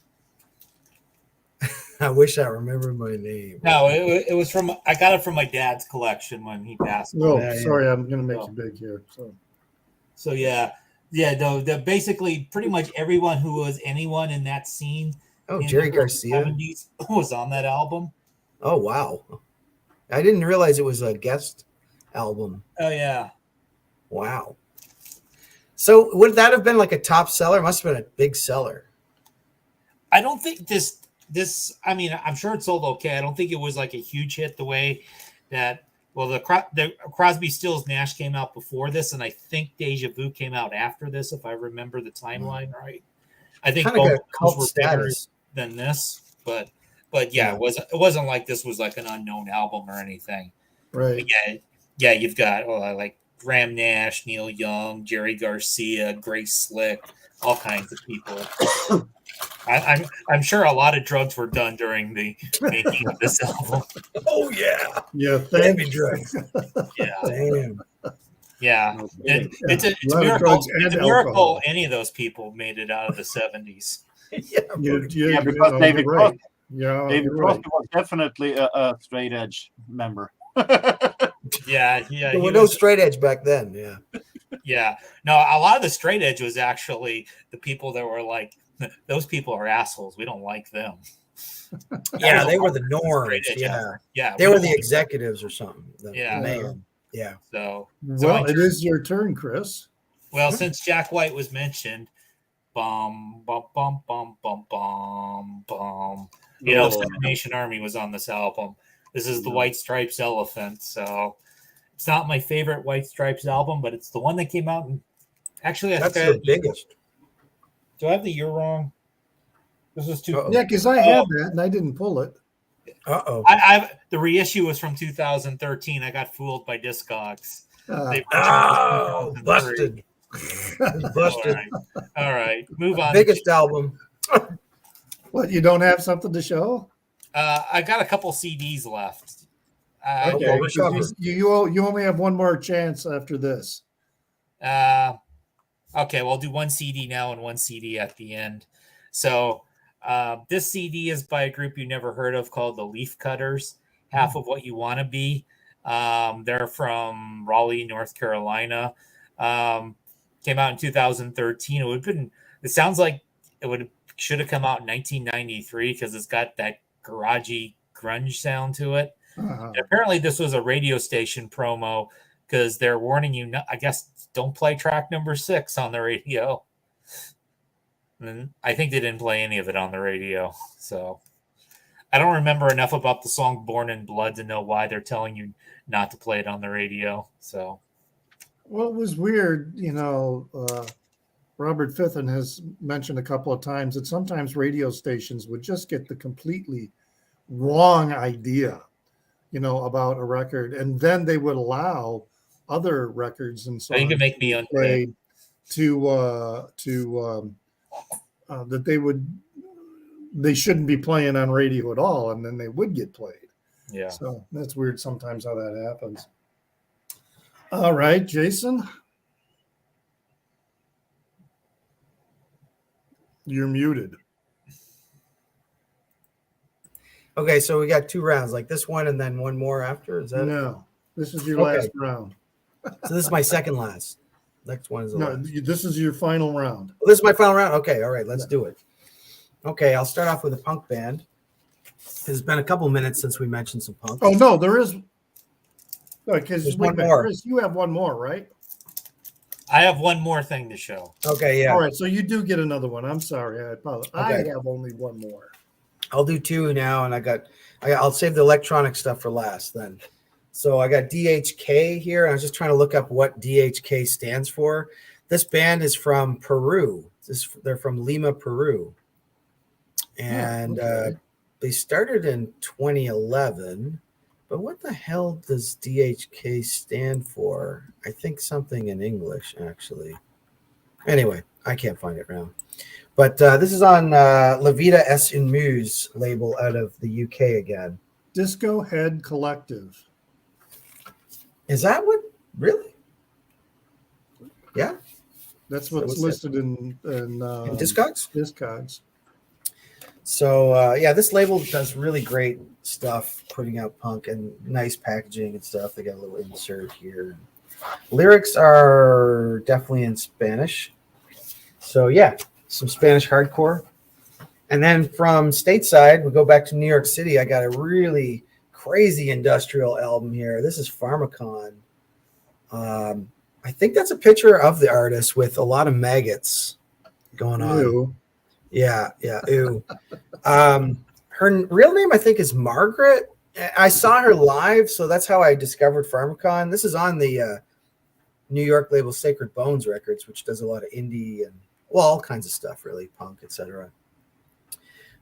I wish I remembered my name. No, it was from I got it from my dad's collection when he passed. Oh, sorry, I'm gonna make you big here. So yeah. No, basically pretty much everyone who was anyone in that scene. Oh, Jerry Garcia 70s was on that album. Oh wow. I didn't realize it was a guest album. Oh yeah. Wow. So would that have been like a top seller? It must have been a big seller. I don't think this I mean, I'm sure it sold okay. I don't think it was like a huge hit the way that the Crosby, Stills, Nash came out before this, and I think Deja Vu came out after this, if I remember the timeline right. I think both were better than this, but yeah, it wasn't like this was like an unknown album or anything. Right. Yeah, you've got like Graham Nash, Neil Young, Jerry Garcia, Grace Slick, all kinds of people. I'm sure a lot of drugs were done during the making of this album. Oh yeah, heavy drugs. Yeah, damn. Yeah, it's a miracle. It's a miracle any of those people made it out of the 70s. Because David Crosby. David Crosby was definitely a straight edge member. Yeah. There were no straight edge back then. Yeah. Yeah. No, a lot of the straight edge was actually the people that were like, those people are assholes. We don't like them. Yeah, they were the norms. Yeah. They were the executives or something. Yeah. Yeah. So Well, it is your turn, Chris. well, since Jack White was mentioned, bum bum bum bum bum bum bum. You know, Oh. Seven Nation Army was on this album. This is the Yeah. White Stripes Elephant. So it's not my favorite White Stripes album, but it's the one that came out. Actually, I That's think I the have, biggest. do I have the year wrong? This is two. Uh-oh. Yeah, because I had that and I didn't pull it. Uh-oh. I the reissue was from 2013. I got fooled by Discogs. The original Oh, was 2003. busted. Busted. All right. Move on. Biggest album. What, you don't have something to show? I got a couple CDs left. Okay, we're because covered. you only have one more chance after this. Okay, well, I'll do one CD now and one CD at the end. So this CD is by a group you never heard of called the Leaf Cutters, Half of What You Want to Be. They're from Raleigh, North Carolina. Came out in 2013. It sounds like should have come out in 1993 because it's got that garagey grunge sound to it. Uh-huh. Apparently, this was a radio station promo because they're warning you, I guess, don't play track number 6 on the radio. And I think they didn't play any of it on the radio. So I don't remember enough about the song Born in Blood to know why they're telling you not to play it on the radio. So, Well, it was weird, Robert Fithen has mentioned a couple of times that sometimes radio stations would just get the completely wrong idea, about a record, and then they would allow other records and songs you can make me play that they shouldn't be playing on radio at all, and then they would get played. yeah. So that's weird sometimes how that happens. All right, Jason. You're muted. Okay, so we got 2 rounds, like this one and then one more after. Is that No, this is your Okay. last round. So this is my second last. Next one is the No, last. this is your final round. This is my final round. Okay, all right, let's do it. Okay, I'll start off with a punk band. It's been a couple minutes since we mentioned some punk. Oh no, there is. Because There's one more. Chris, you have one more, right? I have one more thing to show. Okay, yeah. All right, so you do get another one. I'm sorry, I apologize. Okay. I have only one more. I'll do 2 now, and I'll save the electronic stuff for last then. So I got DHK here. I was just trying to look up what DHK stands for. This band is from Peru. They're from Lima, Peru. And okay. they started in 2011. But what the hell does DHK stand for? I think something in English, actually. Anyway, I can't find it now. But this is on La Vida es un Muse label out of the UK again. Disco Head Collective. Is that what? Really? Yeah. That's what's what's listed in Discogs? Discogs. So this label does really great stuff, putting out punk and nice packaging and stuff. They got a little insert here. Lyrics are definitely in Spanish. So yeah, some Spanish hardcore. And then from stateside, we go back to New York City. I got a really crazy industrial album here. This is Pharmacon. I think that's a picture of the artist with a lot of maggots going on. Ew. Yeah. Ew. Her real name, I think, is Margaret. I saw her live, so that's how I discovered Pharmacon. This is on the New York label Sacred Bones Records, which does a lot of indie and all kinds of stuff, really, punk, etc.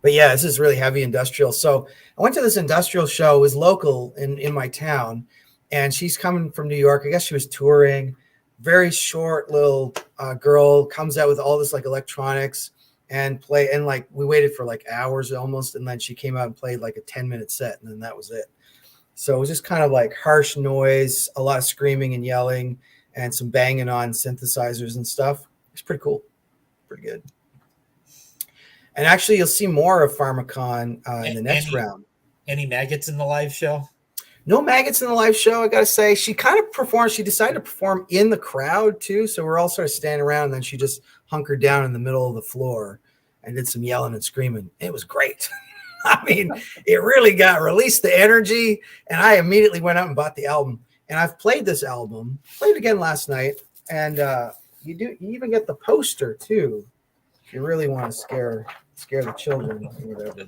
But yeah, this is really heavy industrial. So I went to this industrial show. It was local in my town, and she's coming from New York. I guess she was touring. Very short little girl comes out with all this like electronics and play. And like we waited for like hours almost, and then she came out and played like a 10-minute set, and then that was it. So it was just kind of like harsh noise, a lot of screaming and yelling, and some banging on synthesizers and stuff. It's pretty cool, pretty good. And actually, you'll see more of Pharmacon in the next round. Any maggots in the live show? No maggots in the live show, I got to say. She kind of performed. She decided to perform in the crowd, too. So we're all sort of standing around, and then she just hunkered down in the middle of the floor and did some yelling and screaming. It was great. I mean, it really released the energy, and I immediately went out and bought the album. And I've played this album, played it again last night, and you even get the poster too, if you really want to scare the children or whatever.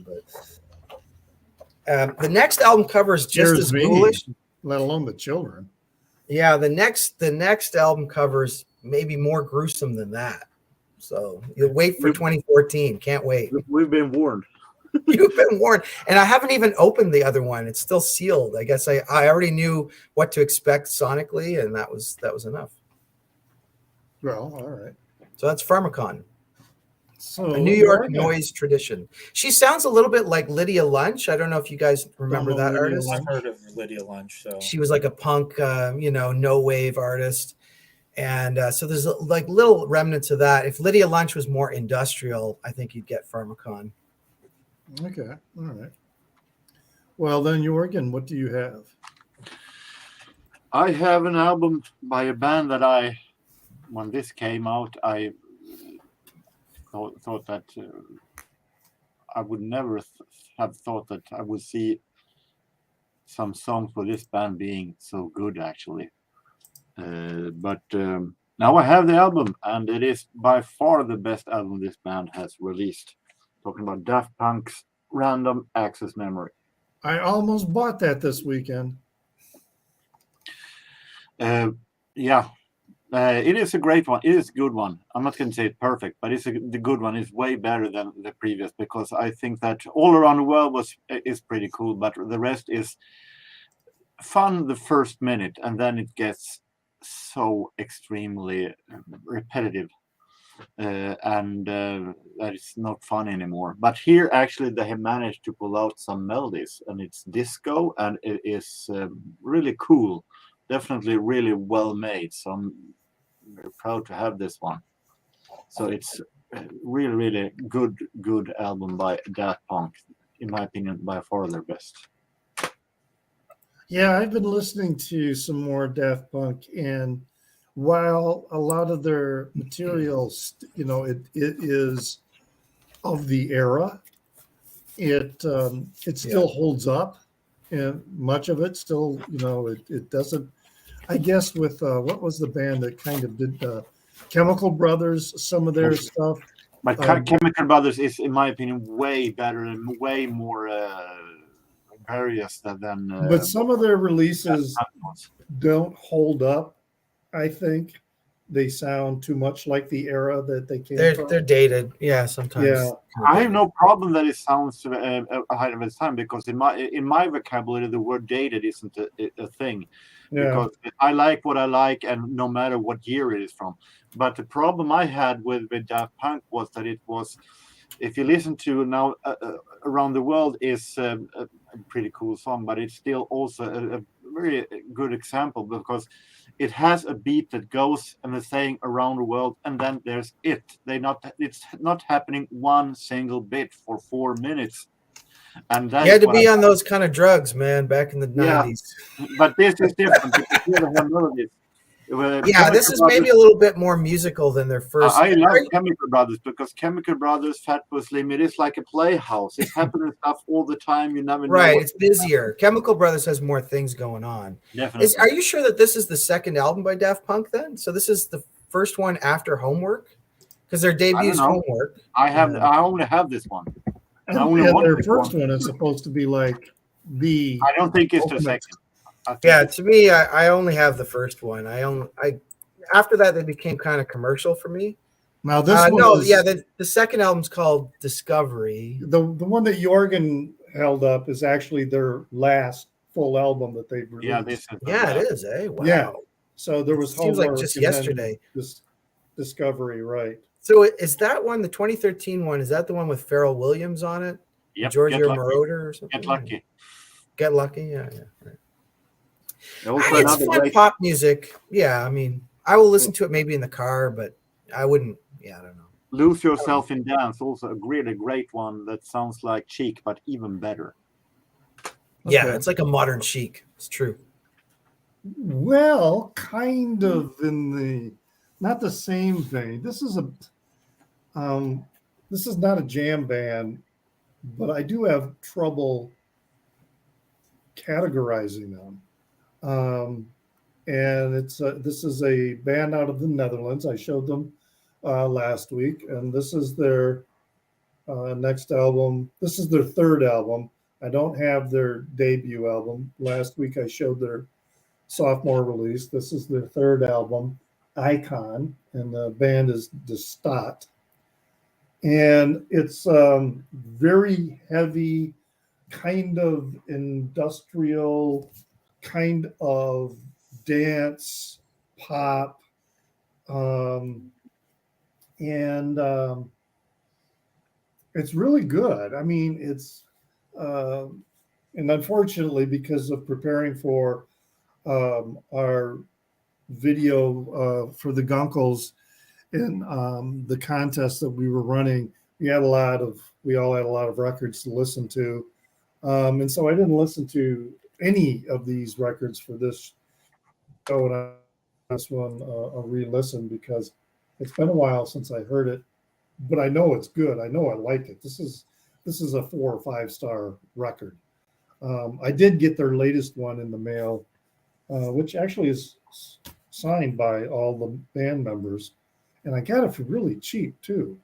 But the next album cover is just Scares as me, ghoulish. let alone the children. Yeah, the next album cover is maybe more gruesome than that. So you'll wait for 2014. Can't wait. We've been warned. You've been warned. And I haven't even opened the other one. It's still sealed. I guess I already knew what to expect sonically, and that was enough. Well, all right. So that's Pharmacon, So a New York noise tradition. She sounds a little bit like Lydia Lunch. I don't know if you guys remember that artist. I've heard of Lydia Lunch. So She was like a punk, no wave artist. And so there's like little remnants of that. If Lydia Lunch was more industrial, I think you'd get Pharmacon. Okay. All right. Well, then, Jorgen, what do you have? I have an album by a band that when this came out, I thought that I would never have thought that I would see some songs for this band being so good, actually. But now I have the album, and it is by far the best album this band has released. Talking about Daft Punk's Random Access Memory. I almost bought that this weekend. It is a great one. It is a good one. I'm not going to say it's perfect, but the good one is way better than the previous, because I think that All Around the World is pretty cool, but the rest is fun the first minute, and then it gets so extremely repetitive. And that is not fun anymore. But here, actually, they have managed to pull out some melodies, and it's disco, and it is really cool. Definitely really well made. So I'm very proud to have this one. So it's really, really good album by Daft Punk. In my opinion, by far their best. Yeah, I've been listening to some more Daft Punk, and while a lot of their materials, it is of the era, it still holds up, and much of it still, it doesn't. I guess with what was the band that kind of did Chemical Brothers, some of their stuff. But Chemical Brothers is, in my opinion, way better and way more various than. But some of their releases don't hold up. I think they sound too much like the era that they came from. They're dated, yeah. Sometimes. Yeah, I have no problem that it sounds ahead of its time, because in my vocabulary, the word "dated" isn't a thing. yeah. Because I like what I like, and no matter what year it is from. But the problem I had with Daft Punk was that it was, if you listen to now, Around the World is a pretty cool song, but it's still also a very good example, because it has a beat that goes and is saying around the world, and then there's it's not happening one single bit for 4 minutes. And you had to be on those kind of drugs, man, back in the 90s. But this is different, because here they have melodies. This is maybe a little bit more musical than their first. I love Chemical Brothers, because Chemical Brothers, Fatboy Slim, it is like a playhouse. It's happening stuff all the time. You never know. Right, it's busier. Chemical Brothers has more things going on. Definitely. Are you sure that this is the second album by Daft Punk then? So this is the first one after Homework? Because their debut is Homework. I only have this one. And their first one is supposed to be like the. I don't think it's the second. Yeah, to me, I only have the first one. After that, they became kind of commercial for me. Now this one the second album's called Discovery. The one that Jorgen held up is actually their last full album that they've released. It is, eh? Wow. Yeah. So there was Seems like just yesterday. This Discovery, right? So is that one, the 2013 one, is that the one with Pharrell Williams on it? Yep. Giorgio Moroder or something? Get Lucky. Yeah. Right. It's fun pop music. Yeah, I mean, I will listen to it maybe in the car, but I wouldn't. Yeah, I don't know. Lose Yourself in Dance, also a really great one that sounds like Chic, but even better. Yeah, it's like a modern Chic. It's true. Well, kind of in the not the same vein. This is not a jam band, but I do have trouble categorizing them. and this is a band out of the Netherlands. I showed them last week, and this is their next album. This is their third album. I don't have their debut album. Last week I showed their sophomore release. This is their third album, Icon, and the band is Destat. And it's very heavy, kind of industrial, kind of dance, pop, and it's really good. I mean, it's and unfortunately, because of preparing for our video for the Gunkles in the contest that we were running, we all had a lot of records to listen to, and so I didn't listen to any of these records for this show, and I this one a re-listen because it's been a while since I heard it, but I know it's good. I know I like it. This is a 4 or 5 star record. I did get their latest one in the mail, which actually is signed by all the band members, and I got it for really cheap too.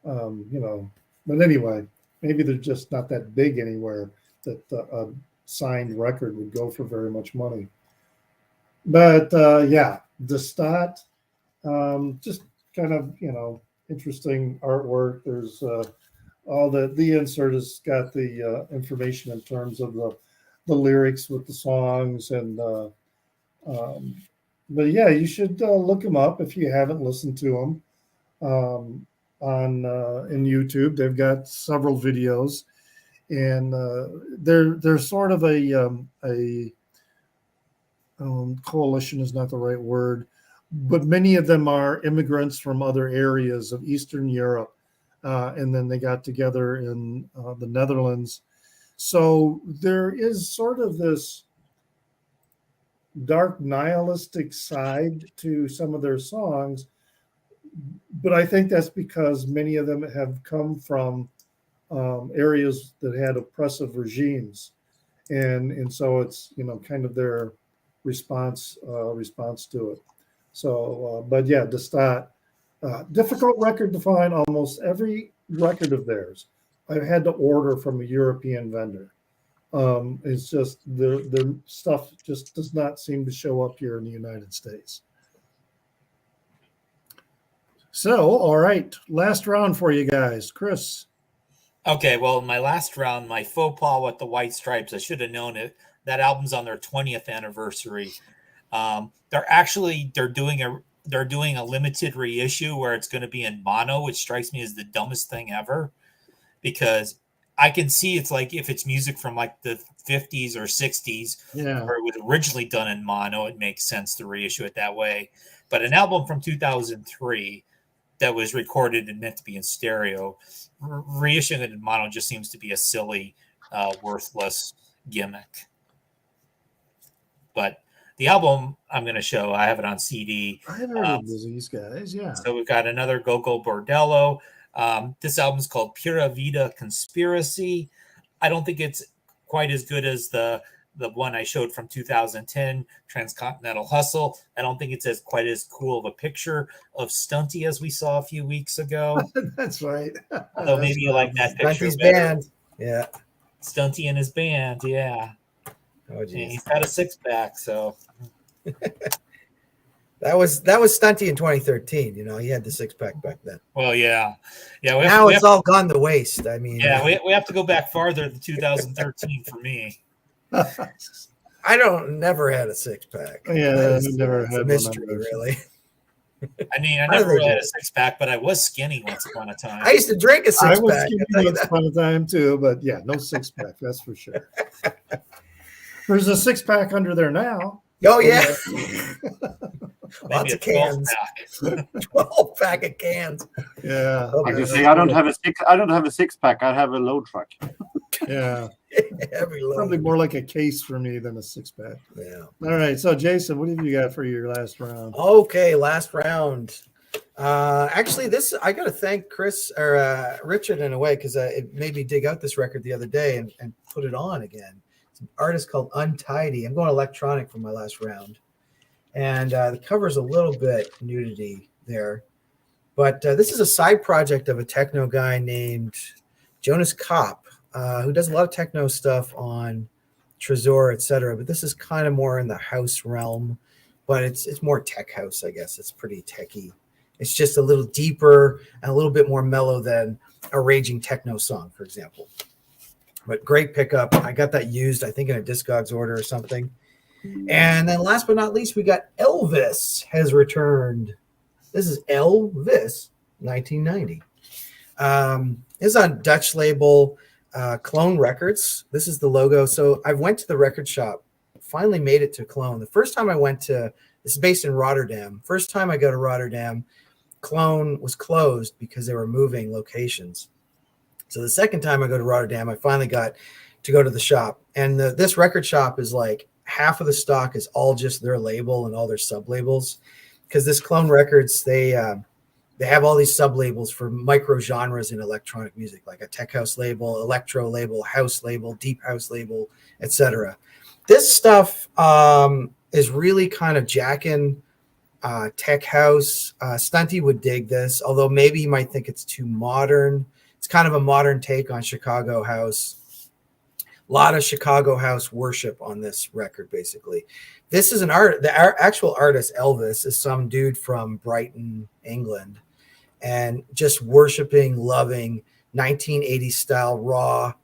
But anyway, maybe they're just not that big anywhere that a signed record would go for very much money. But yeah, Destat, just kind of interesting artwork. There's all the insert has got the information in terms of the lyrics with the songs, and but yeah, you should look them up if you haven't listened to them on in YouTube. They've got several videos, and they're sort of a coalition is not the right word, but many of them are immigrants from other areas of Eastern Europe, and then they got together in the Netherlands. So there is sort of this dark nihilistic side to some of their songs, but I think that's because many of them have come from areas that had oppressive regimes, and so it's kind of their response to it. So, but yeah, Destat, difficult record to find. Almost every record of theirs I've had to order from a European vendor. It's just their stuff just does not seem to show up here in the United States. So, all right, last round for you guys, Chris. Okay, well, my last round, my faux pas with the White Stripes, I should have known it. That album's on their 20th anniversary. They're doing a limited reissue where it's going to be in mono, which strikes me as the dumbest thing ever, because I can see it's like if it's music from like the 50s or 60s, Yeah, where it was originally done in mono, it makes sense to reissue it that way. But an album from 2003 that was recorded and meant to be in stereo, reissuing it in mono just seems to be a silly, worthless gimmick. But the album I'm going to show, I have it on CD. I have heard of these guys. Yeah. So we've got another Go-Go Bordello. This album's called Pura Vida Conspiracy. I don't think it's quite as good as the one I showed from 2010, Transcontinental Hustle. I don't think it's quite as cool of a picture of Stunty as we saw a few weeks ago. That's right. Although maybe you like that picture Stunty's better. band. Yeah. Stunty and his band, yeah. Oh, And geez. he's got a 6-pack, so That was Stunty in 2013. He had the 6-pack back then. well, yeah. Now it's all gone to waste. I mean, we have to go back farther than 2013 for me. I never had a 6-pack. Yeah, It's never had a one mystery, either. really. I mean, I How do never they really do had it? a 6-pack, but I was skinny once upon a time. I used to drink a I was 6-pack. skinny I'll tell you once that. upon a time too, but yeah, no 6-pack, that's for sure. There's a 6-pack under there now. Oh yeah, Maybe lots a of cans. 12-pack. 12-pack of cans. Yeah, Oh, I can man. say I don't have a 6-pack. I have a load truck. yeah. Every Probably load. more like a case for me than a 6-pack. Yeah. All right, so Jason, what have you got for your last round? Okay, last round. Actually, this I got to thank Chris or Richard in a way because it made me dig out this record the other day and put it on again. It's an artist called Untidy. I'm going electronic for my last round, and the cover's a little bit nudity there. But this is a side project of a techno guy named Jonas Kopp, who does a lot of techno stuff on Trezor, etc. But this is kind of more in the house realm, but it's more tech house, I guess. It's pretty techy. It's just a little deeper and a little bit more mellow than a raging techno song, for example. But great pickup. I got that used, I think, in a Discogs order or something. And then last but not least, we got Elvis has returned. This is Elvis 1990. This is on Dutch label Clone Records. This is the logo. So I went to the record shop, finally made it to Clone. The first time I went to, this is based in Rotterdam. First time I go to Rotterdam, Clone was closed because they were moving locations. So the second time I go to Rotterdam, I finally got to go to the shop. And this record shop is like half of the stock is all just their label and all their sub labels. Because this Clone Records, they have all these sub labels for micro genres in electronic music, like a tech house label, electro label, house label, deep house label, etc. This stuff is really kind of jacking tech house. Stunty would dig this, although maybe you might think it's too modern. It's kind of a modern take on Chicago house. A lot of Chicago house worship on this record, basically. This is an art. The actual artist, Elvis, is some dude from Brighton, England, and just worshiping, loving 1980s style raw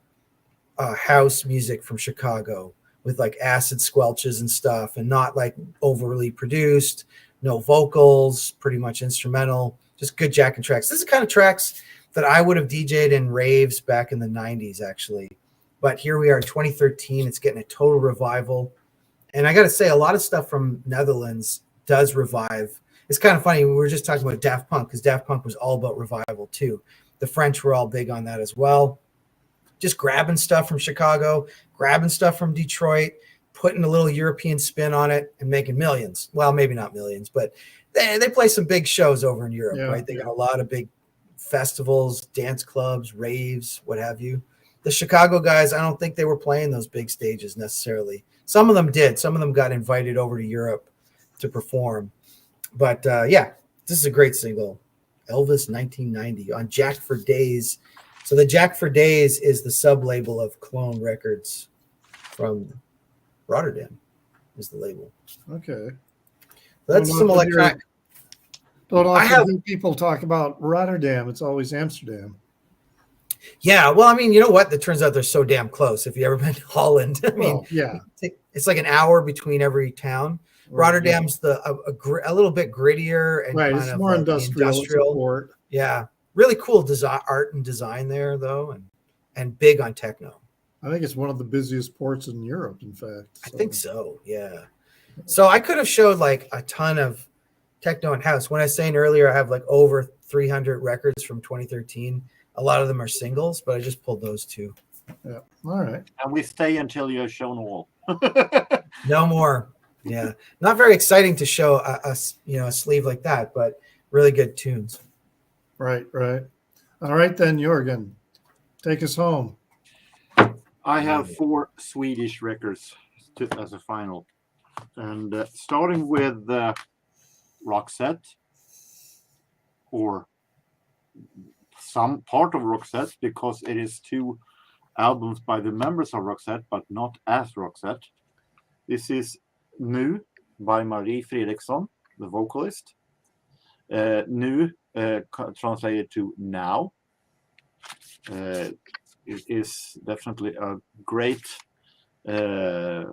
house music from Chicago with like acid squelches and stuff, and not like overly produced, no vocals, pretty much instrumental, just good jacking tracks. This is the kind of tracks that I would have DJ'd in raves back in the 90s, actually. But here we are in 2013. It's getting a total revival. And I got to say, a lot of stuff from Netherlands does revive. It's kind of funny. We were just talking about Daft Punk because Daft Punk was all about revival, too. The French were all big on that as well. Just grabbing stuff from Chicago, grabbing stuff from Detroit, putting a little European spin on it and making millions. Well, maybe not millions, but they play some big shows over in Europe, right? They got a lot of big festivals, dance clubs, raves, what have you. The Chicago guys, I don't think they were playing those big stages necessarily. Some of them did. Some of them got invited over to Europe to perform. But yeah, this is a great single. Elvis 1990 on Jack for Days. So the Jack for Days is the sub-label of Clone Records from Rotterdam is the label. Okay. That's some electronic. Don't often hear people talk about Rotterdam. It's always Amsterdam. Yeah, well, I mean, you know what? It turns out they're so damn close. If you ever been to Holland, I mean, yeah, it's like an hour between every town. Rotterdam's a little bit grittier and right. kind It's of more like industrial. Yeah, really cool design, art and design there though, and big on techno. I think it's one of the busiest ports in Europe. In fact, I think so. Yeah. So I could have showed like a ton of techno and house. When I was saying earlier, I have like over 300 records from 2013. A lot of them are singles, but I just pulled those two. Yeah. All right. And we stay until you're shown all. No more. Yeah. Not very exciting to show a sleeve like that, but really good tunes. Right. Right. All right, then, Jorgen, take us home. I have 4 Swedish records as a final. And starting with Roxette, or some part of Roxette, because it is 2 albums by the members of Roxette, but not as Roxette. This is Nu by Marie Fredriksson, the vocalist. Nu, translated to now. It is definitely a great Marie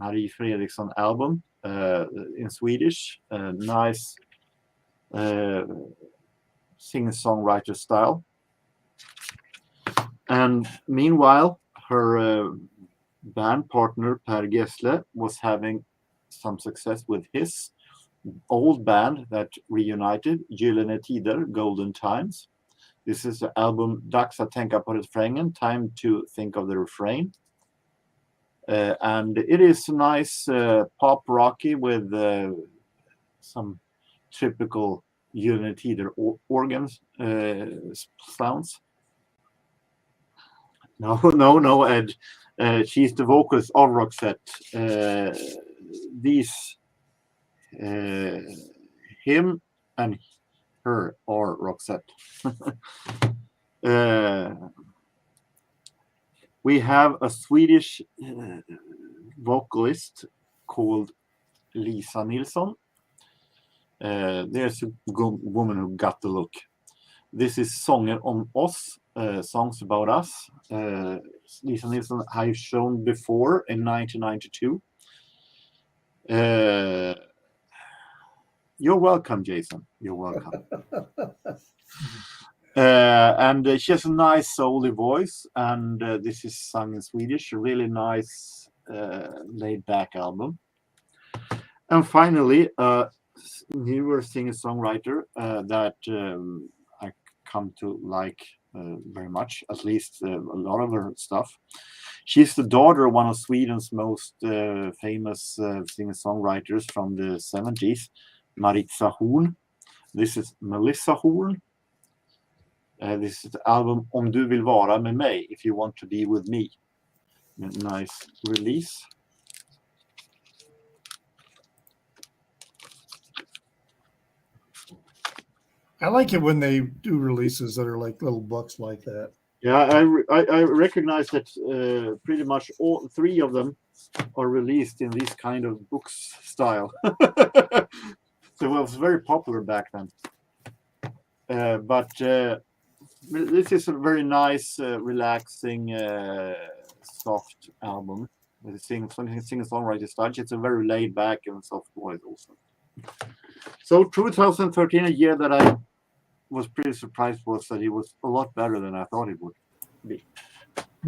Fredriksson album in Swedish. Nice singer-songwriter style. And meanwhile, her band partner Per Gessle was having some success with his old band that reunited, Gyllene Tider, Golden Times. This is the album Dags att tänka på refrängen, Time to Think of the Refrain. And it is nice pop rocky with some typical Gyllene Tider organ sounds. No, Ed. She's the vocalist of Roxette. These him and her are Roxette. We have a Swedish vocalist called Lisa Nilsson. There's a woman who got the look. This is Sånger om oss, songs about us. Lisa Nilsson I've shown before in 1992. You're welcome, Jason. You're welcome. And she has a nice soully voice, and this is sung in Swedish. A really nice laid-back album. And finally, a newer singer-songwriter that I come to like very much, at least a lot of her stuff. She's the daughter of one of Sweden's most famous singer-songwriters from the 70s, Maritza Horn. This is Melissa Horn. This is the album Om du vill vara med mig, If You Want to Be With Me. Nice release. I like it when they do releases that are like little books like that. Yeah, I recognize that pretty much all three of them are released in this kind of books style. So it was very popular back then. But this is a very nice, relaxing, soft album with a singer-songwriter style. It's a very laid back and soft voice also. So 2013, a year that I was pretty surprised was that it was a lot better than I thought it would be.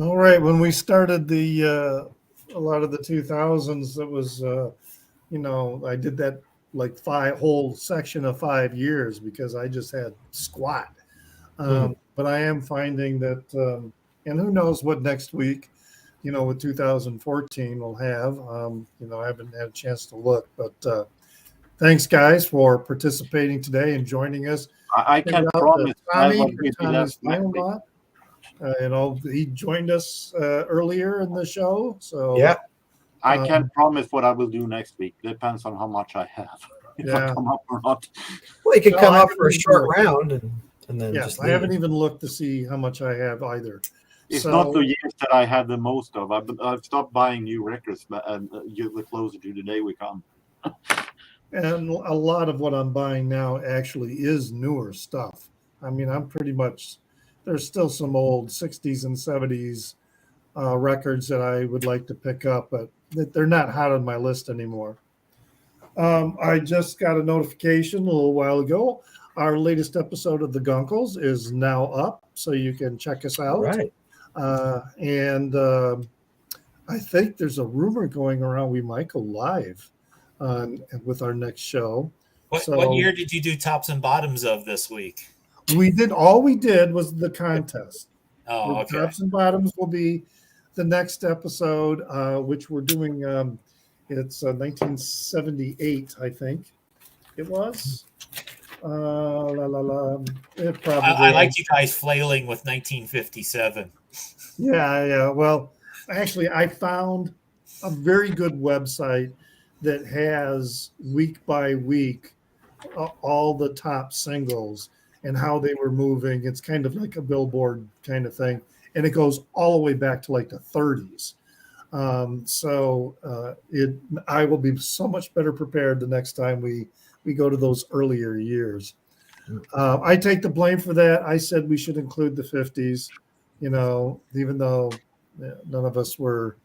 All right, when we started a lot of the 2000s, that was I did that like whole section of 5 years because I just had squat. But I am finding that, and who knows what next week, with 2014 will have. I haven't had a chance to look, but thanks, guys, for participating today and joining us. I can promise Tommy, I will be Tommy's next week. he joined us earlier in the show. So Yeah. I can't promise what I will do next week. Depends on how much I have. If I come up or not. Well, you can No, come I up for a haven't short either. round and then Yes, just I haven't leave. even looked to see how much I have either. It's So- not the years that I had the most of. I've stopped buying new records, but the closer to the day we come. And a lot of what I'm buying now actually is newer stuff. I mean, I'm pretty much, there's still some old 60s and 70s records that I would like to pick up, but they're not hot on my list anymore. I just got a notification a little while ago. Our latest episode of The Gunkles is now up, so you can check us out. Right. And I think there's a rumor going around we might go live with our next show. What year did you do tops and bottoms of this week? All we did was the contest. Oh, okay. Tops and bottoms will be the next episode, which we're doing. It's 1978, I think it was. It probably. I like you guys flailing with 1957. Yeah. Well, actually, I found a very good website that has week by week all the top singles and how they were moving. It's kind of like a Billboard kind of thing, and it goes all the way back to like the 30s. I will be so much better prepared the next time we go to those earlier years. I take the blame for that. I said we should include the 50s, even though none of us were,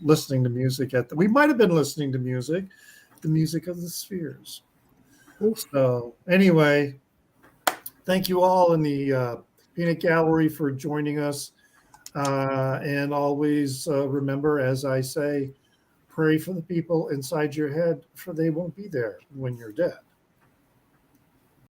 listening to music we might have been listening to the music of the Spheres. So anyway, thank you all in the Peanut Gallery for joining us. And always remember, as I say, pray for the people inside your head, for they won't be there when you're dead.